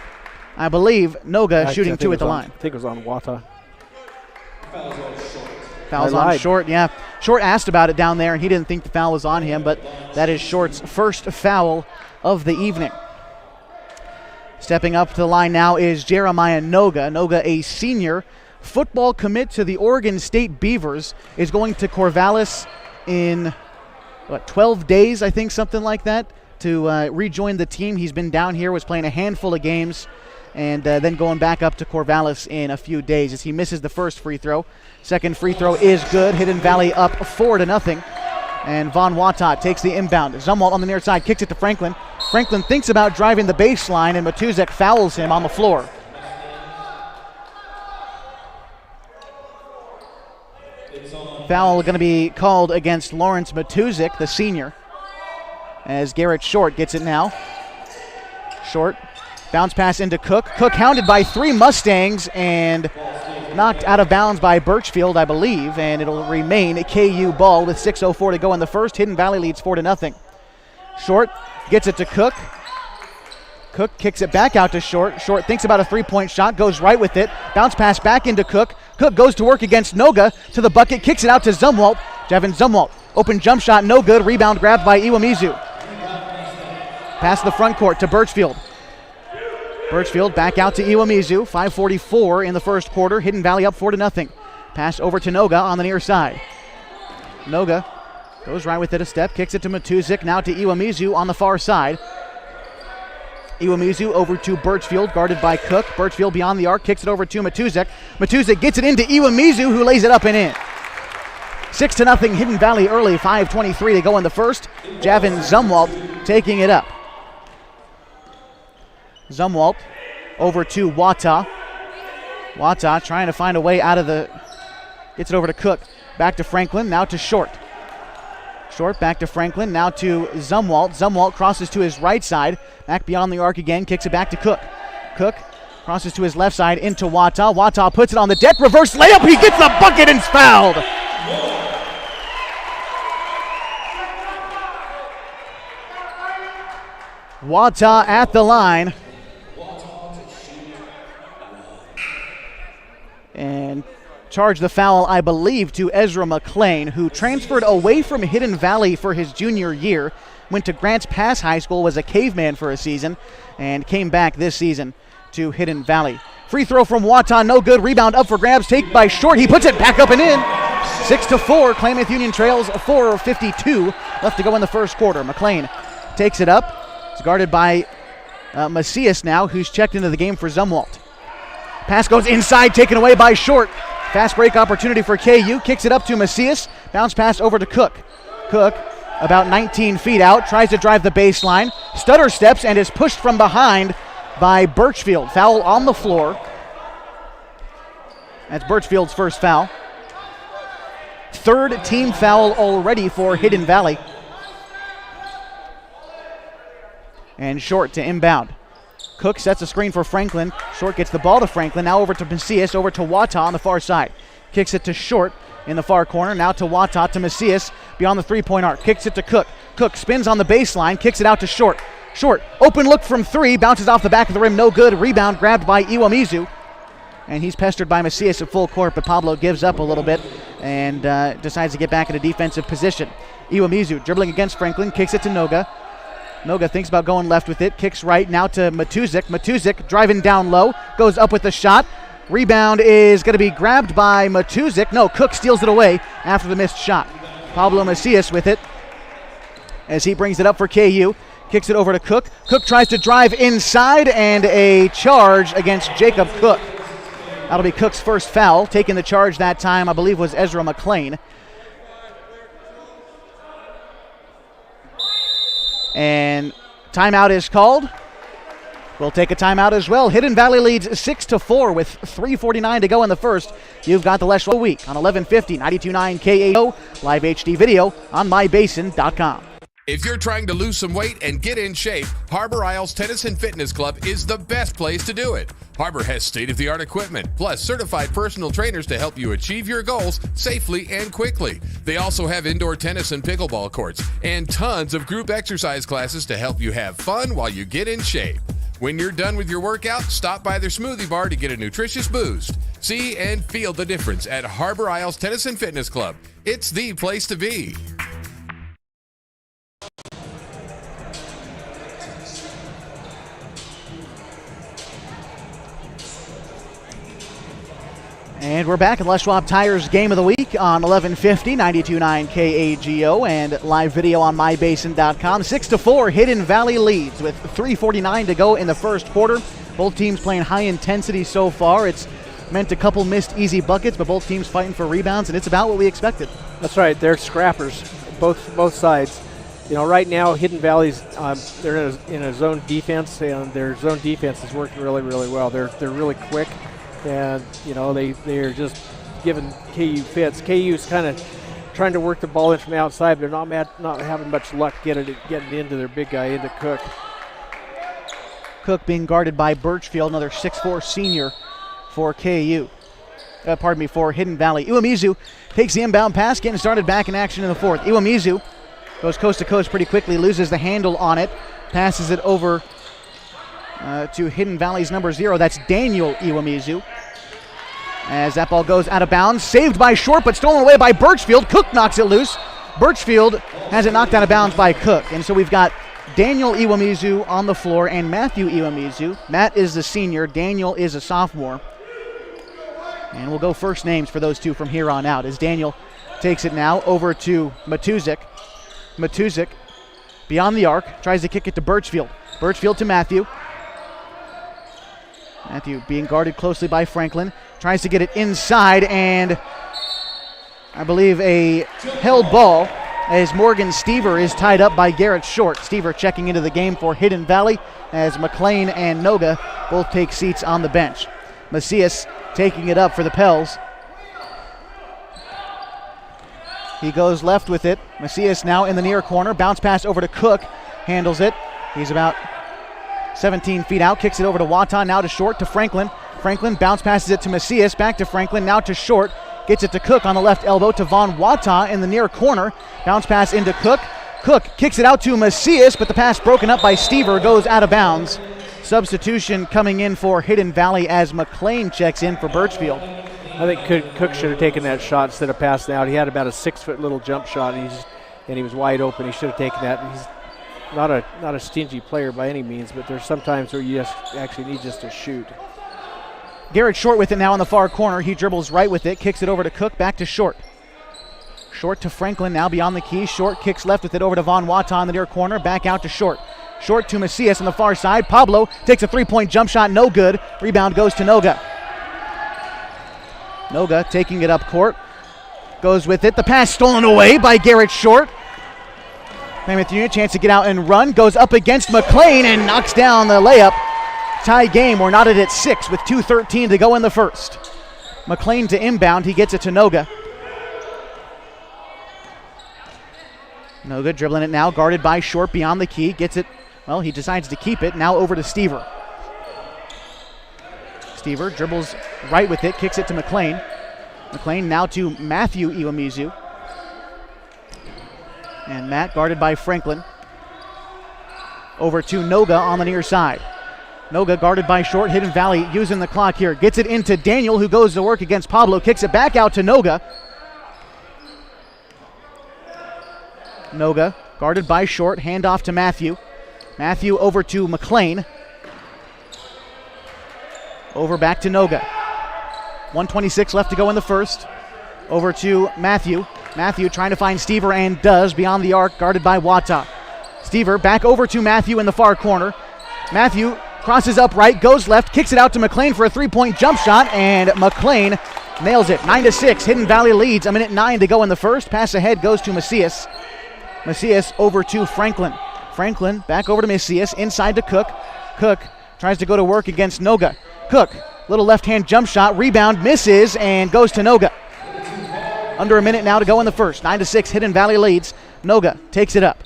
I believe Noga shooting two at the line. I think it was on Wata. Foul's on Short, yeah. Short asked about it down there, and he didn't think the foul was on him, but that is Short's first foul of the evening. Stepping up to the line now is Jeremiah Noga. Noga, a senior football commit to the Oregon State Beavers, is going to Corvallis in, 12 days, I think, something like that, to rejoin the team. He's been down here, was playing a handful of games, and then going back up to Corvallis in a few days as he misses the first free throw. Second free throw is good. Hidden Valley up 4-0. And Vaughn Wata takes the inbound. Zumwalt on the near side kicks it to Franklin. Franklin thinks about driving the baseline, and Matuzak fouls him on the floor. Foul going to be called against Lawrence Matuzak, the senior, as Garrett Short gets it now. Short, bounce pass into Cook. Cook hounded by three Mustangs, and knocked out of bounds by Birchfield, I believe, and it'll remain KU ball with 6:04 to go in the first. Hidden Valley leads 4-0. Short gets it to Cook. Cook kicks it back out to Short. Short thinks about a three-point shot, goes right with it. Bounce pass back into Cook. Cook goes to work against Noga to the bucket, kicks it out to Zumwalt. Jevin Zumwalt, open jump shot, no good. Rebound grabbed by Iwamizu. Pass the front court to Birchfield. Birchfield back out to Iwamizu. 5:44 in the first quarter. Hidden Valley up 4-0. Pass over to Noga on the near side. Noga goes right with it a step, kicks it to Matuzik, now to Iwamizu on the far side. Iwamizu over to Birchfield, guarded by Cook. Birchfield beyond the arc, kicks it over to Matuzik. Matuzik gets it into Iwamizu, who lays it up and in. 6-0 Hidden Valley early, 5:23 to go in the first. Javin Zumwalt taking it up. Zumwalt over to Wata. Wata trying to find a way out of the... Gets it over to Cook. Back to Franklin, now to Short. Short back to Franklin, now to Zumwalt. Zumwalt crosses to his right side. Back beyond the arc again, kicks it back to Cook. Cook crosses to his left side into Wata. Wata puts it on the deck, reverse layup. He gets the bucket and is fouled. Wata at the line. And charged the foul, I believe, to Ezra McLean, who transferred away from Hidden Valley for his junior year, went to Grants Pass High School, was a caveman for a season, and came back this season to Hidden Valley. Free throw from Wata, no good. Rebound up for grabs, take by Short. He puts it back up and in. 6-4, Klamath Union trails 4:52 left to go in the first quarter. McLean takes it up. It's guarded by Macias now, who's checked into the game for Zumwalt. Pass goes inside, taken away by Short. Fast break opportunity for KU. Kicks it up to Macias. Bounce pass over to Cook. Cook, about 19 feet out, tries to drive the baseline. Stutter steps and is pushed from behind by Birchfield. Foul on the floor. That's Birchfield's first foul. Third team foul already for Hidden Valley. And Short to inbound. Cook sets a screen for Franklin. Short gets the ball to Franklin. Now over to Macias, over to Wata on the far side. Kicks it to Short in the far corner. Now to Wata, to Macias beyond the three-point arc. Kicks it to Cook. Cook spins on the baseline, kicks it out to Short. Short, open look from three, bounces off the back of the rim, no good. Rebound grabbed by Iwamizu. And he's pestered by Macias at full court, but Pablo gives up a little bit and decides to get back in a defensive position. Iwamizu dribbling against Franklin, kicks it to Noga. Noga thinks about going left with it, kicks right, now to Matuzik. Matuzik driving down low, goes up with the shot. Rebound is going to be grabbed by Matuzik. No, Cook steals it away after the missed shot. Pablo Macias with it as he brings it up for KU. Kicks it over to Cook. Cook tries to drive inside, and a charge against Jacob Cook. That'll be Cook's first foul. Taking the charge that time, I believe, was Ezra McLean. And timeout is called. We'll take a timeout as well. Hidden Valley leads 6-4 with 3:49 to go in the first. You've got the Les Schwab Week on 1150, 92.9 KAO, live HD video on mybasin.com. If you're trying to lose some weight and get in shape, Harbor Isles Tennis and Fitness Club is the best place to do it. Harbor has state-of-the-art equipment, plus certified personal trainers to help you achieve your goals safely and quickly. They also have indoor tennis and pickleball courts, and tons of group exercise classes to help you have fun while you get in shape. When you're done with your workout, stop by their smoothie bar to get a nutritious boost. See and feel the difference at Harbor Isles Tennis and Fitness Club. It's the place to be. And we're back at Les Schwab Tires Game of the Week on 1150, 92.9 KAGO, and live video on mybasin.com. 6-4, Hidden Valley leads with 3:49 to go in the first quarter. Both teams playing high intensity so far. It's meant a couple missed easy buckets, but both teams fighting for rebounds, and it's about what we expected. That's right. They're scrappers, both sides. You know, right now Hidden Valley's they're in a zone defense, and their zone defense is working really, really well. They're really quick. And, you know, they're just giving KU fits. KU's kind of trying to work the ball in from outside, but they're not having much luck getting into their big guy, into Cook. Cook being guarded by Birchfield, another 6'4 senior for KU. for Hidden Valley. Iwamizu takes the inbound pass, getting started back in action in the fourth. Iwamizu goes coast to coast pretty quickly, loses the handle on it, passes it over to Hidden Valley's number 0. That's Daniel Iwamizu. As that ball goes out of bounds, saved by Short, but stolen away by Birchfield. Cook knocks it loose. Birchfield has it knocked out of bounds by Cook. And so we've got Daniel Iwamizu on the floor and Matthew Iwamizu. Matt is the senior, Daniel is a sophomore. And we'll go first names for those two from here on out as Daniel takes it now over to Matuzik. Matuzik beyond the arc, tries to kick it to Birchfield. Birchfield to Matthew. Matthew being guarded closely by Franklin. Tries to get it inside, and I believe a held ball as Morgan Stever is tied up by Garrett Short. Stever checking into the game for Hidden Valley as McLean and Noga both take seats on the bench. Macias taking it up for the Pels. He goes left with it. Macias now in the near corner. Bounce pass over to Cook. Handles it. He's about 17 feet out. Kicks it over to Watan. Now to Short to Franklin. Franklin bounce passes it to Macias. Back to Franklin. Now to Short. Gets it to Cook on the left elbow to Von Watan in the near corner. Bounce pass into Cook. Cook kicks it out to Macias, but the pass broken up by Stever goes out of bounds. Substitution coming in for Hidden Valley as McLean checks in for Birchfield. I think Cook should have taken that shot instead of passing out. He had about a 6-foot little jump shot, and he was wide open. He should have taken that. And he's not a stingy player by any means, but there's sometimes where you actually need just to shoot. Garrett Short with it now in the far corner. He dribbles right with it, kicks it over to Cook, back to Short. Short to Franklin, now beyond the key. Short kicks left with it over to Von Watan in the near corner, back out to Short. Short to Macias on the far side. Pablo takes a three-point jump shot, no good. Rebound goes to Noga. Noga taking it up court, goes with it. The pass stolen away by Garrett Short. Klamath Union, chance to get out and run, goes up against McLean and knocks down the layup. Tie game, we're knotted at 6 with 2:13 to go in the first. McLean to inbound, he gets it to Noga. Noga dribbling it now, guarded by Short beyond the key, gets it, well, he decides to keep it, now over to Stever. Stever dribbles right with it, kicks it to McLean. McLean now to Matthew Iwamizu. And Matt guarded by Franklin. Over to Noga on the near side. Noga guarded by Short. Hidden Valley using the clock here. Gets it into Daniel, who goes to work against Pablo. Kicks it back out to Noga. Noga guarded by Short. Hand off to Matthew. Matthew over to McLean. Over back to Noga. 1:26 left to go in the first. Over to Matthew. Matthew trying to find Stever and does beyond the arc, guarded by Wata. Stever back over to Matthew in the far corner. Matthew crosses up right, goes left, kicks it out to McLean for a three-point jump shot, and McLean nails it. 9-6. Hidden Valley leads. A minute 9 to go in the first. Pass ahead goes to Macias. Macias over to Franklin. Franklin back over to Macias, inside to Cook. Cook tries to go to work against Noga. Cook, little left-hand jump shot, rebound, misses, and goes to Noga. Under a minute now to go in the first. 9-6, Hidden Valley leads. Noga takes it up.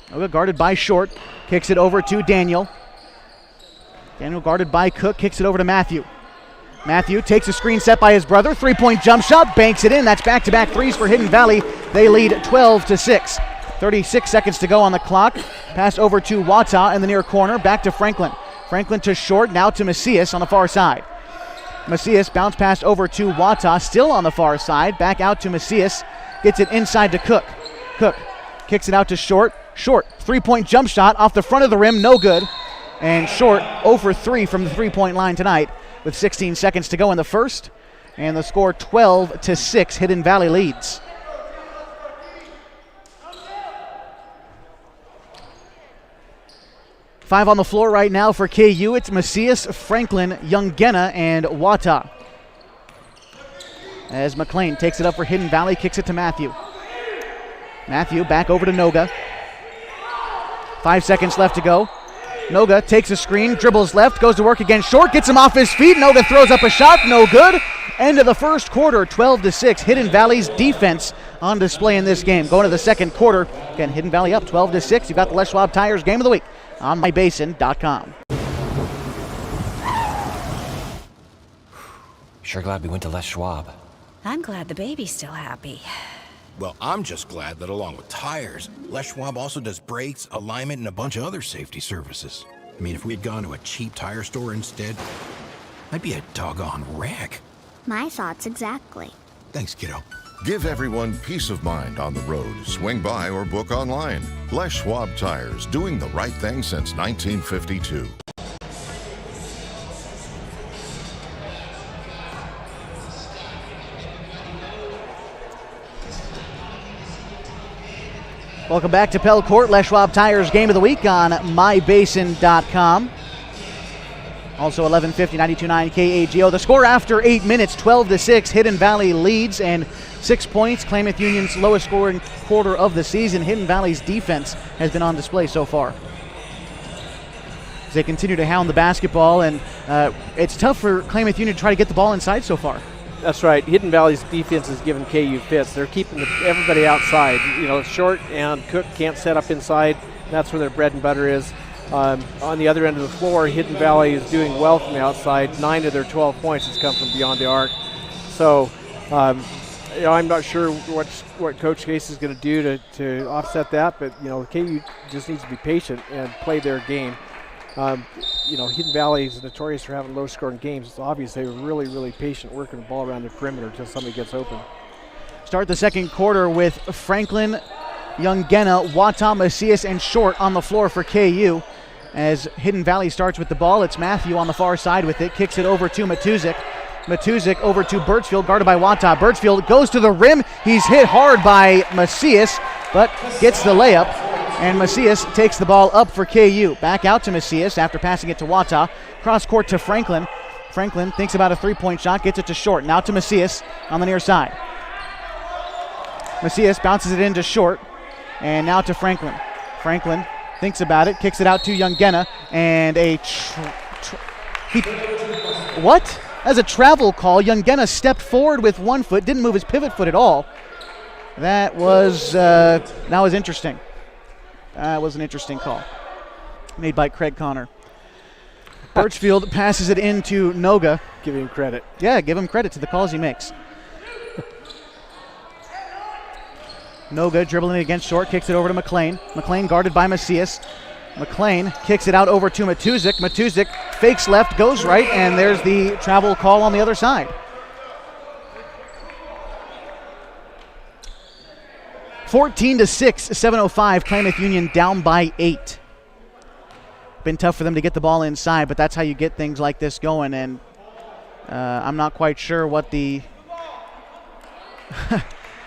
Noga guarded by Short, kicks it over to Daniel. Daniel guarded by Cook, kicks it over to Matthew. Matthew takes a screen set by his brother. Three-point jump shot, banks it in. That's back-to-back threes for Hidden Valley. They lead 12-6. 36 seconds to go on the clock. Pass over to Wata in the near corner. Back to Franklin. Franklin to Short, now to Macias on the far side. Macias bounce pass over to Wata, still on the far side. Back out to Macias. Gets it inside to Cook. Cook kicks it out to Short. Short, three-point jump shot off the front of the rim, no good. And Short 0 for 3 from the three-point line tonight with 16 seconds to go in the first. And the score 12-6, Hidden Valley leads. Five on the floor right now for KU. It's Macias, Franklin, Youngena, and Wata. As McLean takes it up for Hidden Valley, kicks it to Matthew. Matthew back over to Noga. 5 seconds left to go. Noga takes a screen, dribbles left, goes to work against Short, gets him off his feet. Noga throws up a shot, no good. End of the first quarter, 12-6. Hidden Valley's defense on display in this game. Going to the second quarter, again, Hidden Valley up 12-6. You've got the Les Schwab Tires Game of the Week on mybasin.com. Sure glad we went to Les Schwab. I'm glad the baby's still happy. Well, I'm just glad that along with tires, Les Schwab also does brakes, alignment, and a bunch of other safety services. I mean, if we had gone to a cheap tire store instead, I'd be a doggone wreck. My thoughts exactly. Thanks, kiddo. Give everyone peace of mind on the road. Swing by or book online. Les Schwab Tires, doing the right thing since 1952. Welcome back to Pell Court, Les Schwab Tires Game of the Week on mybasin.com. Also 1150, 92.9 KAGO. The score after 8 minutes, 12-6. Hidden Valley leads and 6 points. Klamath Union's lowest scoring quarter of the season. Hidden Valley's defense has been on display so far. As they continue to hound the basketball, and it's tough for Klamath Union to try to get the ball inside so far. That's right. Hidden Valley's defense is giving KU fits. They're keeping everybody outside. You know, Short and Cook can't set up inside. That's where their bread and butter is. On the other end of the floor, Hidden Valley is doing well from the outside. 9 of their 12 points has come from beyond the arc. So, I'm not sure what Coach Case is going to do to offset that, but, KU just needs to be patient and play their game. Hidden Valley is notorious for having low-scoring games. It's obvious they were really, really patient working the ball around the perimeter until somebody gets open. Start the second quarter with Franklin, Youngena, Wata, Macias, and Short on the floor for KU. As Hidden Valley starts with the ball, it's Matthew on the far side with it, kicks it over to Matuzik. Matuzik over to Birchfield, guarded by Wata. Birchfield goes to the rim. He's hit hard by Macias, but gets the layup. And Macias takes the ball up for KU. Back out to Macias after passing it to Wata. Cross court to Franklin. Franklin thinks about a three-point shot, gets it to Short. Now to Macias on the near side. Macias bounces it into Short. And now to Franklin. Franklin thinks about it, kicks it out to Youngena. And what? As a travel call, Youngena stepped forward with 1 foot, didn't move his pivot foot at all. That was interesting. That was an interesting call made by Craig Connor. Birchfield passes it into Noga. Give him credit. Yeah, give him credit to the calls he makes. Noga dribbling it against Short, kicks it over to McLean. McLean guarded by Macias. McLean kicks it out over to Matuzik. Matuzik fakes left, goes right, and there's the travel call on the other side. 14-6, 7:05, Klamath Union down by 8. Been tough for them to get the ball inside, but that's how you get things like this going, and I'm not quite sure what the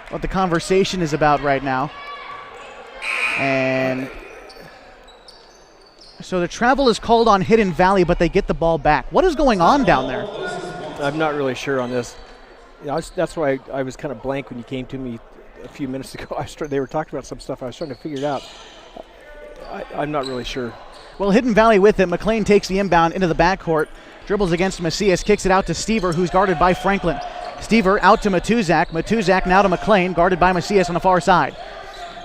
what the conversation is about right now. And so the travel is called on Hidden Valley, but they get the ball back. What is going on down there? I'm not really sure on this. That's why I was kind of blank when you came to me a few minutes ago. They were talking about some stuff. I was trying to figure it out. I'm not really sure. Well, Hidden Valley with it. McLean takes the inbound into the backcourt, dribbles against Macias, kicks it out to Stever, who's guarded by Franklin. Stever out to Matuzak. Matuzak now to McLean, guarded by Macias on the far side.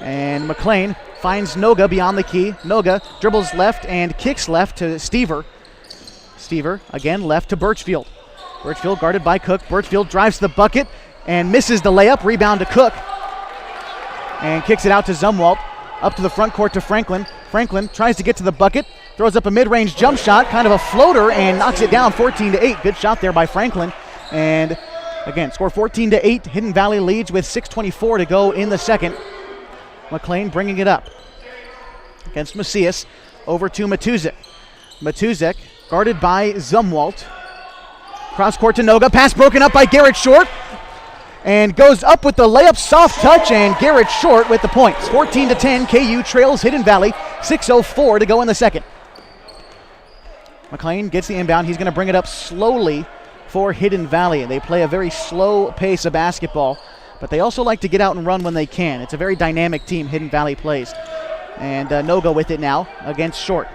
And McLean finds Noga beyond the key. Noga dribbles left and kicks left to Stever. Stever again left to Birchfield. Birchfield guarded by Cook. Birchfield drives to the bucket and misses the layup. Rebound to Cook. And kicks it out to Zumwalt. Up to the front court to Franklin. Franklin tries to get to the bucket. Throws up a mid-range jump shot, kind of a floater, and knocks it down 14-8. Good shot there by Franklin. And again, score 14-8. Hidden Valley leads with 6:24 to go in the second. McLean bringing it up against Macias. Over to Matuzik. Matuzik guarded by Zumwalt. Cross court to Noga. Pass broken up by Garrett Short. And goes up with the layup, soft touch, and Garrett Short with the points. 14-10, KU trails Hidden Valley. 6:04 to go in the second. McLean gets the inbound. He's going to bring it up slowly for Hidden Valley. They play a very slow pace of basketball, but they also like to get out and run when they can. It's a very dynamic team Hidden Valley plays. And Noga with it now against Short.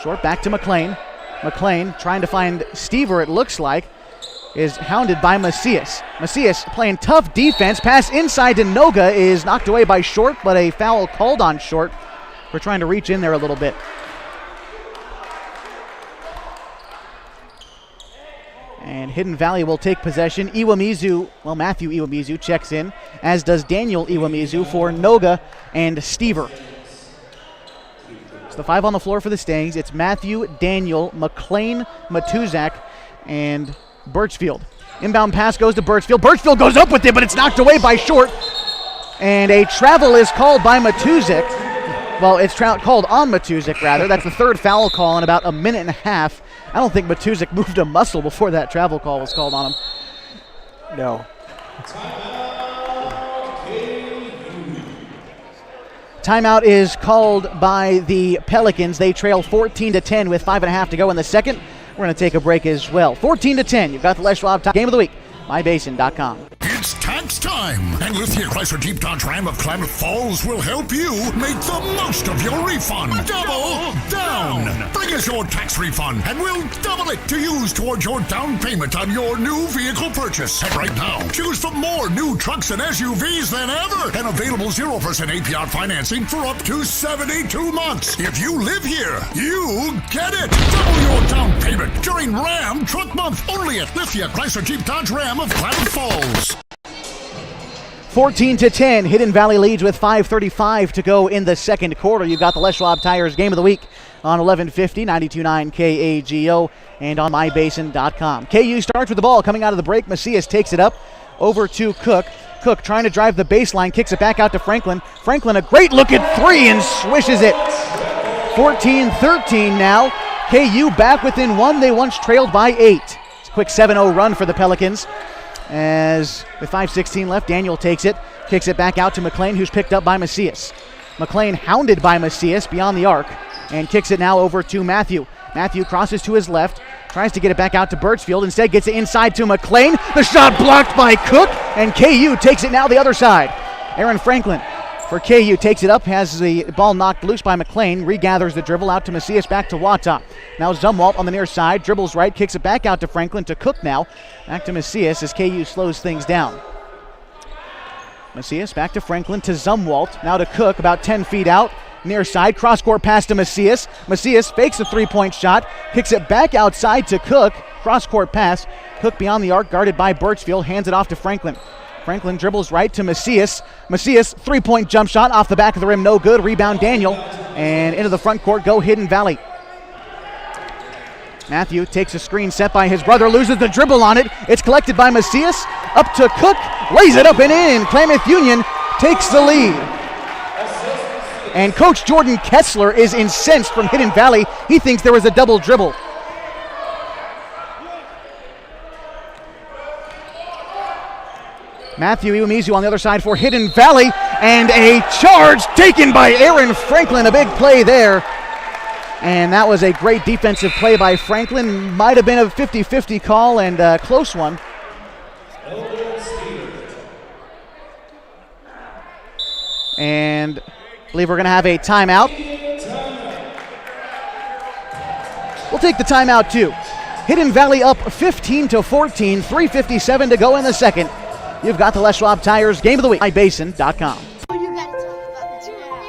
Short back to McLean. McLean trying to find Stever, it looks like, is hounded by Macias. Macias playing tough defense. Pass inside to Noga is knocked away by Short, but a foul called on Short for trying to reach in there a little bit. And Hidden Valley will take possession. Matthew Iwamizu checks in, as does Daniel Iwamizu for Noga and Stever. It's the 5 on the floor for the Stangs. It's Matthew, Daniel, McLean, Matuzak, and Birchfield. Inbound pass goes to Birchfield. Birchfield goes up with it, but it's knocked away by Short. And a travel is called by Matuzak. Well, it's called on Matuzak, rather. That's the third foul call in about a minute and a half. I don't think Matuzak moved a muscle before that travel call was called on him. No. Timeout is called by the Pelicans. They trail 14-10 with 5.5 to go in the second. We're going to take a break as well. 14-10. You've got the Les Schwab Game of the Week. MyBasin.com. It's tax time, and Lithia Chrysler Jeep Dodge Ram of Klamath Falls will help you make the most of your refund. Double down! Bring us your tax refund, and we'll double it to use towards your down payment on your new vehicle purchase. And right now, choose from more new trucks and SUVs than ever, and available 0% APR financing for up to 72 months. If you live here, you get it. Double your down payment during Ram Truck Month, only at Lithia Chrysler Jeep Dodge Ram of Klamath Falls. 14-10, Hidden Valley leads with 5:35 to go in the second quarter. You've got the Les Schwab Tires Game of the Week on 1150, 92.9 KAGO, and on mybasin.com. KU starts with the ball coming out of the break. Macias takes it up over to Cook. Cook trying to drive the baseline, kicks it back out to Franklin. Franklin, a great look at three and swishes it. 14-13 now. KU back within one. They once trailed by 8. It's a quick 7-0 run for the Pelicans. As with 5:16 left, Daniel takes it, kicks it back out to McLean, who's picked up by Macias. McLean hounded by Macias beyond the arc and kicks it now over to Matthew. Matthew crosses to his left, tries to get it back out to Birchfield, instead gets it inside to McLean. The shot blocked by Cook, and KU takes it now the other side. Aaron Franklin for KU takes it up, has the ball knocked loose by McLean, regathers the dribble out to Macias, back to Wata. Now Zumwalt on the near side, dribbles right, kicks it back out to Franklin, to Cook now. Back to Macias as KU slows things down. Macias back to Franklin, to Zumwalt, now to Cook, about 10 feet out. Near side, cross-court pass to Macias. Macias fakes a three-point shot, kicks it back outside to Cook. Cross-court pass, Cook beyond the arc, guarded by Birchfield, hands it off to Franklin. Franklin dribbles right to Macias. Macias, three-point jump shot off the back of the rim, no good. Rebound Daniel, and into the front court go Hidden Valley. Matthew takes a screen set by his brother, loses the dribble on it. It's collected by Macias, up to Cook, lays it up and in. Klamath Union takes the lead. And Coach Jordan Kessler is incensed from Hidden Valley. He thinks there was a double dribble. Matthew Iwamizu on the other side for Hidden Valley, and a charge taken by Aaron Franklin. A big play there. And that was a great defensive play by Franklin. Might have been a 50-50 call and a close one. And I believe we're going to have a timeout. We'll take the timeout too. Hidden Valley up 15-14, 3:57 to go in the second. You've got the Les Schwab Tires Game of the Week. MyBasin.com.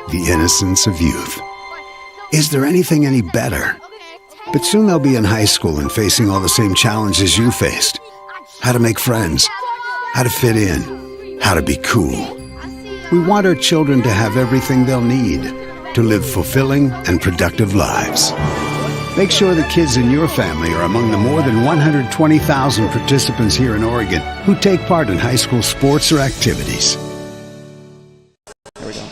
The innocence of youth. Is there anything any better? But soon they'll be in high school and facing all the same challenges you faced. How to make friends, how to fit in, how to be cool. We want our children to have everything they'll need to live fulfilling and productive lives. Make sure the kids in your family are among the more than 120,000 participants here in Oregon who take part in high school sports or activities. There we go.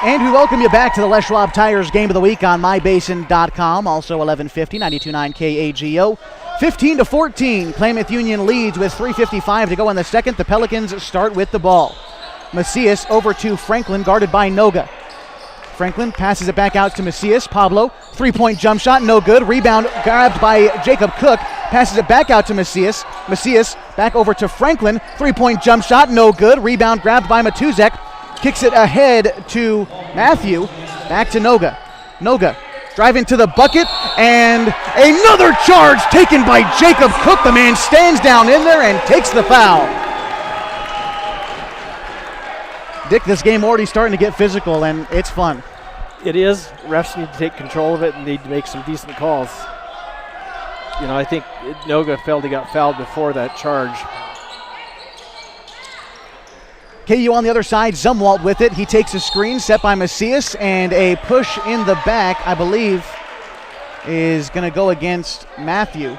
And we welcome you back to the Les Schwab Tires Game of the Week on MyBasin.com. Also 1150, 92.9 KAGO. 15-14, Klamath Union leads with 3:55 to go in the second. The Pelicans start with the ball. Macias over to Franklin, guarded by Noga. Franklin passes it back out to Macias. Pablo, three-point jump shot, no good. Rebound grabbed by Jacob Cook. passes it back out to Macias. Macias back over to Franklin. 3-point jump shot, no good. Rebound grabbed by Matuzek. Kicks it ahead to Matthew. Back to Noga. Noga driving to the bucket, and another charge taken by Jacob Cook. The man stands down in there and takes the foul. Dick, this game already starting to get physical, and it's fun. It is. Refs need to take control of it and need to make some decent calls. You know, I think Noga felt he got fouled before that charge. KU on the other side, Zumwalt with it. He takes a screen set by Macias, and a push in the back, I believe, is going to go against Matthew.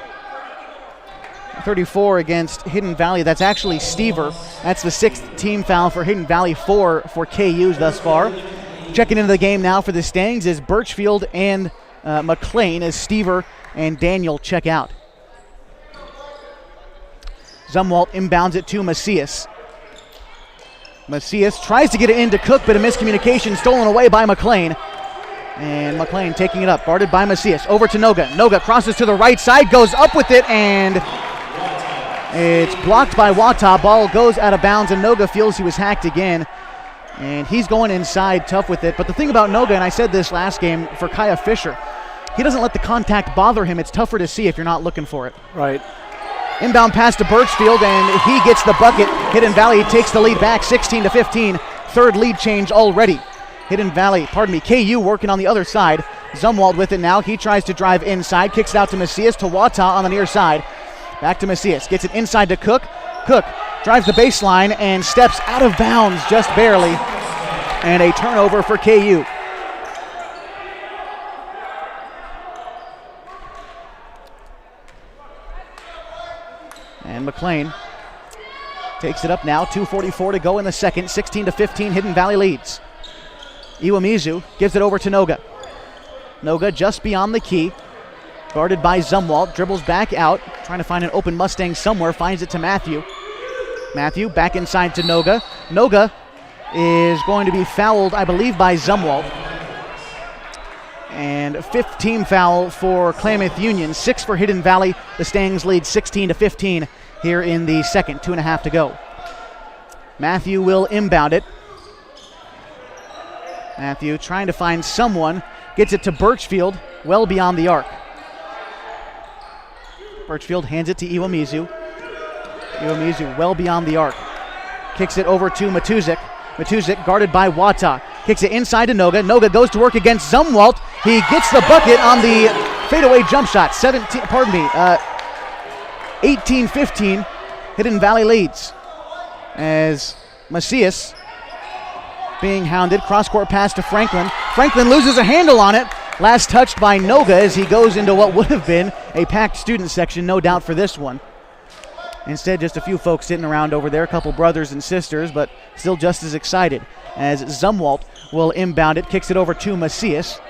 34 against Hidden Valley. That's actually Stever. That's the 6th team foul for Hidden Valley, 4 for KU's thus far. Checking into the game now for the Stangs is Birchfield and McLean as Stever and Daniel check out. Zumwalt inbounds it to Macias. Macias tries to get it into Cook, but a miscommunication stolen away by McLean. And McLean taking it up, guarded by Macias. Over to Noga. Noga crosses to the right side, goes up with it, and it's blocked by Wata. Ball goes out of bounds, and Noga feels he was hacked again. And he's going inside tough with it. But the thing about Noga, and I said this last game for Kaya Fisher, he doesn't let the contact bother him. It's tougher to see if you're not looking for it. Right. Inbound pass to Birchfield, and he gets the bucket. Hidden Valley takes the lead back 16-15. Third lead change already. KU working on the other side. Zumwalt with it now. He tries to drive inside, kicks it out to Macias, to Wata on the near side. Back to Macias, gets it inside to Cook. Cook drives the baseline and steps out of bounds just barely. And a turnover for KU. And McLean takes it up now. 2:44 to go in the second. 16-15, Hidden Valley leads. Iwamizu gives it over to Noga. Noga just beyond the key. Guarded by Zumwalt. Dribbles back out. Trying to find an open Mustang somewhere. Finds it to Matthew. Matthew back inside to Noga. Noga is going to be fouled, I believe, by Zumwalt. And 5th team foul for Klamath Union, 6 for Hidden Valley. The Stangs lead 16-15 here in the second, 2.5 to go. Matthew will inbound it. Matthew trying to find someone, gets it to Birchfield, well beyond the arc. Birchfield hands it to Iwamizu. Iwamizu well beyond the arc. Kicks it over to Matuzek. Matuzek guarded by Wata. Kicks it inside to Noga. Noga goes to work against Zumwalt. He gets the bucket on the fadeaway jump shot. 18-15. Hidden Valley leads. As Macias being hounded. Cross-court pass to Franklin. Franklin loses a handle on it. Last touched by Noga as he goes into what would have been a packed student section, no doubt, for this one. Instead, just a few folks sitting around over there, a couple brothers and sisters, but still just as excited as Zumwalt will inbound it, kicks it over to Macias.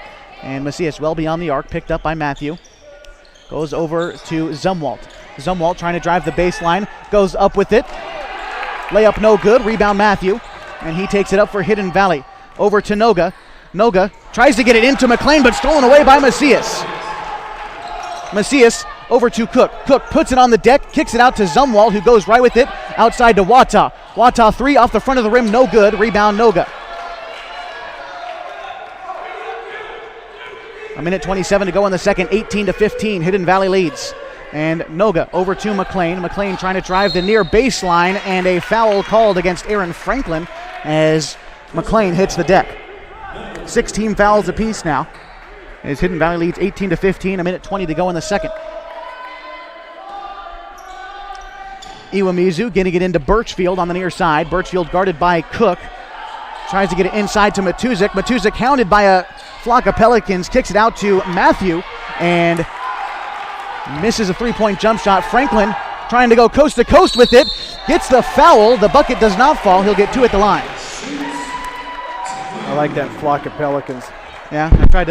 And Macias well beyond the arc, picked up by Matthew. Goes over to Zumwalt. Zumwalt trying to drive the baseline, goes up with it. Layup no good, rebound Matthew. And he takes it up for Hidden Valley. Over to Noga. Noga tries to get it into McLean, but stolen away by Macias. Macias over to Cook. Cook puts it on the deck, kicks it out to Zumwalt, who goes right with it outside to Wata. Wata 3 off the front of the rim, no good. Rebound Noga. A minute 27 to go in the second. 18-15. Hidden Valley leads. And Noga over to McLean. McLean trying to drive the near baseline, and a foul called against Aaron Franklin as McLean hits the deck. 16 fouls apiece now. As Hidden Valley leads 18-15. A minute 20 to go in the second. Iwamizu getting it into Birchfield on the near side. Birchfield guarded by Cook. Tries to get it inside to Matuzek. Matuzek hounded by a flock of Pelicans. Kicks it out to Matthew and misses a three-point jump shot. Franklin trying to go coast to coast with it. Gets the foul. The bucket does not fall. He'll get 2 at the line. I like that flock of Pelicans. Yeah, I tried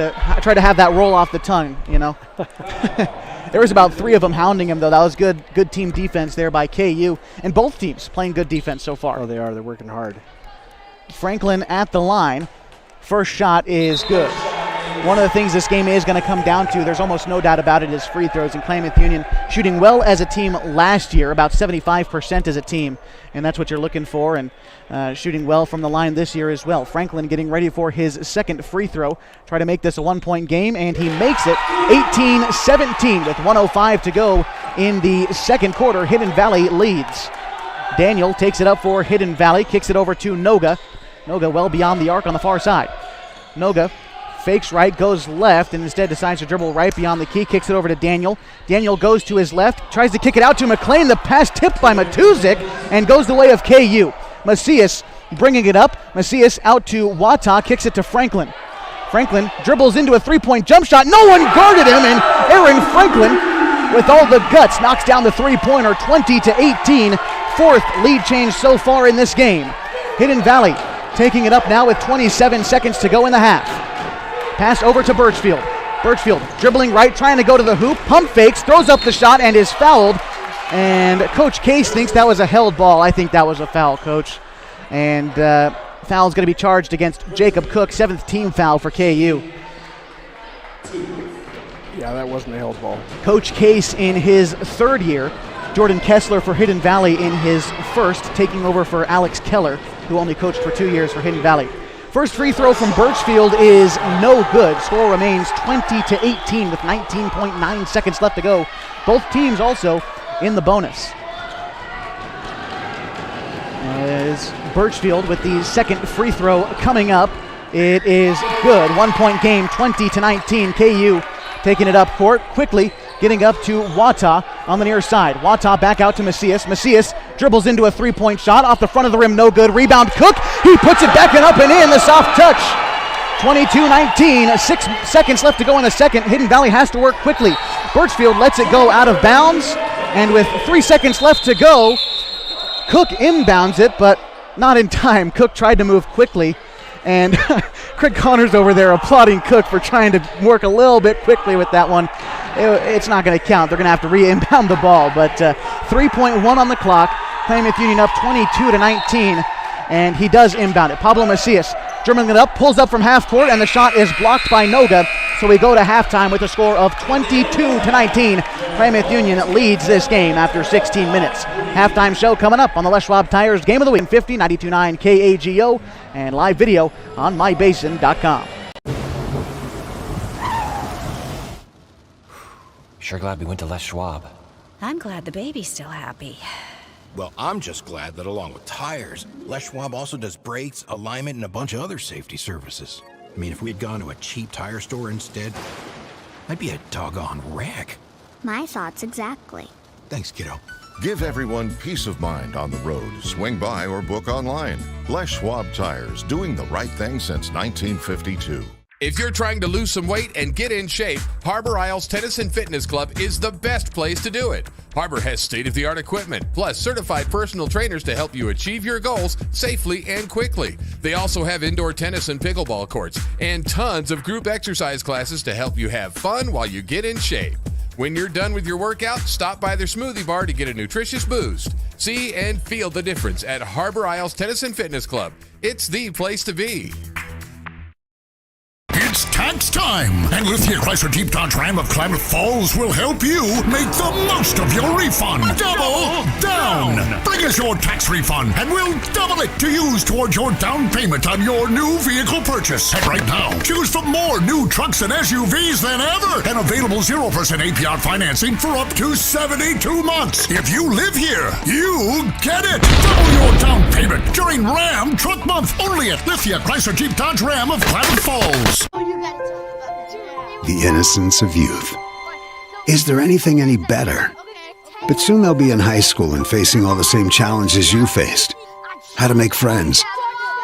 to have that roll off the tongue, you know. There was about 3 of them hounding him, though. That was good team defense there by KU. And both teams playing good defense so far. Oh, they are. They're working hard. Franklin at the line. First shot is good. one of the things this game is going to come down to, there's almost no doubt about it, is free throws. And Klamath Union shooting well as a team last year, about 75% as a team, and that's what you're looking for, and shooting well from the line this year as well. Franklin getting ready for his second free throw. Try to make this a one-point game, and he makes it 18-17 with 1:05 to go in the second quarter. Hidden Valley leads. Daniel takes it up for Hidden Valley, kicks it over to Noga. Noga well beyond the arc on the far side. Noga fakes right, goes left, and instead decides to dribble right beyond the key, kicks it over to Daniel. Daniel goes to his left, tries to kick it out to McLean. The pass tipped by Matuzik and goes the way of KU. Macias bringing it up. Macias out to Wata, kicks it to Franklin. Franklin dribbles into a three-point jump shot. No one guarded him, and Aaron Franklin, with all the guts, knocks down the three-pointer, 20-18. Fourth lead change so far in this game. Hidden Valley taking it up now with 27 seconds to go in the half. Pass over to Birchfield. Birchfield dribbling right, trying to go to the hoop. Pump fakes, throws up the shot, and is fouled. And Coach Case thinks that was a held ball. I think that was a foul, Coach. And foul is going to be charged against Jacob Cook, 7th team foul for KU. Yeah, that wasn't a held ball. Coach Case in his third year. Jordan Kessler for Hidden Valley in his first, taking over for Alex Keller, who only coached for 2 years for Hidden Valley. First free throw from Birchfield is no good. Score remains 20-18 with 19.9 seconds left to go. Both teams also in the bonus. As Birchfield with the second free throw coming up. It is good. 1-point game, 20-19. KU taking it up court quickly, getting up to Wata on the near side. Wata back out to Macias. Macias dribbles into a three-point shot off the front of the rim, no good. Rebound, Cook. He puts it back and up and in, the soft touch. 22-19, 6 seconds left to go in the second. Hidden Valley has to work quickly. Birchfield lets it go out of bounds, and with 3 seconds left to go, Cook inbounds it, but not in time. Cook tried to move quickly, and Craig Connors over there applauding Cook for trying to work a little bit quickly with that one. It's not going to count. They're going to have to re-inbound the ball, but 3.1 on the clock. Klamath Union up 22-19, and he does inbound it. Pablo Macias dribbling it up, pulls up from half court, and the shot is blocked by Noga. So we go to halftime with a score of 22-19. Klamath Union leads this game after 16 minutes. Halftime show coming up on the Les Schwab Tires Game of the Week, 50, 92.9 KAGO, and live video on mybasin.com. Sure glad we went to Les Schwab. I'm glad the baby's still happy. Well, I'm just glad that along with tires, Les Schwab also does brakes, alignment, and a bunch of other safety services. I mean, if we had gone to a cheap tire store instead, I'd be a doggone wreck. My thoughts exactly. Thanks, kiddo. Give everyone peace of mind on the road. Swing by or book online. Les Schwab Tires, doing the right thing since 1952. If you're trying to lose some weight and get in shape, Harbor Isles Tennis and Fitness Club is the best place to do it. Harbor has state-of-the-art equipment, plus certified personal trainers to help you achieve your goals safely and quickly. They also have indoor tennis and pickleball courts, and tons of group exercise classes to help you have fun while you get in shape. When you're done with your workout, stop by their smoothie bar to get a nutritious boost. See and feel the difference at Harbor Isles Tennis and Fitness Club. It's the place to be. It's tax time, and Lithia Chrysler Jeep Dodge Ram of Klamath Falls will help you make the most of your refund. Double down! Bring us your tax refund, and we'll double it to use towards your down payment on your new vehicle purchase. And right now, choose from more new trucks and SUVs than ever, and available 0% APR financing for up to 72 months. If you live here, you get it! Double your down payment during Ram Truck Month, only at Lithia Chrysler Jeep Dodge Ram of Klamath Falls. The innocence of youth. Is there anything any better? But soon they'll be in high school and facing all the same challenges you faced. How to make friends,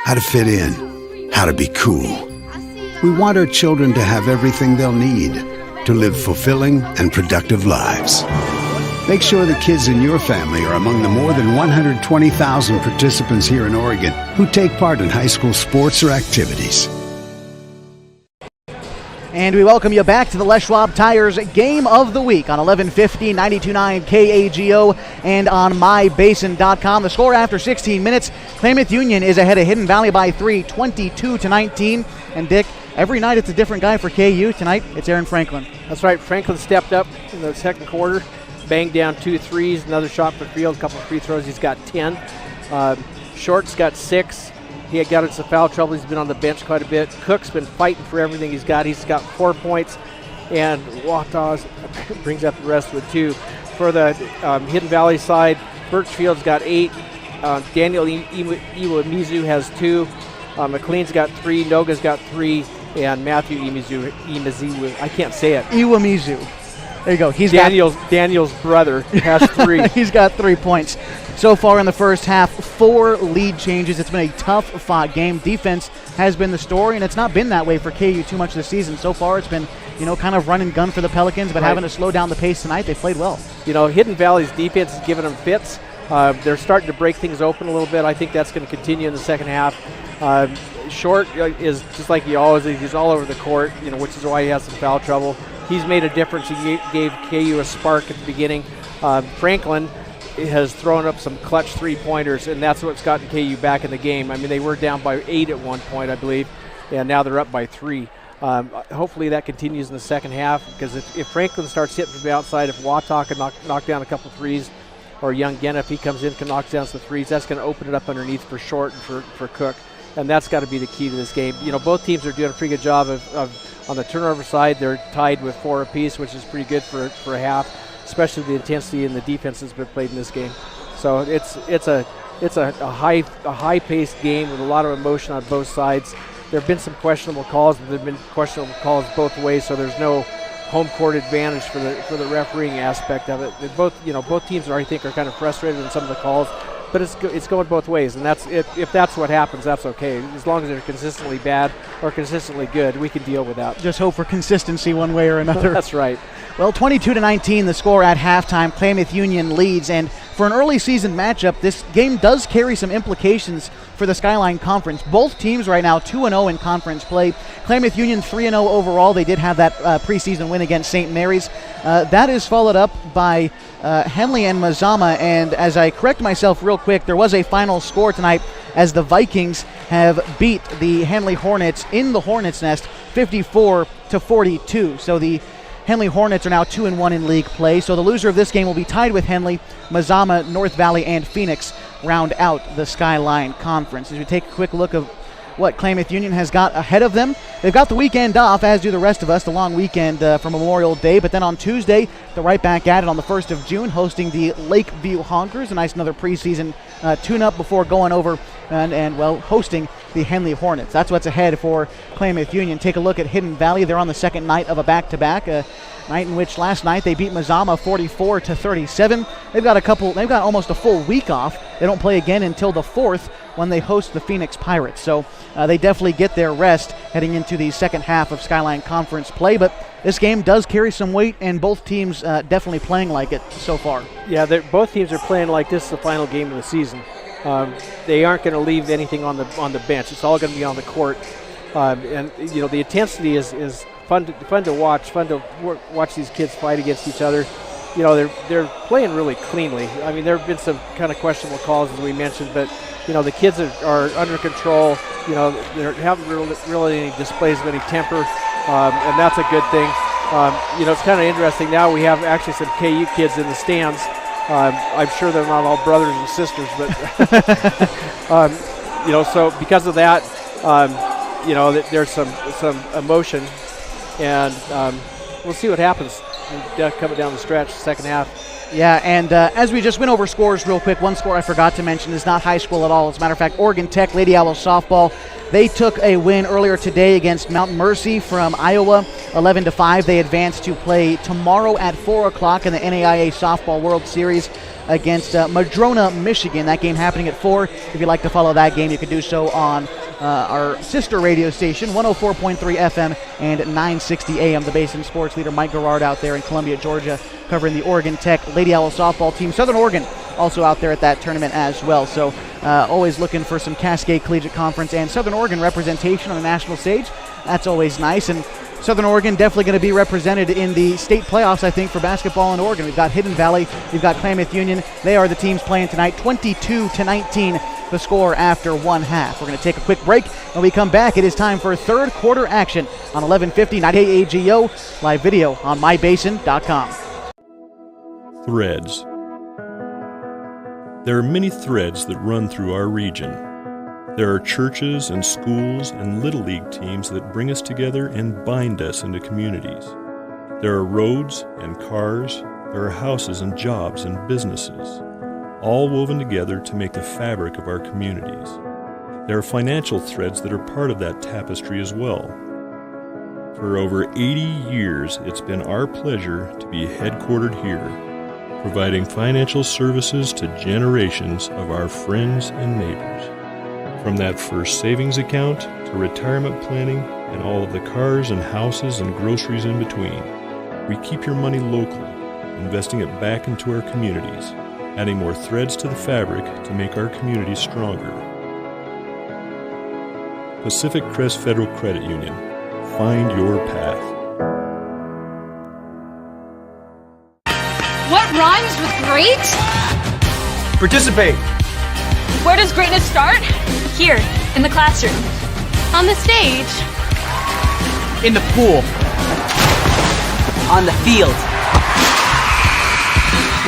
how to fit in, how to be cool. We want our children to have everything they'll need to live fulfilling and productive lives. Make sure the kids in your family are among the more than 120,000 participants here in Oregon who take part in high school sports or activities. And we welcome you back to the Les Schwab Tires Game of the Week on 1150, 92.9 KAGO, and on mybasin.com. The score after 16 minutes, Klamath Union is ahead of Hidden Valley by 3, 22-19. And Dick, every night it's a different guy for KU. Tonight, it's Aaron Franklin. That's right. Franklin stepped up in the second quarter, banged down 2 threes, another shot for field, a couple of free throws. He's got 10. Short's got 6. He had got into some foul trouble. He's been on the bench quite a bit. Cook's been fighting for everything he's got. He's got 4 points. And Wataz brings up the rest with 2. For the Hidden Valley side, Birchfield's got 8. Daniel Iwamizu has 2. McLean's got 3. Noga's got 3. And Matthew Iwamizu, I can't say it. Iwamizu. There you go. Daniel's brother has 3. He's got 3 points. So far in the first half, 4 lead changes. It's been a tough-fought game. Defense has been the story, and it's not been that way for KU too much this season. So far, it's been, kind of run and gun for the Pelicans, but having to slow down the pace tonight, they played well. Hidden Valley's defense is giving them fits. They're starting to break things open a little bit. I think that's going to continue in the second half. Short is just like he always is. He's all over the court, which is why he has some foul trouble. He's made a difference. He gave KU a spark at the beginning. Franklin has thrown up some clutch three-pointers, and that's what's gotten KU back in the game. I mean, they were down by 8 at one point, I believe, and now they're up by 3. Hopefully that continues in the second half, because if Franklin starts hitting from the outside, if Watak can knock down a couple threes, or Young Genna, if he comes in, can knock down some threes, that's going to open it up underneath for Short and for Cook, and that's got to be the key to this game. Both teams are doing a pretty good job of on the turnover side. They're tied with 4 apiece, which is pretty good for a half, especially the intensity and the defense that's been played in this game. So it's a high-paced game with a lot of emotion on both sides. There have been some questionable calls, but there have been questionable calls both ways, so there's no home court advantage for the refereeing aspect of it. Both teams I think are kind of frustrated in some of the calls, but it's going both ways, and that's if that's what happens, that's okay. As long as they're consistently bad or consistently good, we can deal with that. Just hope for consistency one way or another. That's right. Well, 22-19, the score at halftime. Klamath Union leads, and for an early season matchup, this game does carry some implications for the Skyline Conference. Both teams right now 2-0 in conference play. Klamath Union 3-0 overall. They did have that preseason win against St. Mary's. That is followed up by Henley and Mazama, and as I correct myself real quick, there was a final score tonight as the Vikings have beat the Henley Hornets in the Hornets' Nest 54-42. So the Henley Hornets are now 2-1 in league play. So the loser of this game will be tied with Henley. Mazama, North Valley, and Phoenix round out the Skyline Conference. As we take a quick look of what Klamath Union has got ahead of them, they've got the weekend off, as do the rest of us, the long weekend for Memorial Day. But then on Tuesday, they're right back at it on the 1st of June, hosting the Lakeview Honkers. A nice another preseason tune-up before going over and hosting the Henley Hornets. That's what's ahead for Klamath Union. Take a look at Hidden Valley. They're on the second night of a back-to-back, a night in which last night they beat Mazama 44-37. They've got almost a full week off. They don't play again until the 4th when they host the Phoenix Pirates. So they definitely get their rest heading into the second half of Skyline Conference play. But this game does carry some weight, and both teams definitely playing like it so far. Yeah, both teams are playing like this is the final game of the season. They aren't going to leave anything on the bench. It's all going to be on the court, and the intensity is fun to watch. Fun to watch these kids fight against each other. They're playing really cleanly. I mean, there have been some kind of questionable calls, as we mentioned, but the kids are under control. They haven't really any displays of any temper, and that's a good thing. It's kind of interesting. Now we have actually some KU kids in the stands. I'm sure they're not all brothers and sisters, but so because of that, there's some emotion, and we'll see what happens coming down the stretch, second half. Yeah, and as we just went over scores real quick, one score I forgot to mention is not high school at all. As a matter of fact, Oregon Tech Lady Owls softball, they took a win earlier today against Mount Mercy from Iowa, 11-5. They advance to play tomorrow at 4 o'clock in the NAIA Softball World Series against Madrona, Michigan. That game happening at 4. If you'd like to follow that game, you can do so on our sister radio station, 104.3 FM and 960 AM. The Basin Sports leader Mike Garrard out there in Columbia, Georgia, covering the Oregon Tech Lady Owl softball team. Southern Oregon also out there at that tournament as well. So always looking for some Cascade Collegiate Conference and Southern Oregon representation on the national stage. That's always nice. And Southern Oregon definitely going to be represented in the state playoffs, I think, for basketball in Oregon. We've got Hidden Valley, we've got Klamath Union. They are the teams playing tonight. 22-19 the score after one half. We're going to take a quick break. When we come back, it is time for third quarter action on 1150 KAGO, live video on mybasin.com. Threads. There are many threads that run through our region. There are churches and schools and Little League teams that bring us together and bind us into communities. There are roads and cars, there are houses and jobs and businesses, all woven together to make the fabric of our communities. There are financial threads that are part of that tapestry as well. For over 80 years, it's been our pleasure to be headquartered here, providing financial services to generations of our friends and neighbors. From that first savings account to retirement planning and all of the cars and houses and groceries in between, we keep your money local, investing it back into our communities, adding more threads to the fabric to make our communities stronger. Pacific Crest Federal Credit Union. Find your path. What rhymes with great? Participate. Where does greatness start? Here, in the classroom. On the stage. In the pool. On the field.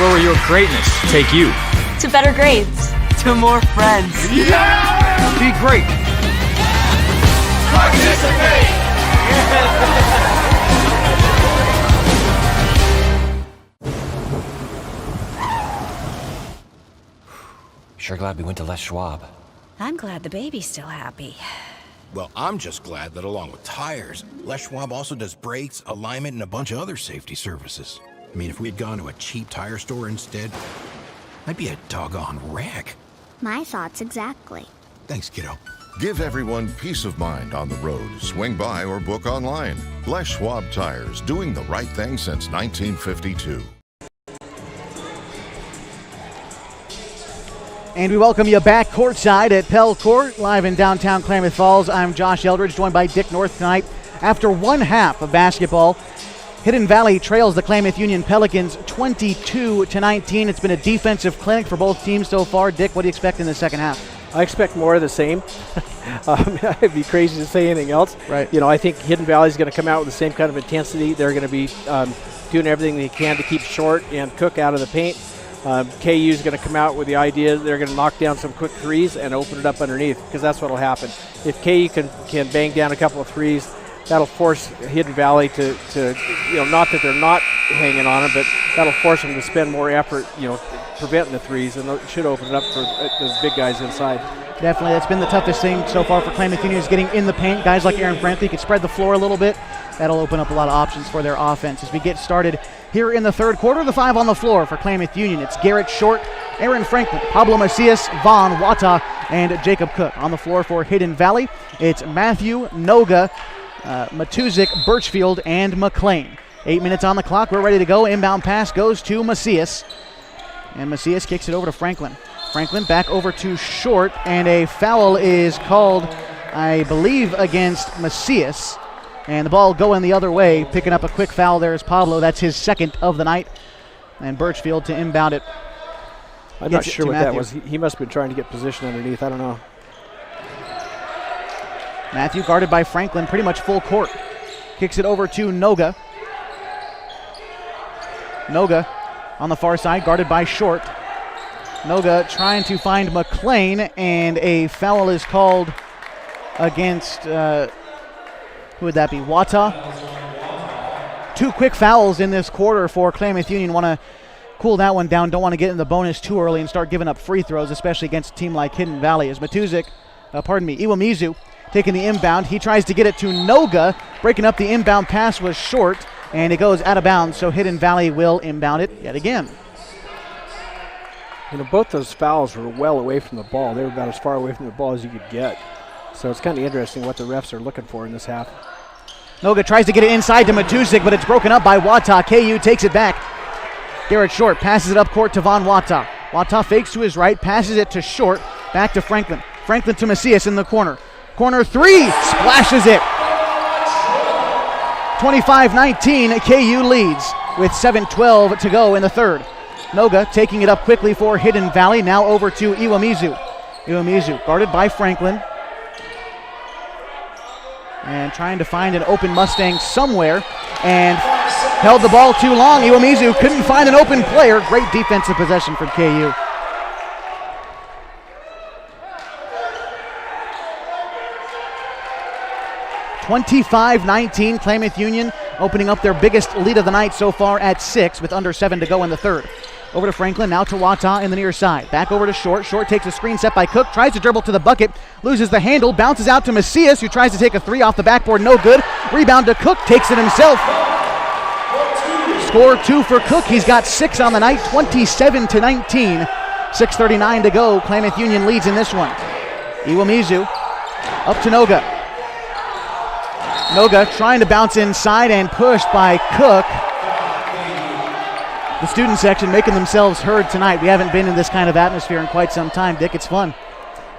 Where will your greatness take you? To better grades. To more friends. Yeah! Be great. Participate! Sure glad we went to Les Schwab. I'm glad the baby's still happy. Well, I'm just glad that along with tires, Les Schwab also does brakes, alignment, and a bunch of other safety services. I mean, if we had gone to a cheap tire store instead, I'd be a doggone wreck. My thoughts exactly. Thanks, kiddo. Give everyone peace of mind on the road. Swing by or book online. Les Schwab Tires, doing the right thing since 1952. And we welcome you back courtside at Pell Court, live in downtown Klamath Falls. I'm Josh Eldridge, joined by Dick North tonight. After one half of basketball, Hidden Valley trails the Klamath Union Pelicans 22-19. It's been a defensive clinic for both teams so far. Dick, what do you expect in the second half? I expect more of the same. It'd be crazy to say anything else. Right. You know, I think Hidden Valley is going to come out with the same kind of intensity. They're going to be doing everything they can to keep short and cook out of the paint. KU is going to come out with the idea they're going to knock down some quick threes and open it up underneath, because that's what will happen. If KU can bang down a couple of threes, that'll force Hidden Valley to not that they're not hanging on them, but that'll force them to spend more effort, preventing the threes, and it should open it up for those big guys inside. Definitely, that's been the toughest thing so far for Klamath Union, is getting in the paint. Guys like Aaron Franklin can spread the floor a little bit. That'll open up a lot of options for their offense. As we get started here in the third quarter, the five on the floor for Klamath Union. It's Garrett Short, Aaron Franklin, Pablo Macias, Vaughn Wata, and Jacob Cook. On the floor for Hidden Valley, it's Matthew, Noga, Matuzik, Birchfield, and McLean. 8 minutes on the clock. We're ready to go. Inbound pass goes to Macias. And Macias kicks it over to Franklin. Franklin back over to Short, and a foul is called, I believe, against Macias. And the ball going the other way. Picking up a quick foul there is Pablo. That's his second of the night. And Birchfield to inbound it. I'm not sure what that was. He must have been trying to get position underneath. I don't know. Matthew guarded by Franklin, pretty much full court. Kicks it over to Noga. Noga on the far side, guarded by Short. Noga trying to find McLean, and a foul is called against, who would that be, Wata? Two quick fouls in this quarter for Klamath Union. Want to cool that one down. Don't want to get in the bonus too early and start giving up free throws, especially against a team like Hidden Valley. As Iwamizu taking the inbound. He tries to get it to Noga. Breaking up the inbound pass was Short, and it goes out of bounds, so Hidden Valley will inbound it yet again. Both those fouls were well away from the ball. They were about as far away from the ball as you could get. So it's kind of interesting what the refs are looking for in this half. Noga tries to get it inside to Matuzik, but it's broken up by Wata. KU takes it back. Garrett Short passes it up court to Vaughn Wata. Wata fakes to his right, passes it to Short, back to Franklin. Franklin to Macias in the corner. Corner three, splashes it. 25-19, KU leads with 7:12 to go in the third. Noga taking it up quickly for Hidden Valley. Now over to Iwamizu. Iwamizu guarded by Franklin. And trying to find an open Mustang somewhere. And held the ball too long. Iwamizu couldn't find an open player. Great defensive possession from KU. (25-19), Klamath Union opening up their biggest lead of the night so far at 6 with under 7 to go in the third. Over to Franklin, now to Wata in the near side. Back over to Short. Short takes a screen set by Cook, tries to dribble to the bucket, loses the handle, bounces out to Macias, who tries to take a three off the backboard, no good. Rebound to Cook, takes it himself. Score 2 for Cook. He's got 6 on the night, 27-19. 6:39 to go. Klamath Union leads in this one. Iwamizu up to Noga. Noga trying to bounce inside and pushed by Cook. The student section making themselves heard tonight. We haven't been in this kind of atmosphere in quite some time, Dick. It's fun.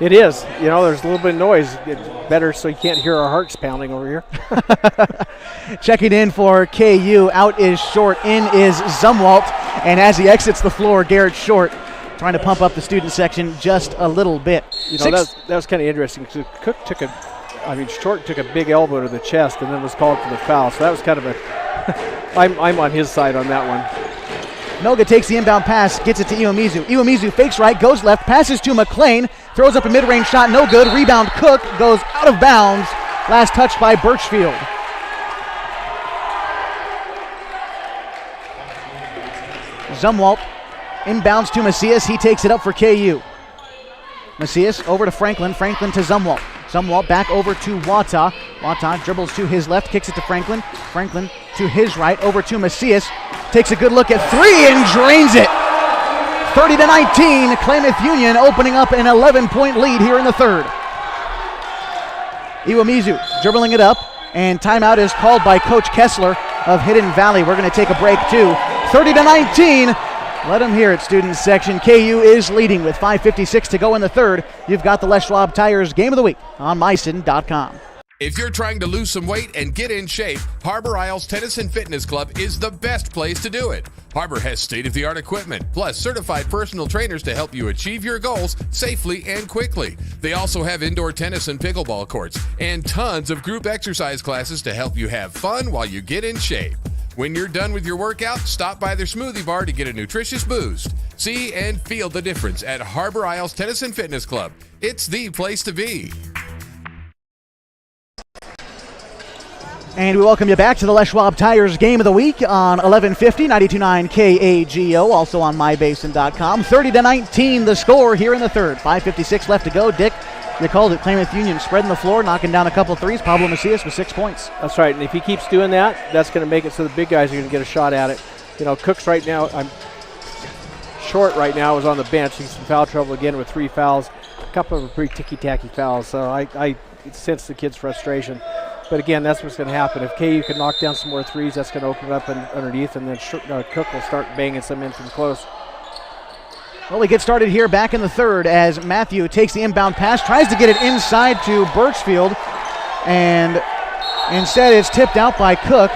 It is. You know, there's a little bit of noise. It's better so you can't hear our hearts pounding over here. Checking in for KU. Out is Short. In is Zumwalt. And as he exits the floor, Garrett Short trying to pump up the student section just a little bit. You know, that was kind of interesting. Cook took Short took a big elbow to the chest and then was called for the foul. So that was kind of a I'm on his side on that one. Noga takes the inbound pass, gets it to Iwamizu. Iwamizu fakes right, goes left, passes to McLean, throws up a mid-range shot, no good. Rebound Cook, goes out of bounds. Last touch by Birchfield. Zumwalt inbounds to Macias. He takes it up for KU. Macias over to Franklin. Franklin to Zumwalt. Zumwalt back over to Wata. Wata dribbles to his left, kicks it to Franklin. Franklin to his right, over to Macias. Takes a good look at three and drains it. 30-19, Klamath Union opening up an 11-point lead here in the third. Iwamizu dribbling it up, and timeout is called by Coach Kessler of Hidden Valley. We're going to take a break too. 30-19. Let them hear it, student section. KU is leading with 5:56 to go in the third. You've got the Les Schwab Tires Game of the Week on myson.com. If you're trying to lose some weight and get in shape, Harbor Isles Tennis and Fitness Club is the best place to do it. Harbor has state-of-the-art equipment, plus certified personal trainers to help you achieve your goals safely and quickly. They also have indoor tennis and pickleball courts, and tons of group exercise classes to help you have fun while you get in shape. When you're done with your workout, stop by their smoothie bar to get a nutritious boost. See and feel the difference at Harbor Isles Tennis and Fitness Club. It's the place to be. And we welcome you back to the Les Schwab Tires Game of the Week on 1150, 92.9 KAGO, also on mybasin.com. 30-19 the score here in the third. 5:56 left to go. Dick, you called it. Klamath Union spreading the floor, knocking down a couple of threes. Pablo Macias with 6 points. That's right, and if he keeps doing that, that's going to make it so the big guys are going to get a shot at it. You know, Cook's right now, Short right now is on the bench. He's in foul trouble again with 3 fouls. A couple of them pretty ticky-tacky fouls, so I sense the kid's frustration. But again, that's what's going to happen. If KU can knock down some more threes, that's going to open it up underneath, and then Cook will start banging some in from close. Well, we get started here back in the third as Matthew takes the inbound pass, tries to get it inside to Birchfield, and instead it's tipped out by Cook.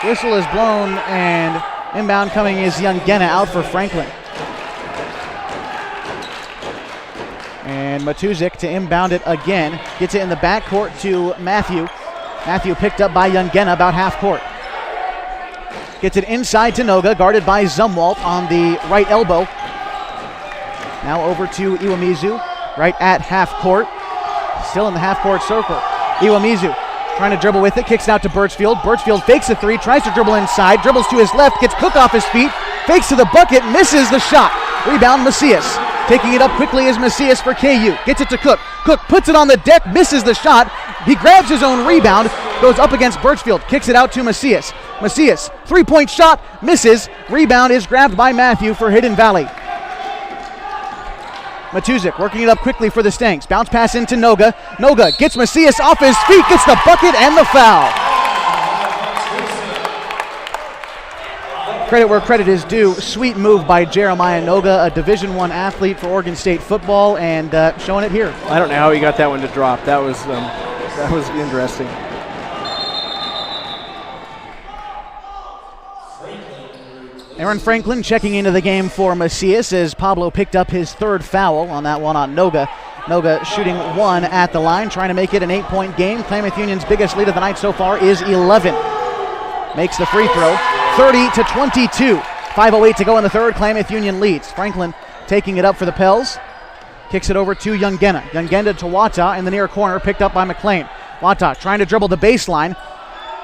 Whistle is blown, and inbound coming is Youngena out for Franklin. And Matuzik to inbound it again. Gets it in the backcourt to Matthew. Matthew picked up by Youngena about half court. Gets it inside to Noga, guarded by Zumwalt on the right elbow. Now over to Iwamizu, right at half court. Still in the half court circle. Iwamizu trying to dribble with it, kicks it out to Birchfield. Birchfield fakes a three, tries to dribble inside, dribbles to his left, gets Cook off his feet, fakes to the bucket, misses the shot. Rebound Macias. Taking it up quickly is Macias for KU. Gets it to Cook. Cook puts it on the deck, misses the shot. He grabs his own rebound, goes up against Birchfield, kicks it out to Macias. Macias, three-point shot, misses. Rebound is grabbed by Matthew for Hidden Valley. Matuzik working it up quickly for the Stanks. Bounce pass into Noga. Noga gets Macias off his feet, gets the bucket and the foul. Credit where credit is due. Sweet move by Jeremiah Noga, a Division I athlete for Oregon State football, and showing it here. I don't know how he got that one to drop. That was interesting. Aaron Franklin checking into the game for Macias as Pablo picked up his third foul on that one on Noga. Noga shooting one at the line, trying to make it an 8-point game. Klamath Union's biggest lead of the night so far is 11. Makes the free throw, 30-22. 5:08 to go in the third. Klamath Union leads. Franklin taking it up for the Pels. Kicks it over to Youngena. Youngena to Wata in the near corner, picked up by McLean. Wata trying to dribble the baseline.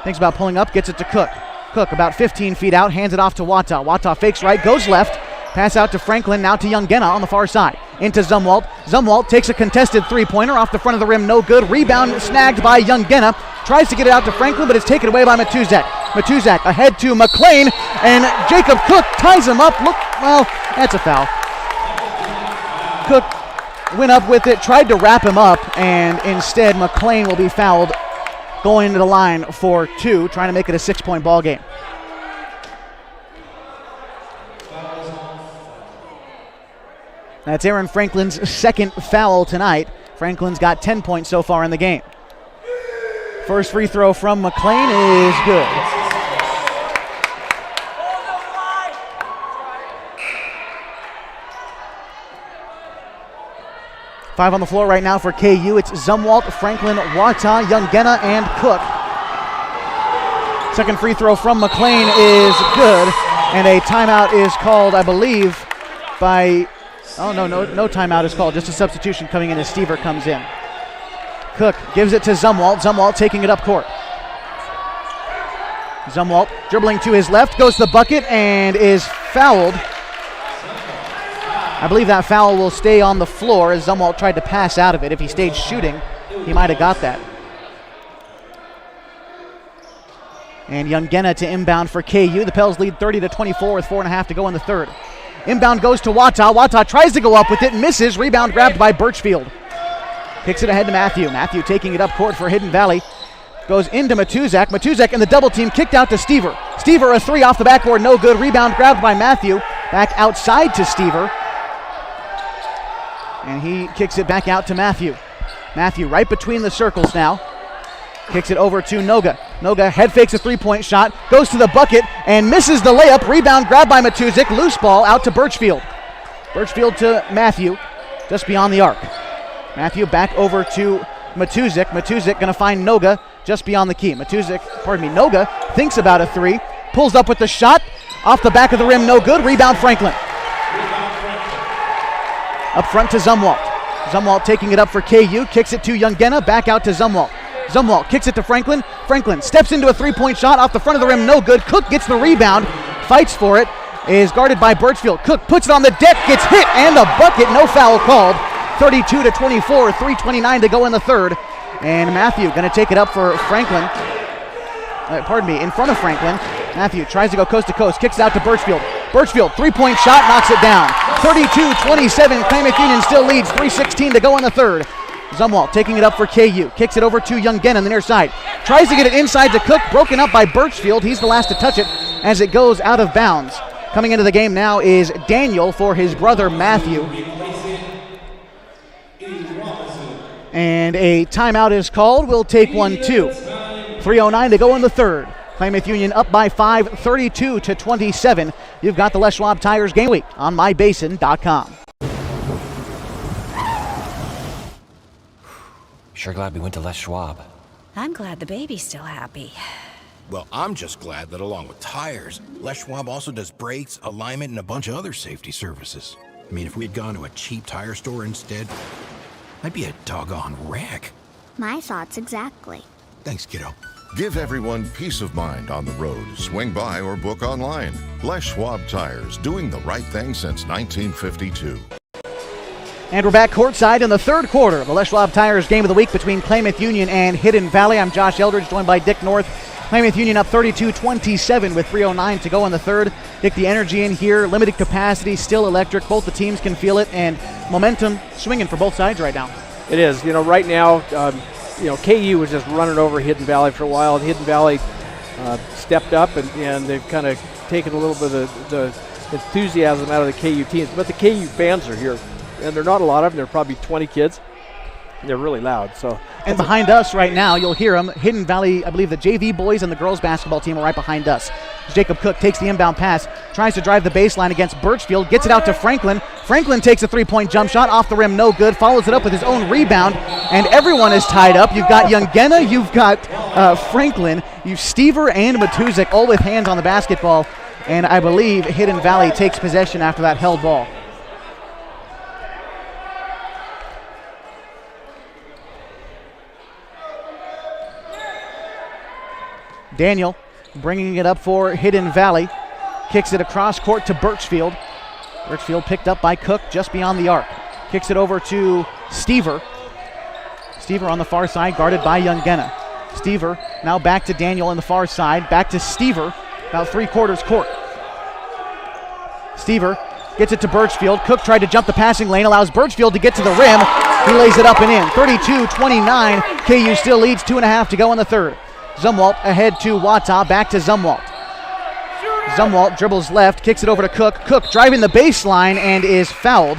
Thinks about pulling up, gets it to Cook. Cook about 15 feet out, hands it off to Wata. Wata fakes right, goes left. Pass out to Franklin, now to Youngena on the far side. Into Zumwalt. Zumwalt takes a contested three-pointer off the front of the rim, no good. Rebound snagged by Youngena. Tries to get it out to Franklin, but it's taken away by Matuzak. Matuzak ahead to McLean, and Jacob Cook ties him up. Look, well, that's a foul. Cook went up with it, tried to wrap him up, and instead McLean will be fouled going to the line for two, trying to make it a 6-point ball game. That's Aaron Franklin's second foul tonight. Franklin's got 10 points so far in the game. First free throw from McLean is good. Five on the floor right now for KU. It's Zumwalt, Franklin, Wata, Youngena, and Cook. Second free throw from McLean is good. And a timeout is called, I believe, by... Oh, no timeout is called. Just a substitution coming in as Stever comes in. Cook gives it to Zumwalt. Zumwalt taking it up court. Zumwalt dribbling to his left, goes to the bucket and is fouled. I believe that foul will stay on the floor as Zumwalt tried to pass out of it. If he stayed shooting, he might have got that. And Youngena to inbound for KU. The Pels lead 30-24 with 4.5 to go in the third. Inbound goes to Wata. Wata tries to go up with it, misses. Rebound grabbed by Birchfield. Kicks it ahead to Matthew. Matthew taking it up court for Hidden Valley. Goes into Matuzak. Matuzak in the double team, kicked out to Stever. Stever a three off the backboard, no good. Rebound grabbed by Matthew. Back outside to Stever. And he kicks it back out to Matthew. Matthew right between the circles now. Kicks it over to Noga. Noga head fakes a three-point shot, goes to the bucket, and misses the layup. Rebound grabbed by Matuzak. Loose ball out to Birchfield. Birchfield to Matthew, just beyond the arc. Matthew back over to Matuzak. Matuzak going to find Noga just beyond the key. Noga thinks about a three, pulls up with the shot, off the back of the rim, no good. Rebound Franklin. Up front to Zumwalt. Zumwalt taking it up for KU, kicks it to Youngena, back out to Zumwalt. Zumwalt kicks it to Franklin. Franklin steps into a three-point shot off the front of the rim, no good. Cook gets the rebound, fights for it, is guarded by Birchfield. Cook puts it on the deck, gets hit, and a bucket, no foul called. 32-24, 3:29 to go in the third. And Matthew going to take it up for Franklin. In front of Franklin. Matthew tries to go coast to coast, kicks it out to Birchfield. Birchfield, three-point shot, knocks it down. 32-27, Klamath Union still leads, 3:16 to go in the third. Zumwalt taking it up for KU, kicks it over to Youngena on the near side. Tries to get it inside to Cook, broken up by Birchfield. He's the last to touch it as it goes out of bounds. Coming into the game now is Daniel for his brother Matthew. And a timeout is called. We'll take 1-2. 3:09 to go in the third. Klamath Union up by 5, 32-27. You've got the Les Schwab Tires Game Week on mybasin.com. Sure glad we went to Les Schwab. I'm glad the baby's still happy. Well, I'm just glad that along with tires, Les Schwab also does brakes, alignment, and a bunch of other safety services. I mean, if we'd gone to a cheap tire store instead, I'd be a doggone wreck. My thoughts exactly. Thanks, kiddo. Give everyone peace of mind on the road. Swing by or book online. Les Schwab Tires, doing the right thing since 1952. And we're back courtside in the third quarter of the Les Schwab Tires Game of the Week between Klamath Union and Hidden Valley. I'm Josh Eldridge, joined by Dick North. Klamath Union up 32-27 with 3:09 to go in the third. Dick, the energy in here, limited capacity, still electric. Both the teams can feel it, and momentum swinging for both sides right now. It is. Right now, KU was just running over Hidden Valley for a while, and Hidden Valley stepped up, and they've kind of taken a little bit of the enthusiasm out of the KU teams. But the KU fans are here, and they're not a lot of them. They're probably 20 kids. They're really loud. And behind us right now, you'll hear them. Hidden Valley, I believe the JV boys and the girls basketball team are right behind us. Jacob Cook takes the inbound pass, tries to drive the baseline against Birchfield, gets it out to Franklin. Franklin takes a three-point jump shot off the rim, no good, follows it up with his own rebound, and everyone is tied up. You've got Youngena, you've got Franklin, you've Stever and Matuzik all with hands on the basketball, and I believe Hidden Valley takes possession after that held ball. Daniel bringing it up for Hidden Valley. Kicks it across court to Birchfield. Birchfield picked up by Cook just beyond the arc. Kicks it over to Stever. Stever on the far side, guarded by Youngena. Stever now back to Daniel on the far side. Back to Stever, about three-quarters court. Stever gets it to Birchfield. Cook tried to jump the passing lane, allows Birchfield to get to the rim. He lays it up and in. 32-29. KU still leads, 2.5 to go in the third. Zumwalt ahead to Wata, back to Zumwalt. Zumwalt dribbles left, kicks it over to Cook. Cook driving the baseline and is fouled.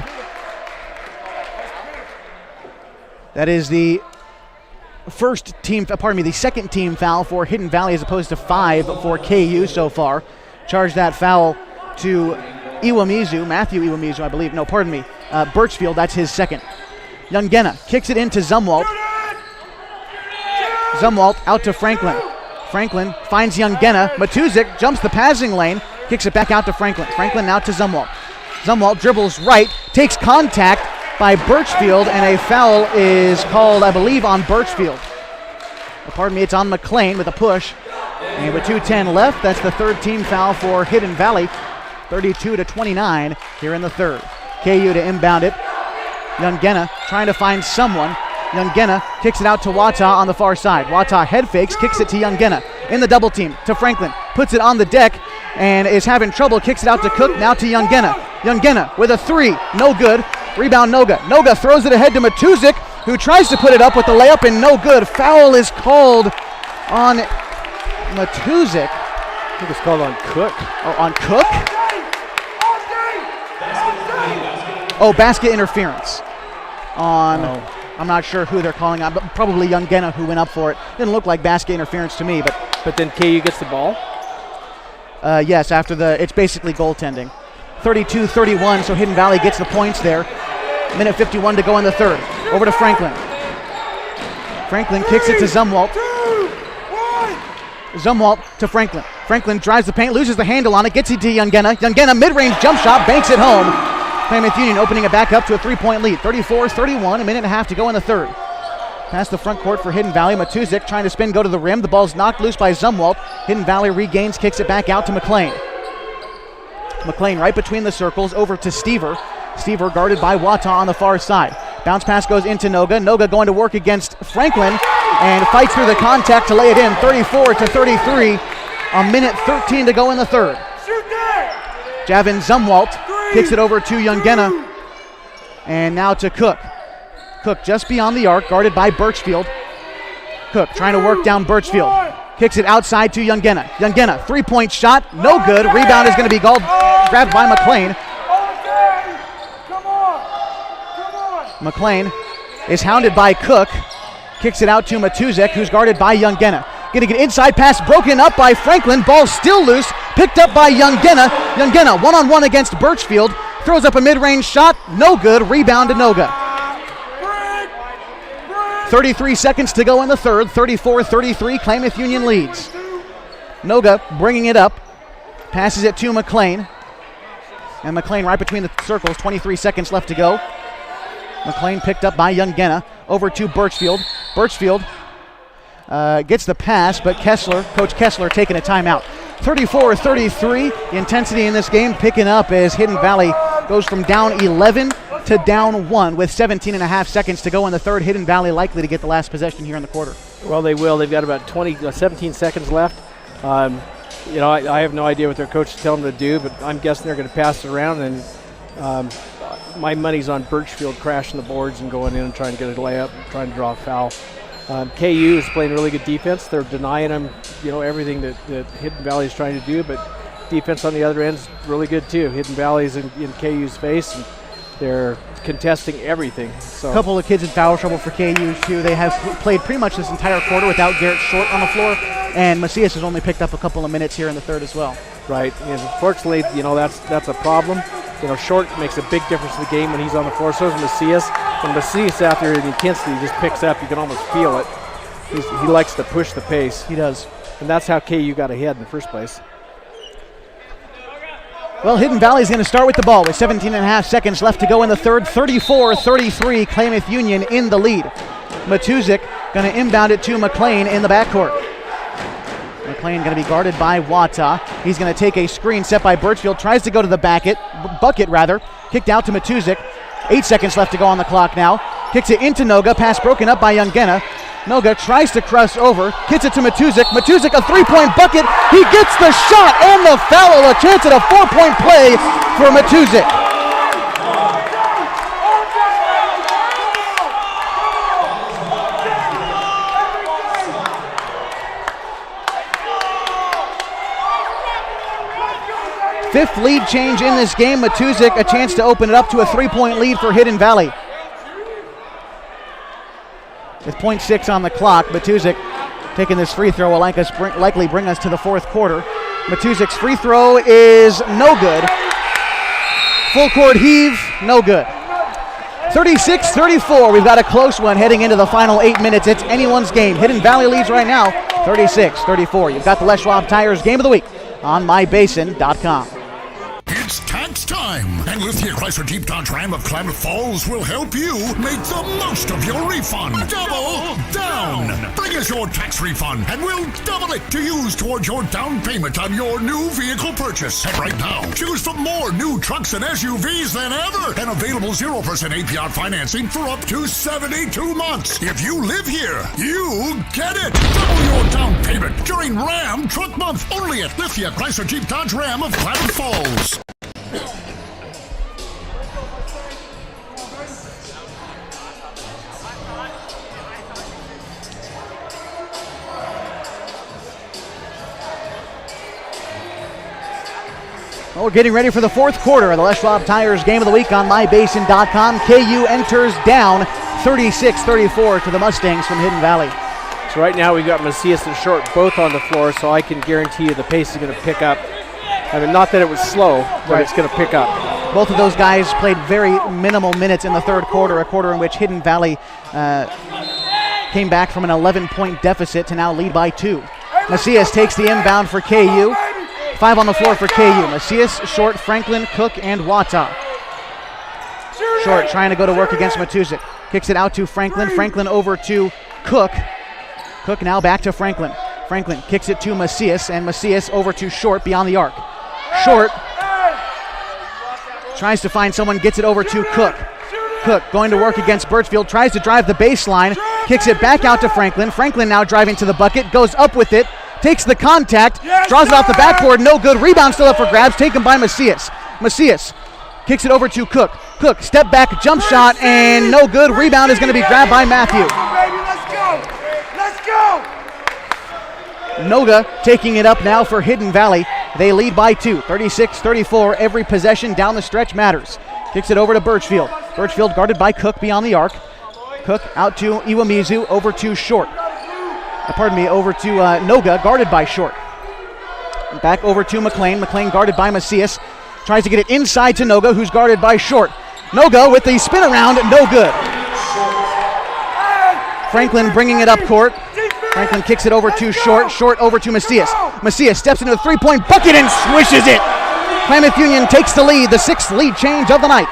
That is the second team foul for Hidden Valley as opposed to 5 for KU so far. Charged that foul to Matthew Iwamizu, I believe. No, pardon me. Birchfield, that's his second. Youngena kicks it into Zumwalt. Zumwalt out to Franklin. Franklin finds Youngena. Matuzik jumps the passing lane, kicks it back out to Franklin. Franklin now to Zumwalt. Zumwalt dribbles right, takes contact by Birchfield, and a foul is called, I believe, on Birchfield. Pardon me, it's on McLean with a push. And with 2:10 left, that's the third team foul for Hidden Valley. 32-29 here in the third. KU to inbound it. Youngena trying to find someone. Youngena kicks it out to Wata on the far side. Wata head fakes, kicks it to Youngena. In the double team to Franklin. Puts it on the deck and is having trouble. Kicks it out to Cook, now to Youngena. Youngena with a three, no good. Rebound Noga. Noga throws it ahead to Matuzik, who tries to put it up with the layup and no good. Foul is called on Matuzik. I think it's called on Cook. Oh, on Cook? Oh, basket interference on... I'm not sure who they're calling on, but probably Youngena who went up for it. Didn't look like basket interference to me, but then KU gets the ball? Yes, after it's basically goaltending. 32-31, so Hidden Valley gets the points there. Minute 51 to go in the third. Over to Franklin. Franklin kicks it to Zumwalt. Zumwalt to Franklin. Franklin drives the paint, loses the handle on it, gets it to Youngena. Youngena mid-range jump shot, banks it home. Klamath Union opening it back up to a three-point lead. 34-31, a minute and a half to go in the third. Past the front court for Hidden Valley. Matuzik trying to spin, go to the rim. The ball's knocked loose by Zumwalt. Hidden Valley regains, kicks it back out to McLean. McLean right between the circles, over to Stever. Stever guarded by Wata on the far side. Bounce pass goes into Noga. Noga going to work against Franklin and fights through the contact to lay it in. 34-33, a minute 13 to go in the third. Javin Zumwalt kicks it over to Youngena, and now to Cook. Cook just beyond the arc, guarded by Birchfield. Cook trying to work down Birchfield. Kicks it outside to Youngena. Youngena, three-point shot, no good. Rebound is going to be grabbed by McLean. McLean is hounded by Cook. Kicks it out to Matuzik, who's guarded by Youngena. Getting an inside pass broken up by Franklin. Ball still loose. Picked up by Youngena. Youngena one-on-one against Birchfield. Throws up a mid-range shot. No good. Rebound to Noga. 33 seconds to go in the third. 34-33. Klamath Union leads. Noga bringing it up. Passes it to McLean. And McLean right between the circles. 23 seconds left to go. McLean picked up by Youngena. Over to Birchfield. Birchfield gets the pass, but Coach Kessler taking a timeout. 34-33, the intensity in this game picking up as Hidden Valley goes from down 11 to down 1 with 17 and a half seconds to go in the third. Hidden Valley likely to get the last possession here in the quarter. Well, they will. They've got about 17 seconds left. I have no idea what their coach is telling them to do, but I'm guessing they're going to pass it around, and my money's on Birchfield crashing the boards and going in and trying to get a layup and trying to draw a foul. KU is playing really good defense. They're denying them, everything that Hidden Valley is trying to do, but defense on the other end is really good too. Hidden Valley is in KU's face, and They're contesting everything. So a couple of kids in foul trouble for KU too. They have played pretty much this entire quarter without Garrett Short on the floor, and Macias has only picked up a couple of minutes here in the third as well. Right, and unfortunately, that's a problem. Short makes a big difference in the game when he's on the floor. So does Macias. When Macias out there, the intensity just picks up. You can almost feel it. He likes to push the pace. He does. And that's how KU got ahead in the first place. Well, Hidden Valley is going to start with the ball with 17 and a half seconds left to go in the third. 34-33, Klamath Union in the lead. Matuzik going to inbound it to McLean in the backcourt. McLean going to be guarded by Wata. He's going to take a screen set by Birchfield. Tries to go to the bucket. Kicked out to Matuzik. 8 seconds left to go on the clock now. Kicks it into Noga. Pass broken up by Youngena. Noga tries to cross over. Kicks it to Matuzik. Matuzik, a three-point bucket. He gets the shot and the foul. A chance at a 4-point play for Matuzik. Fifth lead change in this game. Matuzik a chance to open it up to a 3-point lead for Hidden Valley. With 0.6 on the clock, Matuzik taking this free throw will likely bring us to the fourth quarter. Matuzik's free throw is no good. Full court heave, no good. 36-34, we've got a close one heading into the final 8 minutes. It's anyone's game. Hidden Valley leads right now, 36-34. You've got the Les Schwab Tires Game of the Week on mybasin.com. It's tax time, and Lithia Chrysler Jeep Dodge Ram of Klamath Falls will help you make the most of your refund. Double down! Bring us your tax refund, and we'll double it to use towards your down payment on your new vehicle purchase. And right now, choose from more new trucks and SUVs than ever, and available 0% APR financing for up to 72 months. If you live here, you get it! Double your down payment during Ram Truck Month, only at Lithia Chrysler Jeep Dodge Ram of Klamath Falls. Well, we're getting ready for the fourth quarter of the Les Schwab Tires Game of the Week on mybasin.com. KU enters down 36-34 to the Mustangs from Hidden Valley. So right now we've got Macias and Short both on the floor, so I can guarantee you the pace is going to pick up. I mean, not that it was slow, but it's going to pick up. Both of those guys played very minimal minutes in the third quarter, a quarter in which Hidden Valley came back from an 11-point deficit to now lead by 2. Macias takes the inbound for KU. 5 on the floor for KU. Macias, Short, Franklin, Cook, and Wata. Short trying to go to work against Matuzik. Kicks it out to Franklin. Franklin over to Cook. Cook now back to Franklin. Franklin kicks it to Macias, and Macias over to Short beyond the arc. Short tries to find someone, gets it over to Cook. Cook going to work against Birchfield, tries to drive the baseline, kicks it back out to Franklin. Franklin now driving to the bucket, goes up with it, takes the contact, draws it off the backboard, no good. Rebound still up for grabs, taken by Macias. Macias kicks it over to Cook. Cook, step back, jump shot, and no good. Rebound is going to be grabbed by Matthew. Let's go! Noga taking it up now for Hidden Valley. They lead by 2, 36-34. Every possession down the stretch matters. Kicks it over to Birchfield. Birchfield guarded by Cook beyond the arc. Cook out to Iwamizu, over to Short. Over to Noga, guarded by Short. Back over to McLean. McLean guarded by Macias. Tries to get it inside to Noga, who's guarded by Short. Noga with the spin around, no good. Franklin bringing it up court. Franklin kicks it over to Short. Short over to Macias. Macias steps into a three-point bucket and swishes it. Klamath Union takes the lead, the 6th lead change of the night.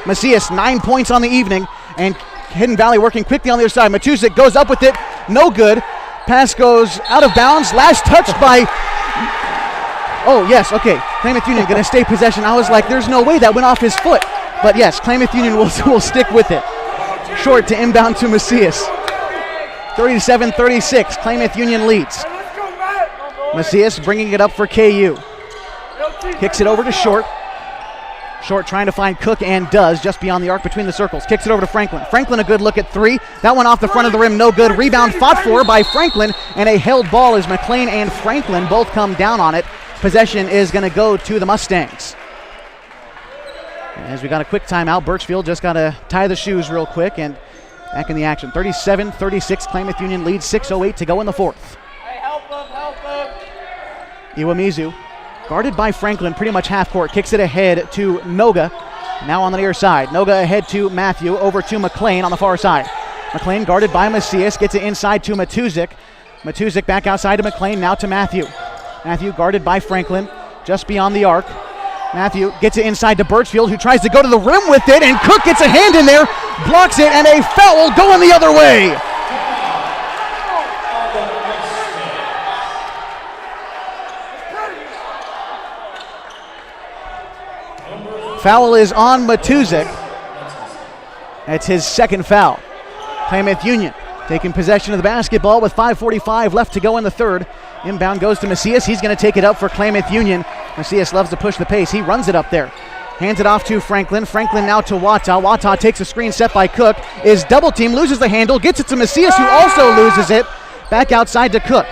Macias, 9 points on the evening, and Hidden Valley working quickly on the other side. Matuzik goes up with it, no good. Pass goes out of bounds. Last touch by... Oh, yes, okay. Klamath Union going to stay possession. I was like, there's no way that went off his foot. But yes, Klamath Union will stick with it. Short to inbound to Macias. 37-36, Klamath Union leads. Macias bringing it up for KU. Kicks it over to Short. Short trying to find Cook and does, just beyond the arc between the circles. Kicks it over to Franklin. Franklin a good look at 3. That one off the front of the rim, no good. Rebound fought for by Franklin, and a held ball as McLean and Franklin both come down on it. Possession is going to go to the Mustangs. As we got a quick timeout, Birchfield just got to tie the shoes real quick and back in the action. 37-36, Klamath Union leads, 6:08 to go in the fourth. Hey, help him. Iwamizu, guarded by Franklin, pretty much half court, kicks it ahead to Noga. Now on the near side. Noga ahead to Matthew, over to McLean on the far side. McLean guarded by Macias, gets it inside to Matuzik. Matuzik back outside to McLean, now to Matthew. Matthew guarded by Franklin, just beyond the arc. Matthew gets it inside to Birchfield, who tries to go to the rim with it, and Cook gets a hand in there, blocks it, and a foul going the other way. Foul is on Matuzik. That's his second foul. Klamath Union taking possession of the basketball with 5:45 left to go in the third. Inbound goes to Macias. He's going to take it up for Klamath Union. Macias loves to push the pace. He runs it up there. Hands it off to Franklin. Franklin now to Wata. Wata takes a screen set by Cook. Is double team, loses the handle, gets it to Macias, who also loses it. Back outside to Cook.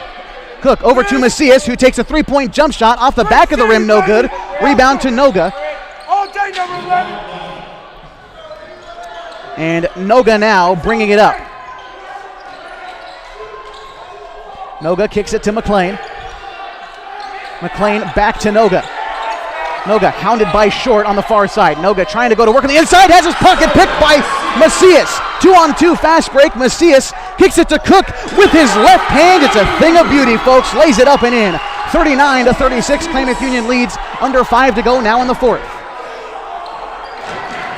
Cook over to Macias, who takes a three-point jump shot off the back of the rim, no good. Rebound to Noga. And Noga now bringing it up. Noga kicks it to McLean. McLean back to Noga. Noga hounded by Short on the far side. Noga trying to go to work on the inside, has his pocket picked by Macias. 2-on-2 fast break. Macias kicks it to Cook with his left hand. It's a thing of beauty, folks. Lays it up and in. 39-36. Klamath Union leads. Under 5 to go now in the fourth.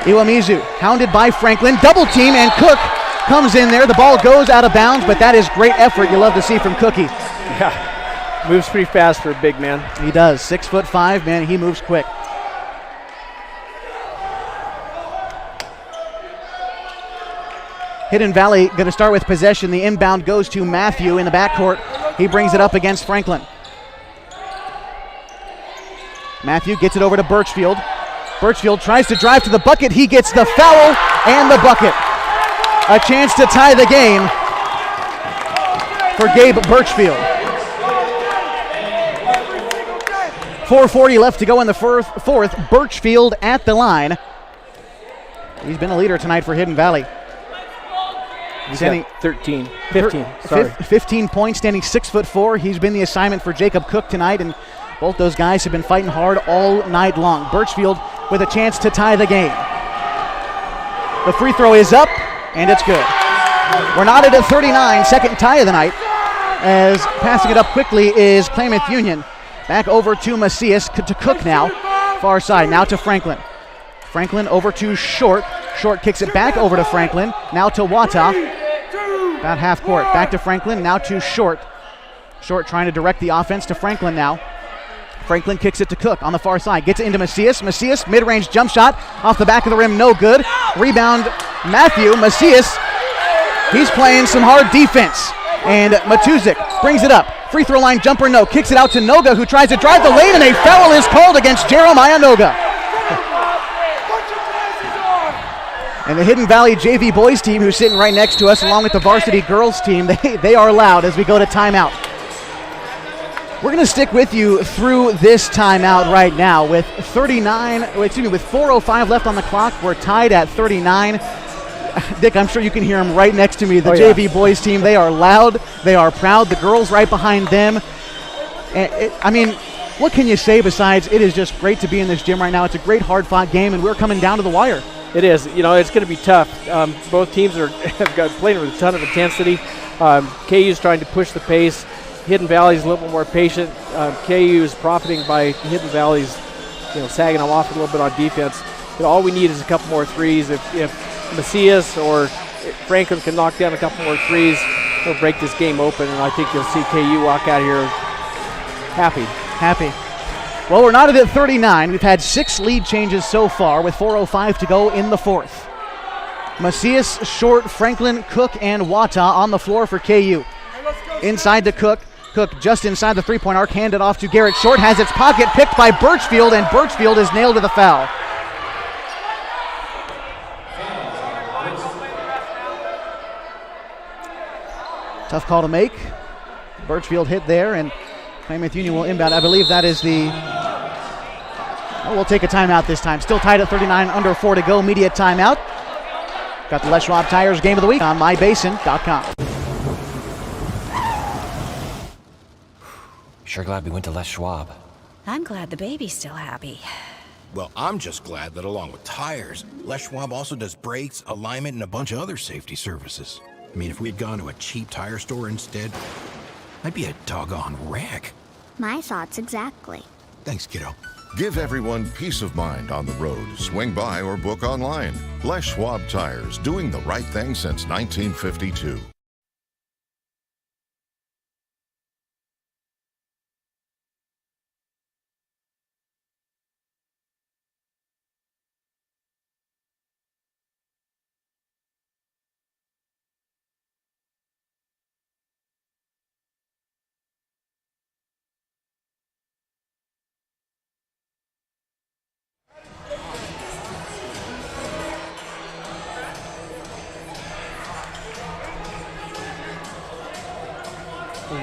Iwamizu hounded by Franklin. Double team, and Cook comes in there. The ball goes out of bounds, but that is great effort you love to see from Cookie. Yeah, moves pretty fast for a big man. He does. 6'5", man, he moves quick. Hidden Valley going to start with possession. The inbound goes to Matthew in the backcourt. He brings it up against Franklin. Matthew gets it over to Birchfield. Birchfield tries to drive to the bucket. He gets the foul and the bucket. A chance to tie the game for Gabe Birchfield. 4:40 left to go in the fourth. Birchfield at the line. He's been a leader tonight for Hidden Valley. He's got 15 points, standing 6'4". He's been the assignment for Jacob Cook tonight, and both those guys have been fighting hard all night long. Birchfield with a chance to tie the game. The free throw is up, and it's good. We're knotted at 39, second tie of the night, as passing it up quickly is Klamath Union. Back over to Macias, to Cook now, far side, now to Franklin. Franklin over to Short. Short kicks it back over to Franklin, now to Wata. About half court, back to Franklin, now to Short. Short trying to direct the offense to Franklin now. Franklin kicks it to Cook on the far side, gets it into Macias. Macias, mid-range jump shot, off the back of the rim, no good. Rebound, Matthew. Macias, he's playing some hard defense. And Matuzik brings it up. Free throw line jumper, no. Kicks it out to Noga, who tries to drive the lane, and a foul is called against Jeremiah Noga. And the Hidden Valley JV boys team, who's sitting right next to us, along with the varsity girls team, they are loud as we go to timeout. We're going to stick with you through this timeout right now with 4:05 left on the clock. We're tied at 39. Dick, I'm sure you can hear them right next to me. The JV boys team, they are loud. They are proud. The girls right behind them. And what can you say besides it is just great to be in this gym right now. It's a great hard-fought game, and we're coming down to the wire. It is. It's going to be tough. Both teams have got playing with a ton of intensity. KU's trying to push the pace. Hidden Valley's a little bit more patient. KU is profiting by Hidden Valley's, sagging them off a little bit on defense. All we need is a couple more threes. If Macias or Franklin can knock down a couple more threes, they'll break this game open, and I think you'll see KU walk out here happy. Well, we're knotted at 39. We've had 6 lead changes so far with 4:05 to go in the fourth. Macias, Short, Franklin, Cook, and Wata on the floor for KU. Inside to Cook. Cook just inside the three-point arc, handed off to Garrett Short, has its pocket picked by Birchfield, and Birchfield is nailed to the foul. Tough call to make. Birchfield hit there, and Klamath Union will inbound. I believe that is the Well, we'll take a timeout this time. Still tied at 39, under 4 to go. Media timeout. Got the Les Schwab Tires Game of the Week on mybasin.com. Sure glad we went to Les Schwab. I'm glad the baby's still happy. Well, I'm just glad that along with tires, Les Schwab also does brakes, alignment, and a bunch of other safety services. I mean, if we had gone to a cheap tire store instead, I'd be a doggone wreck. My thoughts exactly. Thanks, kiddo. Give everyone peace of mind on the road. Swing by or book online. Les Schwab Tires, doing the right thing since 1952.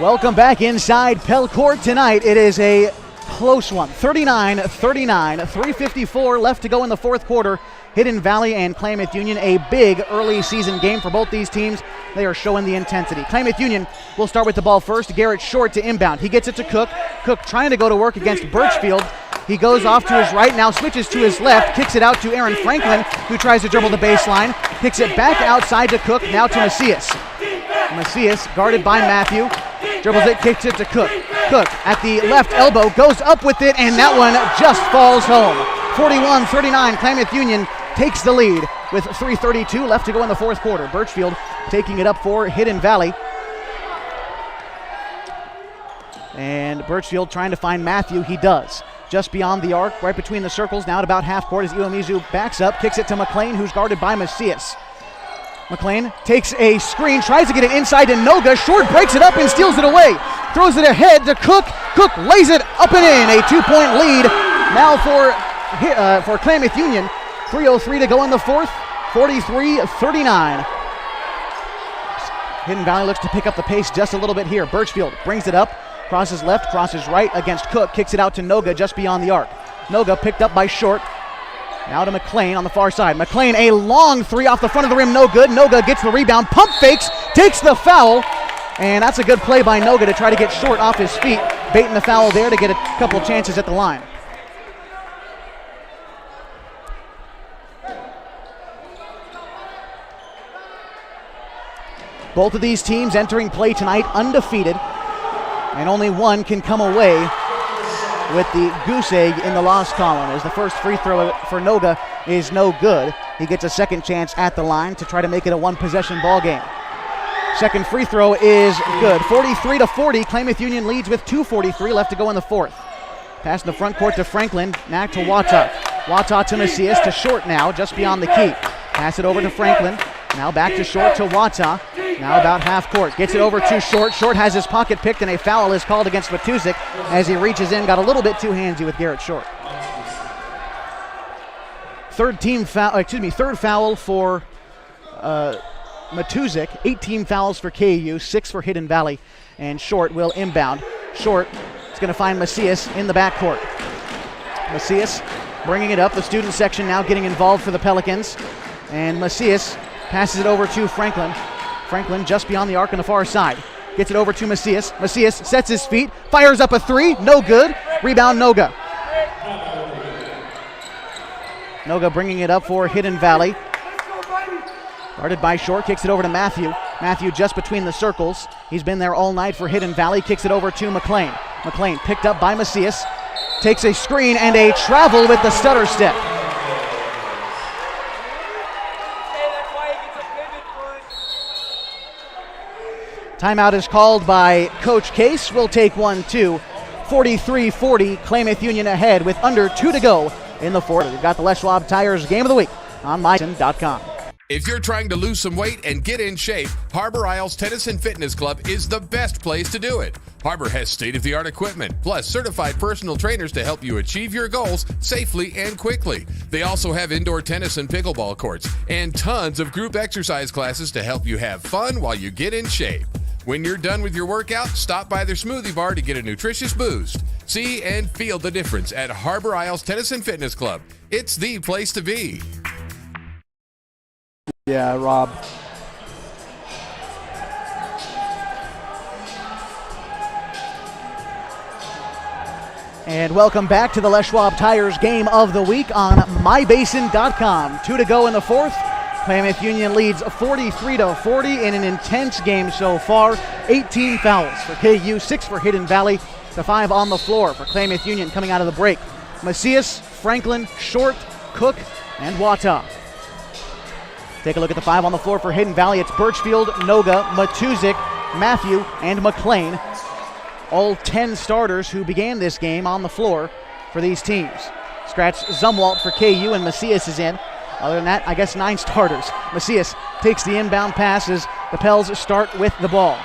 Welcome back inside Pell Court tonight. It is a close one. 39-39, 3:54 left to go in the fourth quarter. Hidden Valley and Klamath Union, a big early season game for both these teams. They are showing the intensity. Klamath Union will start with the ball first. Garrett Short to inbound. He gets it to Cook. Cook trying to go to work against Birchfield. He goes off to his right, now switches to his left, kicks it out to Aaron Franklin, who tries to dribble the baseline, kicks it back outside to Cook, now to Macias. Macias guarded by Matthew, dribbles it, kicks it to Cook. Cook at the left elbow, goes up with it, and that one just falls home. 41-39, Klamath Union takes the lead with 3:32 left to go in the fourth quarter. Birchfield taking it up for Hidden Valley. And Birchfield trying to find Matthew, he does. Just beyond the arc, right between the circles, now at about half court as Iwamizu backs up, kicks it to McLean, who's guarded by Macias. McLean takes a screen, tries to get it inside to Noga. Short breaks it up and steals it away. Throws it ahead to Cook. Cook lays it up and in. A 2-point lead now for Klamath Union. 3:03 to go in the fourth. 43-39. Hidden Valley looks to pick up the pace just a little bit here. Birchfield brings it up. Crosses left, crosses right against Cook. Kicks it out to Noga just beyond the arc. Noga picked up by Short. Now to McLean on the far side. McLean, a long three off the front of the rim, no good. Noga gets the rebound, pump fakes, takes the foul, and that's a good play by Noga to try to get Short off his feet, baiting the foul there to get a couple chances at the line. Both of these teams entering play tonight undefeated, and only one can come away with the goose egg in the loss column, as the first free throw for Noga is no good. He gets a second chance at the line to try to make it a one-possession ball game. Second free throw is good. 43-40, Klamath Union leads with 2:43 left to go in the fourth. Pass in the front court to Franklin, back to Wata. Wata to Macias, to Short now, just beyond the key. Pass it over to Franklin, now back to Short to Wata. Now about half court, gets it over to Short. Short has his pocket picked and a foul is called against Matuzik as he reaches in, got a little bit too handsy with Garrett Short. Third foul for Matuzik, 18 fouls for KU, 6 for Hidden Valley, and Short will inbound. Short is going to find Macias in the backcourt. Macias bringing it up, the student section now getting involved for the Pelicans, and Macias passes it over to Franklin. Franklin just beyond the arc on the far side. Gets it over to Macias. Macias sets his feet, fires up a three, no good. Rebound Noga. Noga bringing it up for Hidden Valley. Guarded by Short, kicks it over to Matthew. Matthew just between the circles. He's been there all night for Hidden Valley. Kicks it over to McLean. McLean picked up by Macias. Takes a screen and a travel with the stutter step. Timeout is called by Coach Case. We'll take 1-2. 43-40, Klamath Union ahead with under 2 to go in the fourth. We've got the Les Schwab Tires Game of the Week on mybasin.com. If you're trying to lose some weight and get in shape, Harbor Isles Tennis and Fitness Club is the best place to do it. Harbor has state-of-the-art equipment, plus certified personal trainers to help you achieve your goals safely and quickly. They also have indoor tennis and pickleball courts and tons of group exercise classes to help you have fun while you get in shape. When you're done with your workout, stop by their smoothie bar to get a nutritious boost. See and feel the difference at Harbor Isles Tennis and Fitness Club. It's the place to be. Yeah, Rob. And welcome back to the Les Schwab Tires Game of the Week on mybasin.com. 2 to go in the fourth. Klamath Union leads 43-40 in an intense game so far. 18 fouls for KU, 6 for Hidden Valley, the 5 on the floor for Klamath Union coming out of the break. Macias, Franklin, Short, Cook, and Wata. Take a look at the 5 on the floor for Hidden Valley. It's Birchfield, Noga, Matuzik, Matthew, and McLean. All 10 starters who began this game on the floor for these teams. Scratch Zumwalt for KU, and Macias is in. Other than that, I guess 9 starters. Macias takes the inbound pass as the Pels start with the ball.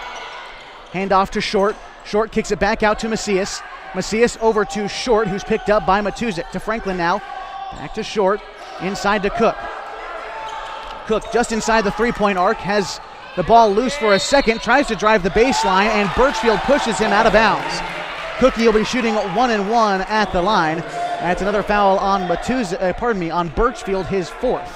Handoff to Short. Short kicks it back out to Macias. Macias over to Short, who's picked up by Matuzik. To Franklin now. Back to Short. Inside to Cook. Cook just inside the three-point arc, has the ball loose for a second, tries to drive the baseline, and Birchfield pushes him out of bounds. Cookie will be shooting 1-1 at the line. That's another foul on on Birchfield, his 4th.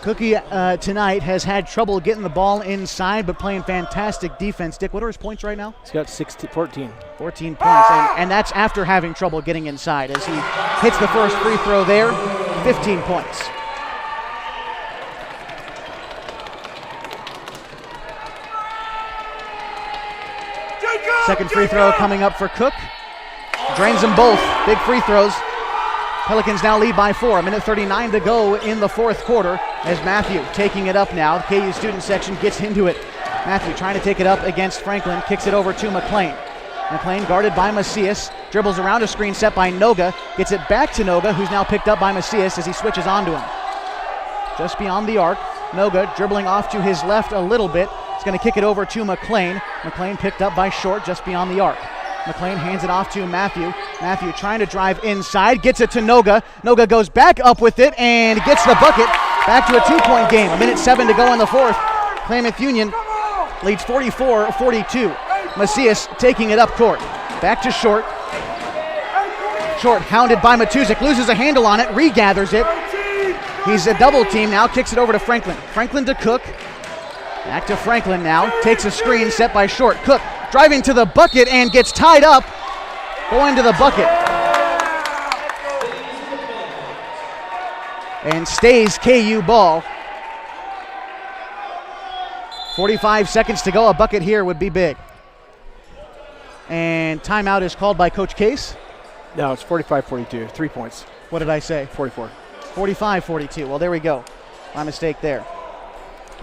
Cookie tonight has had trouble getting the ball inside, but playing fantastic defense. Dick, what are his points right now? He's got 14. 14 points, and that's after having trouble getting inside. As he hits the first free throw there, 15 points. Second free throw coming up for Cook. Drains them both. Big free throws. Pelicans now lead by 4. 1:39 to go in the fourth quarter as Matthew taking it up now. The KU student section gets into it. Matthew trying to take it up against Franklin. Kicks it over to McLean. McLean guarded by Macias. Dribbles around a screen set by Noga. Gets it back to Noga, who's now picked up by Macias as he switches onto him. Just beyond the arc. Noga dribbling off to his left a little bit. He's going to kick it over to McLean. McLean picked up by Short just beyond the arc. McLean hands it off to Matthew. Matthew trying to drive inside. Gets it to Noga. Noga goes back up with it and gets the bucket. Back to a 2-point game. 1:07 to go in the fourth. Klamath Union leads 44-42. Macias taking it up court. Back to Short. Short hounded by Matuzik. Loses a handle on it. Regathers it. He's a double team now. Kicks it over to Franklin. Franklin to Cook. Back to Franklin now. Takes a screen set by Short. Cook driving to the bucket and gets tied up. Going to the bucket. And stays KU ball. 45 seconds to go. A bucket here would be big. And timeout is called by Coach Case. No, it's 45-42. 3 points. What did I say? 44. 45-42. Well, there we go. My mistake there.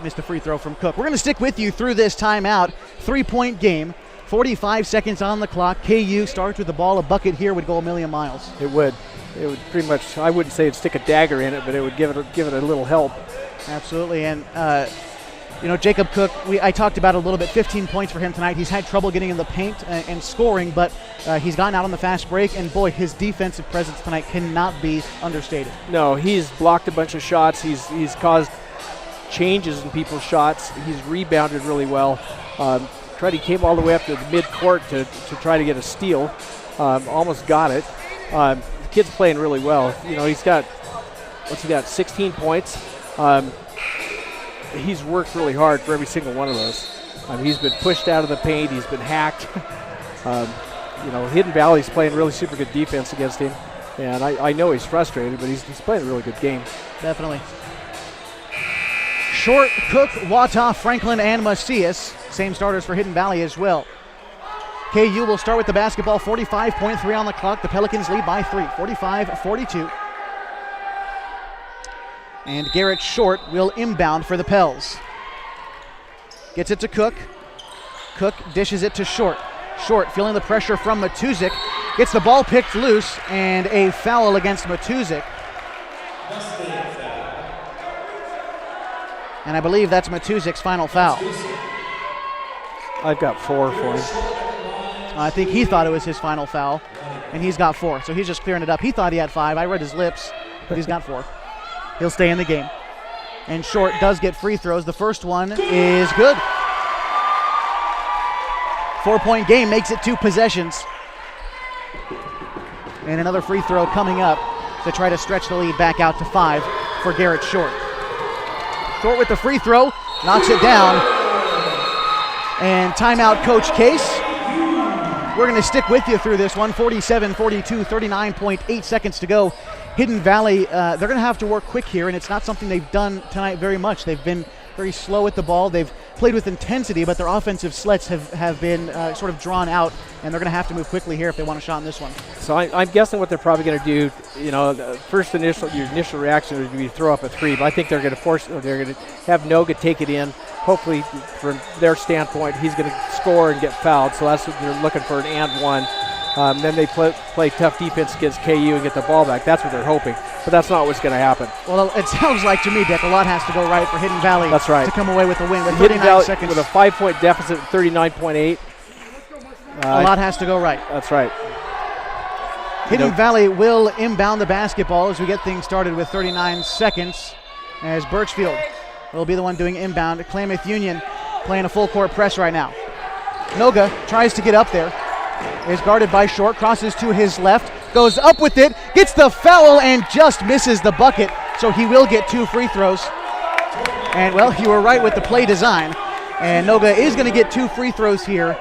Missed a free throw from Cook. We're going to stick with you through this timeout. 3-point game. 45 seconds on the clock. KU starts with the ball. A bucket here would go a million miles. It would. It would pretty much, I wouldn't say it'd stick a dagger in it, but it would give it a little help. Absolutely. And, Jacob Cook, I talked about it a little bit. 15 points for him tonight. He's had trouble getting in the paint and scoring, but he's gotten out on the fast break. And, boy, his defensive presence tonight cannot be understated. No, he's blocked a bunch of shots. He's caused changes in people's shots. He's rebounded really well. He came all the way up to the midcourt to try to get a steal. Almost got it. The kid's playing really well. He's got, 16 points. He's worked really hard for every single one of those. He's been pushed out of the paint. He's been hacked. Hidden Valley's playing really super good defense against him. And I know he's frustrated, but he's playing a really good game. Definitely. Short, Cook, Wata, Franklin, and Macias. Same starters for Hidden Valley as well. KU will start with the basketball. 45.3 on the clock. The Pelicans lead by 3, 45-42. And Garrett Short will inbound for the Pels. Gets it to Cook. Cook dishes it to Short. Short feeling the pressure from Matuzik. Gets the ball picked loose, and a foul against Matuzik. And I believe that's Matuzik's final foul. I've got 4 for him. I think he thought it was his final foul, and he's got 4. So he's just clearing it up. He thought he had 5. I read his lips, but he's got 4. He'll stay in the game. And Short does get free throws. The first one is good. 4-point game makes it 2 possessions. And another free throw coming up to try to stretch the lead back out to 5 for Garrett Short. Short with the free throw, knocks it down. And timeout, Coach Case. We're going to stick with you through this one. 47-42, 39.8 seconds to go. Hidden Valley, they're going to have to work quick here, and it's not something they've done tonight very much. They've been very slow at the ball. They've played with intensity, but their offensive sleds have been sort of drawn out, and they're going to have to move quickly here if they want a shot in this one. So I'm guessing what they're probably going to do, your initial reaction would be throw up a 3, but I think they're going to have Noga take it in. Hopefully, from their standpoint, he's going to score and get fouled, so that's what they're looking for, an and one. Then they play tough defense against KU and get the ball back. That's what they're hoping, but that's not what's going to happen. Well, it sounds like to me, Dick, a lot has to go right for Hidden Valley. That's right. To come away with the win with Hidden 39 Valley seconds. with a 5-point deficit, 39.8. A lot has to go right. That's right. Hidden Valley will inbound the basketball as we get things started with 39 seconds, as Birchfield will be the one doing inbound. Klamath Union playing a full court press right now. Noga tries to get up there, is guarded by Short, crosses to his left, goes up with it, gets the foul and just misses the bucket, so he will get 2 free throws. And well, you were right with the play design, and Noga is going to get 2 free throws here.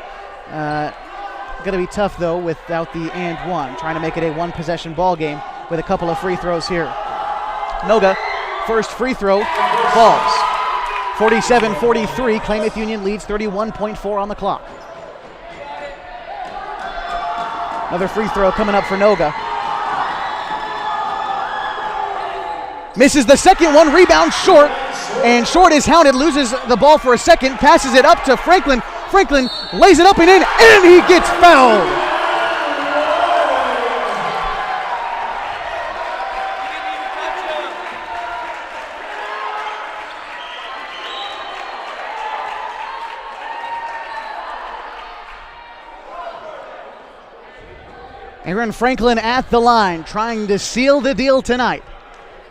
Going to be tough though without the and one, trying to make it a 1-possession ball game with a couple of free throws here. Noga, first free throw, falls. 47-43, Klamath Union leads, 31.4 on the clock. Another free throw coming up for Noga. Misses the second one, rebound Short, and Short is hounded, loses the ball for a second, passes it up to Franklin. Franklin lays it up and in, and he gets fouled. Aaron Franklin at the line, trying to seal the deal tonight.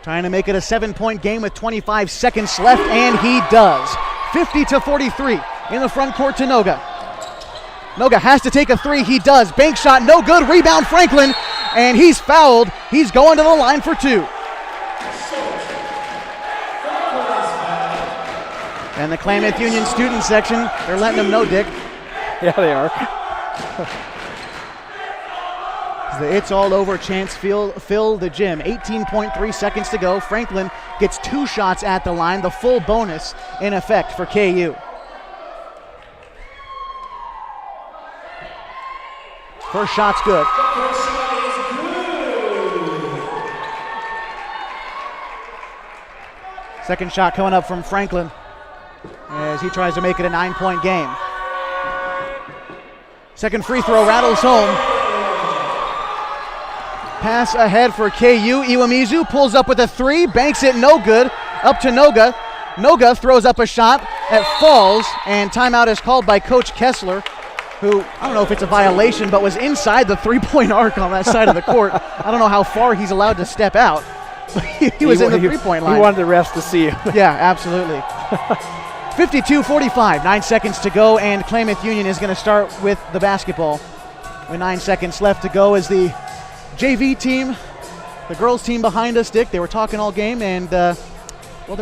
Trying to make it a 7-point game with 25 seconds left, and he does. 50-43 in the front court to Noga. Noga has to take a 3, he does. Bank shot, no good, rebound Franklin, and he's fouled. He's going to the line for 2. And the Klamath Union student section, they're letting him know, Dick. Yeah, they are. The it's all over chance fill the gym. 18.3 seconds to go. Franklin gets 2 shots at the line, the full bonus in effect for KU. First shot's good. Second shot coming up from Franklin as he tries to make it a 9-point game. Second free throw rattles home. Pass ahead for KU. Iwamizu pulls up with a 3, banks it, no good. Up to Noga. Noga throws up a shot that falls, and timeout is called by Coach Kessler, who, I don't know if it's a violation, but was inside the 3-point arc on that side of the court. I don't know how far he's allowed to step out. he was in the 3-point line. He wanted the refs to see him. Yeah, absolutely. 52-45, 9 seconds to go, and Klamath Union is going to start with the basketball. With 9 seconds left to go as the JV team, the girls team behind us, Dick, they were talking all game, and they're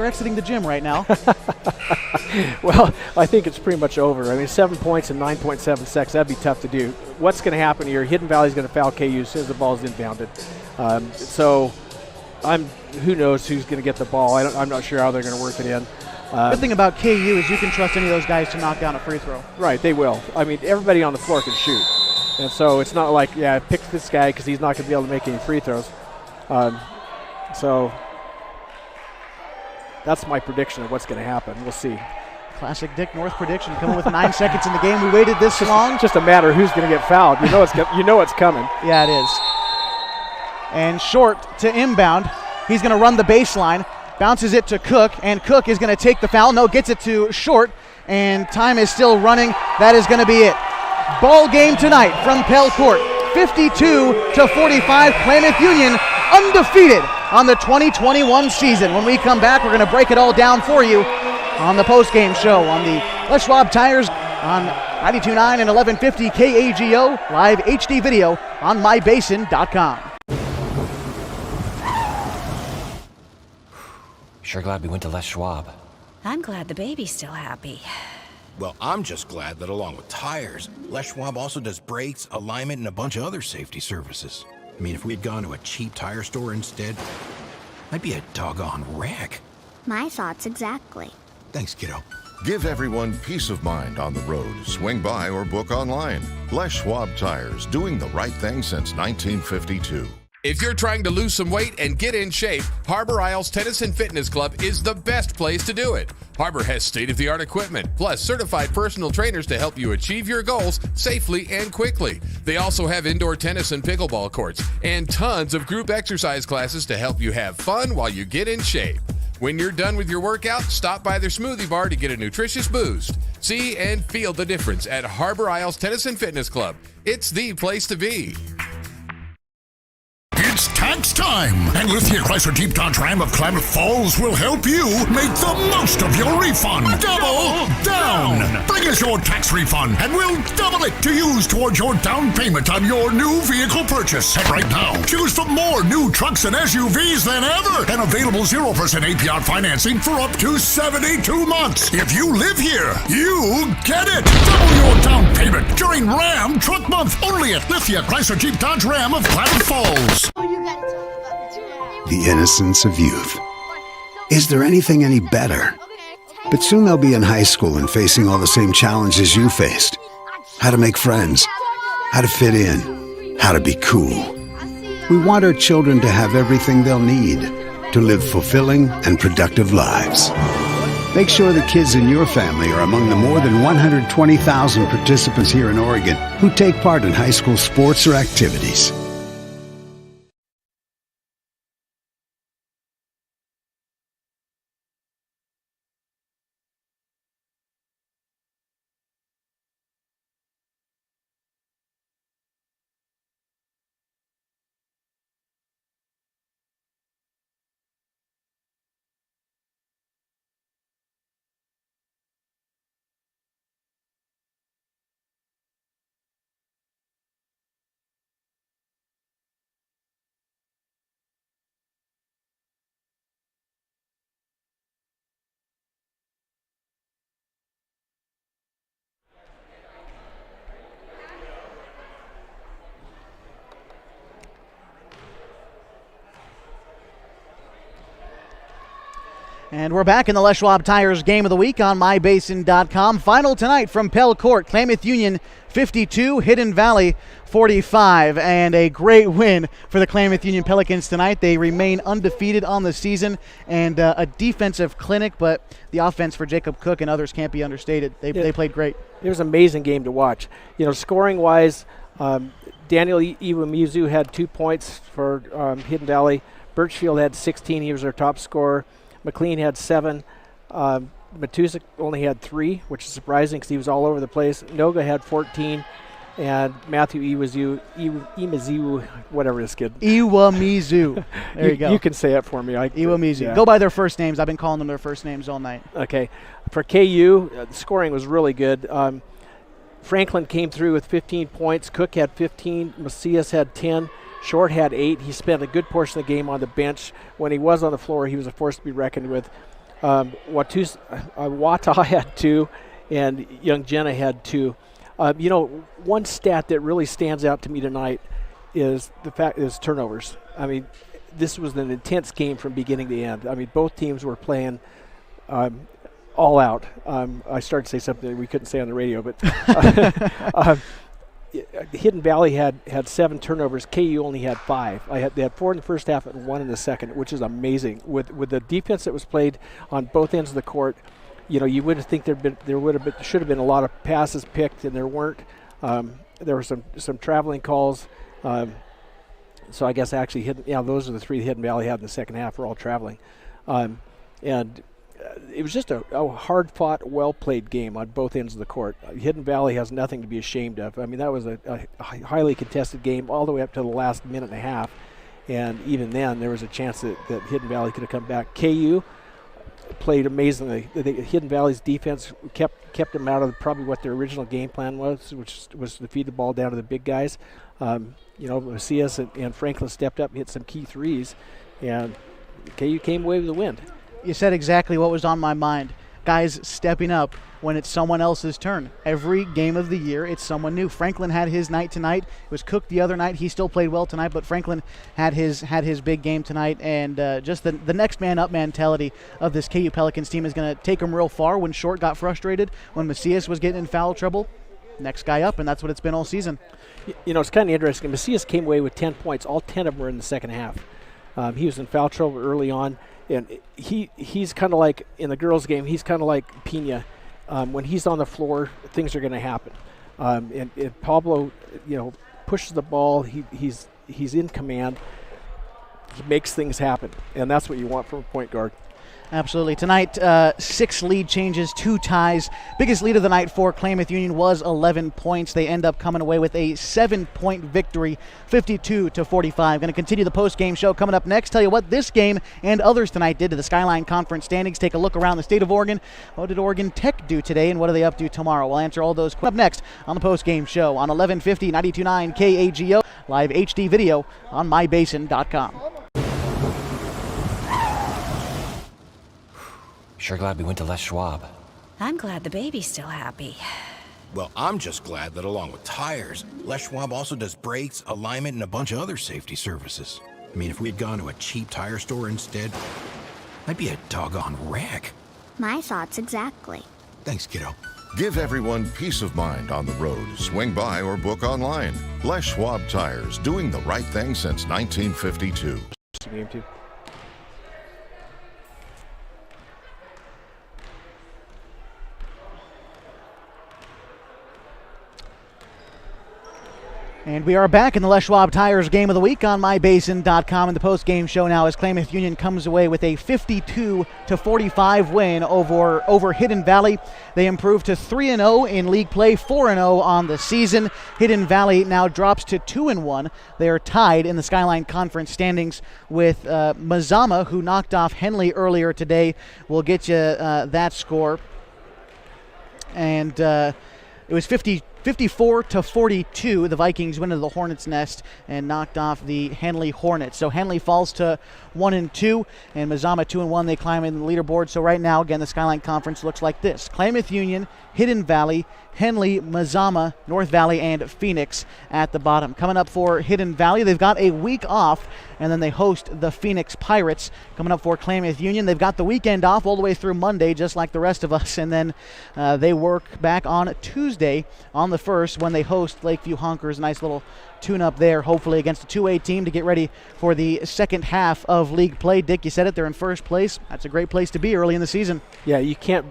exiting the gym right now. Well, I think it's pretty much over. I mean, 7 points in 9.7 seconds, that'd be tough to do. What's going to happen here? Hidden Valley's going to foul KU as soon as the ball is inbounded. Who knows who's going to get the ball? I'm not sure how they're going to work it in. Good thing about KU is you can trust any of those guys to knock down a free throw. Right, they will. I mean, everybody on the floor can shoot. And so it's not like, pick this guy because he's not going to be able to make any free throws. So that's my prediction of what's going to happen. We'll see. Classic Dick North prediction coming with 9 seconds in the game. We waited this long. Just a matter of who's going to get fouled. You know it's coming. Yeah, it is. And Short to inbound. He's going to run the baseline. Bounces it to Cook, and Cook is going to take the foul. No, gets it to Short, and time is still running. That is going to be it. Ball game tonight from Pell Court. 52-45, Klamath Union undefeated on the 2021 season. When we come back, we're going to break it all down for you on the post-game show on the Les Schwab Tires on 92.9 and 1150 KAGO, live HD video on mybasin.com. Sure glad we went to Les Schwab. I'm glad the baby's still happy. Well, I'm just glad that along with tires, Les Schwab also does brakes, alignment, and a bunch of other safety services. I mean, if we'd gone to a cheap tire store instead, I'd be a doggone wreck. My thoughts exactly. Thanks, kiddo. Give everyone peace of mind on the road. Swing by or book online. Les Schwab Tires, doing the right thing since 1952. If you're trying to lose some weight and get in shape, Harbor Isles Tennis and Fitness Club is the best place to do it. Harbor has state-of-the-art equipment, plus certified personal trainers to help you achieve your goals safely and quickly. They also have indoor tennis and pickleball courts, and tons of group exercise classes to help you have fun while you get in shape. When you're done with your workout, stop by their smoothie bar to get a nutritious boost. See and feel the difference at Harbor Isles Tennis and Fitness Club. It's the place to be. It's tax time! And Lithia Chrysler Jeep Dodge Ram of Klamath Falls will help you make the most of your refund. Double down! Bring us your tax refund and we'll double it to use towards your down payment on your new vehicle purchase. And right now, choose from more new trucks and SUVs than ever and available 0% APR financing for up to 72 months. If you live here, you get it! Double your down payment during Ram Truck Month only at Lithia Chrysler Jeep Dodge Ram of Klamath Falls. The innocence of youth. Is there anything any better? But soon they'll be in high school and facing all the same challenges you faced. How to make friends, how to fit in, how to be cool. We want our children to have everything they'll need to live fulfilling and productive lives. Make sure the kids in your family are among the more than 120,000 participants here in Oregon who take part in high school sports or activities. And we're back in the Les Schwab Tires Game of the Week on mybasin.com. Final tonight from Pell Court, Klamath Union 52, Hidden Valley 45. And a great win for the Klamath Union Pelicans tonight. They remain undefeated on the season, and a defensive clinic, but the offense for Jacob Cook and others can't be understated. They played great. It was an amazing game to watch. You know, scoring-wise, Daniel Iwamizu had 2 points for Hidden Valley. Birchfield had 16. He was their top scorer. McLean had 7. Matusik only had 3, which is surprising because he was all over the place. Noga had 14. And Matthew Iwamizu, whatever this kid. Iwamizu. There you go. You can say it for me. Iwamizu. Yeah. Go by their first names. I've been calling them their first names all night. Okay. For KU, the scoring was really good. Franklin came through with 15 points. Cook had 15. Macias had 10. Short had 8. He spent a good portion of the game on the bench. When he was on the floor, he was a force to be reckoned with. Wata had 2, and Young Jenna had 2. You know, one stat that really stands out to me tonight is turnovers. I mean, this was an intense game from beginning to end. I mean, both teams were playing all out. I started to say something that we couldn't say on the radio, but Hidden Valley had 7 turnovers. KU only had 5. They had 4 in the first half and 1 in the second, which is amazing. With the defense that was played on both ends of the court, you know, you wouldn't think should have been a lot of passes picked, and there weren't. There were some traveling calls. So I guess actually, those are the 3 Hidden Valley had in the second half were all traveling, and it was just a hard-fought, well-played game on both ends of the court. Hidden Valley has nothing to be ashamed of. I mean, that was a highly contested game all the way up to the last minute and a half, And even then, there was a chance that Hidden Valley could have come back. KU played amazingly. Hidden Valley's defense kept them out of probably what their original game plan was, which was to feed the ball down to the big guys. Macias and Franklin stepped up and hit some key threes, and KU came away with the win. You said exactly what was on my mind. Guys stepping up when it's someone else's turn. Every game of the year, it's someone new. Franklin had his night tonight. It was Cook the other night. He still played well tonight, but Franklin had his big game tonight. And just the next man up mentality of this KU Pelicans team is going to take them real far. When Short got frustrated, when Macias was getting in foul trouble, next guy up, and that's what it's been all season. It's kind of interesting. Macias came away with 10 points. All 10 of them were in the second half. He was in foul trouble early on. And he's kind of like, in the girls' game, he's kind of like Pena. When he's on the floor, things are going to happen. And Pablo, pushes the ball. He's in command. He makes things happen, and that's what you want from a point guard. Absolutely. Tonight, 6 lead changes, 2 ties. Biggest lead of the night for Klamath Union was 11 points. They end up coming away with a 7-point victory, 52-45. Going to continue the post-game show coming up next. Tell you what this game and others tonight did to the Skyline Conference standings. Take a look around the state of Oregon. What did Oregon Tech do today, and what are they up to tomorrow? We'll answer all those up next on the post-game show on 1150 92.9 KAGO, live HD video on mybasin.com. Sure glad we went to Les Schwab. I'm glad the baby's still happy. Well, I'm just glad that along with tires, Les Schwab also does brakes, alignment, and a bunch of other safety services. I mean, if we had gone to a cheap tire store instead, I'd be a doggone wreck. My thoughts exactly. Thanks, kiddo. Give everyone peace of mind on the road. Swing by or book online. Les Schwab Tires, doing the right thing since 1952. Game 2. And we are back in the Les Schwab Tires Game of the Week on mybasin.com. And the post-game show now as Klamath Union comes away with a 52-45 win over Hidden Valley. They improve to 3-0 in league play, 4-0 on the season. Hidden Valley now drops to 2-1. They are tied in the Skyline Conference standings with Mazama, who knocked off Henley earlier today. We'll get you that score. And it was 54-42, the Vikings went into the Hornets' nest and knocked off the Henley Hornets. So Henley falls to 1-2, and Mazama 2-1. They climb in the leaderboard. So right now, again, the Skyline Conference looks like this: Klamath Union, Hidden Valley, Henley, Mazama, North Valley, and Phoenix at the bottom. Coming up for Hidden Valley, they've got a week off, and then they host the Phoenix Pirates. Coming up for Klamath Union, they've got the weekend off all the way through Monday, just like the rest of us, and then they work back on Tuesday on the 1st when they host Lakeview Honkers. Nice little tune-up there, hopefully against a 2A team to get ready for the second half of league play. Dick, you said it, they're in first place. That's a great place to be early in the season. Yeah, you can't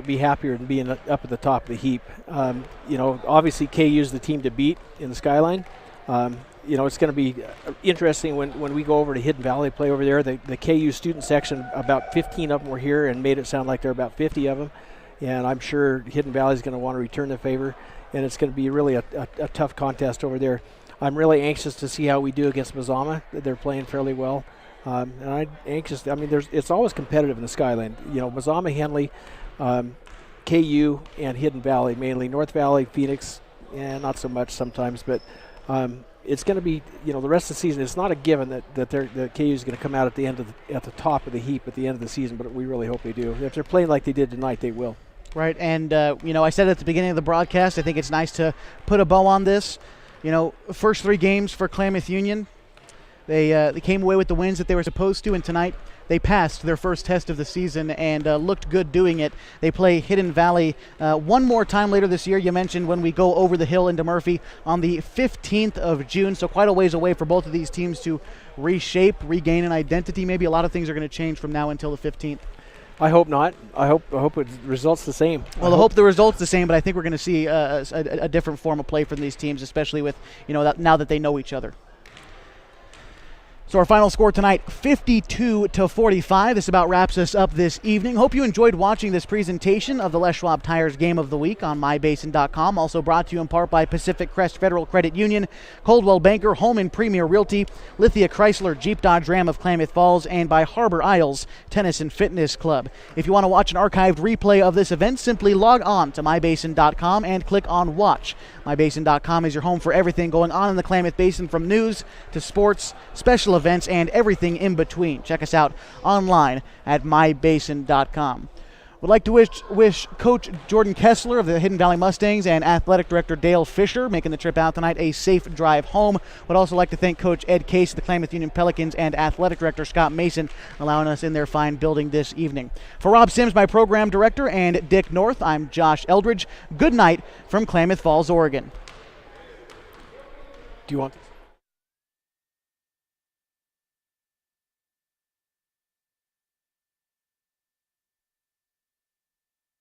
be happier than being up at the top of the heap. Obviously KU is the team to beat in the Skyline. It's going to be interesting when we go over to Hidden Valley, play over there. The KU student section, about 15 of them were here and made it sound like there are about 50 of them. And I'm sure Hidden Valley is going to want to return the favor, and it's going to be really a tough contest over there. I'm really anxious to see how we do against Mazama. They're playing fairly well. And I'm anxious. I mean, it's always competitive in the Skyline. Mazama, Henley, KU, and Hidden Valley mainly. North Valley, Phoenix, not so much sometimes. But it's going to be, the rest of the season. It's not a given that KU is going to come out at the top of the heap at the end of the season. But we really hope they do. If they're playing like they did tonight, they will. Right, and I said at the beginning of the broadcast, I think it's nice to put a bow on this. First 3 games for Klamath Union, they came away with the wins that they were supposed to, and tonight they passed their first test of the season and looked good doing it. They play Hidden Valley one more time later this year. You mentioned when we go over the hill into Murphy on the 15th of June, so quite a ways away for both of these teams to reshape, regain an identity. Maybe a lot of things are going to change from now until the 15th. I hope not. I hope it results the same. Well, I hope the result's the same, but I think we're going to see a different form of play from these teams, especially with now that they know each other. So our final score tonight, 52-45. This about wraps us up this evening. Hope you enjoyed watching this presentation of the Les Schwab Tires Game of the Week on mybasin.com. Also brought to you in part by Pacific Crest Federal Credit Union, Coldwell Banker, Home and Premier Realty, Lithia Chrysler, Jeep Dodge Ram of Klamath Falls, and by Harbor Isles Tennis and Fitness Club. If you want to watch an archived replay of this event, simply log on to mybasin.com and click on Watch. mybasin.com is your home for everything going on in the Klamath Basin, from news to sports, special events, and everything in between. Check us out online at mybasin.com. Would like to wish Coach Jordan Kessler of the Hidden Valley Mustangs and Athletic Director Dale Fisher, making the trip out tonight, a safe drive home. Would also like to thank Coach Ed Case of the Klamath Union Pelicans and Athletic Director Scott Mason, allowing us in their fine building this evening. For Rob Sims, my program director, and Dick North, I'm Josh Eldridge. Good night from Klamath Falls, Oregon. Do you want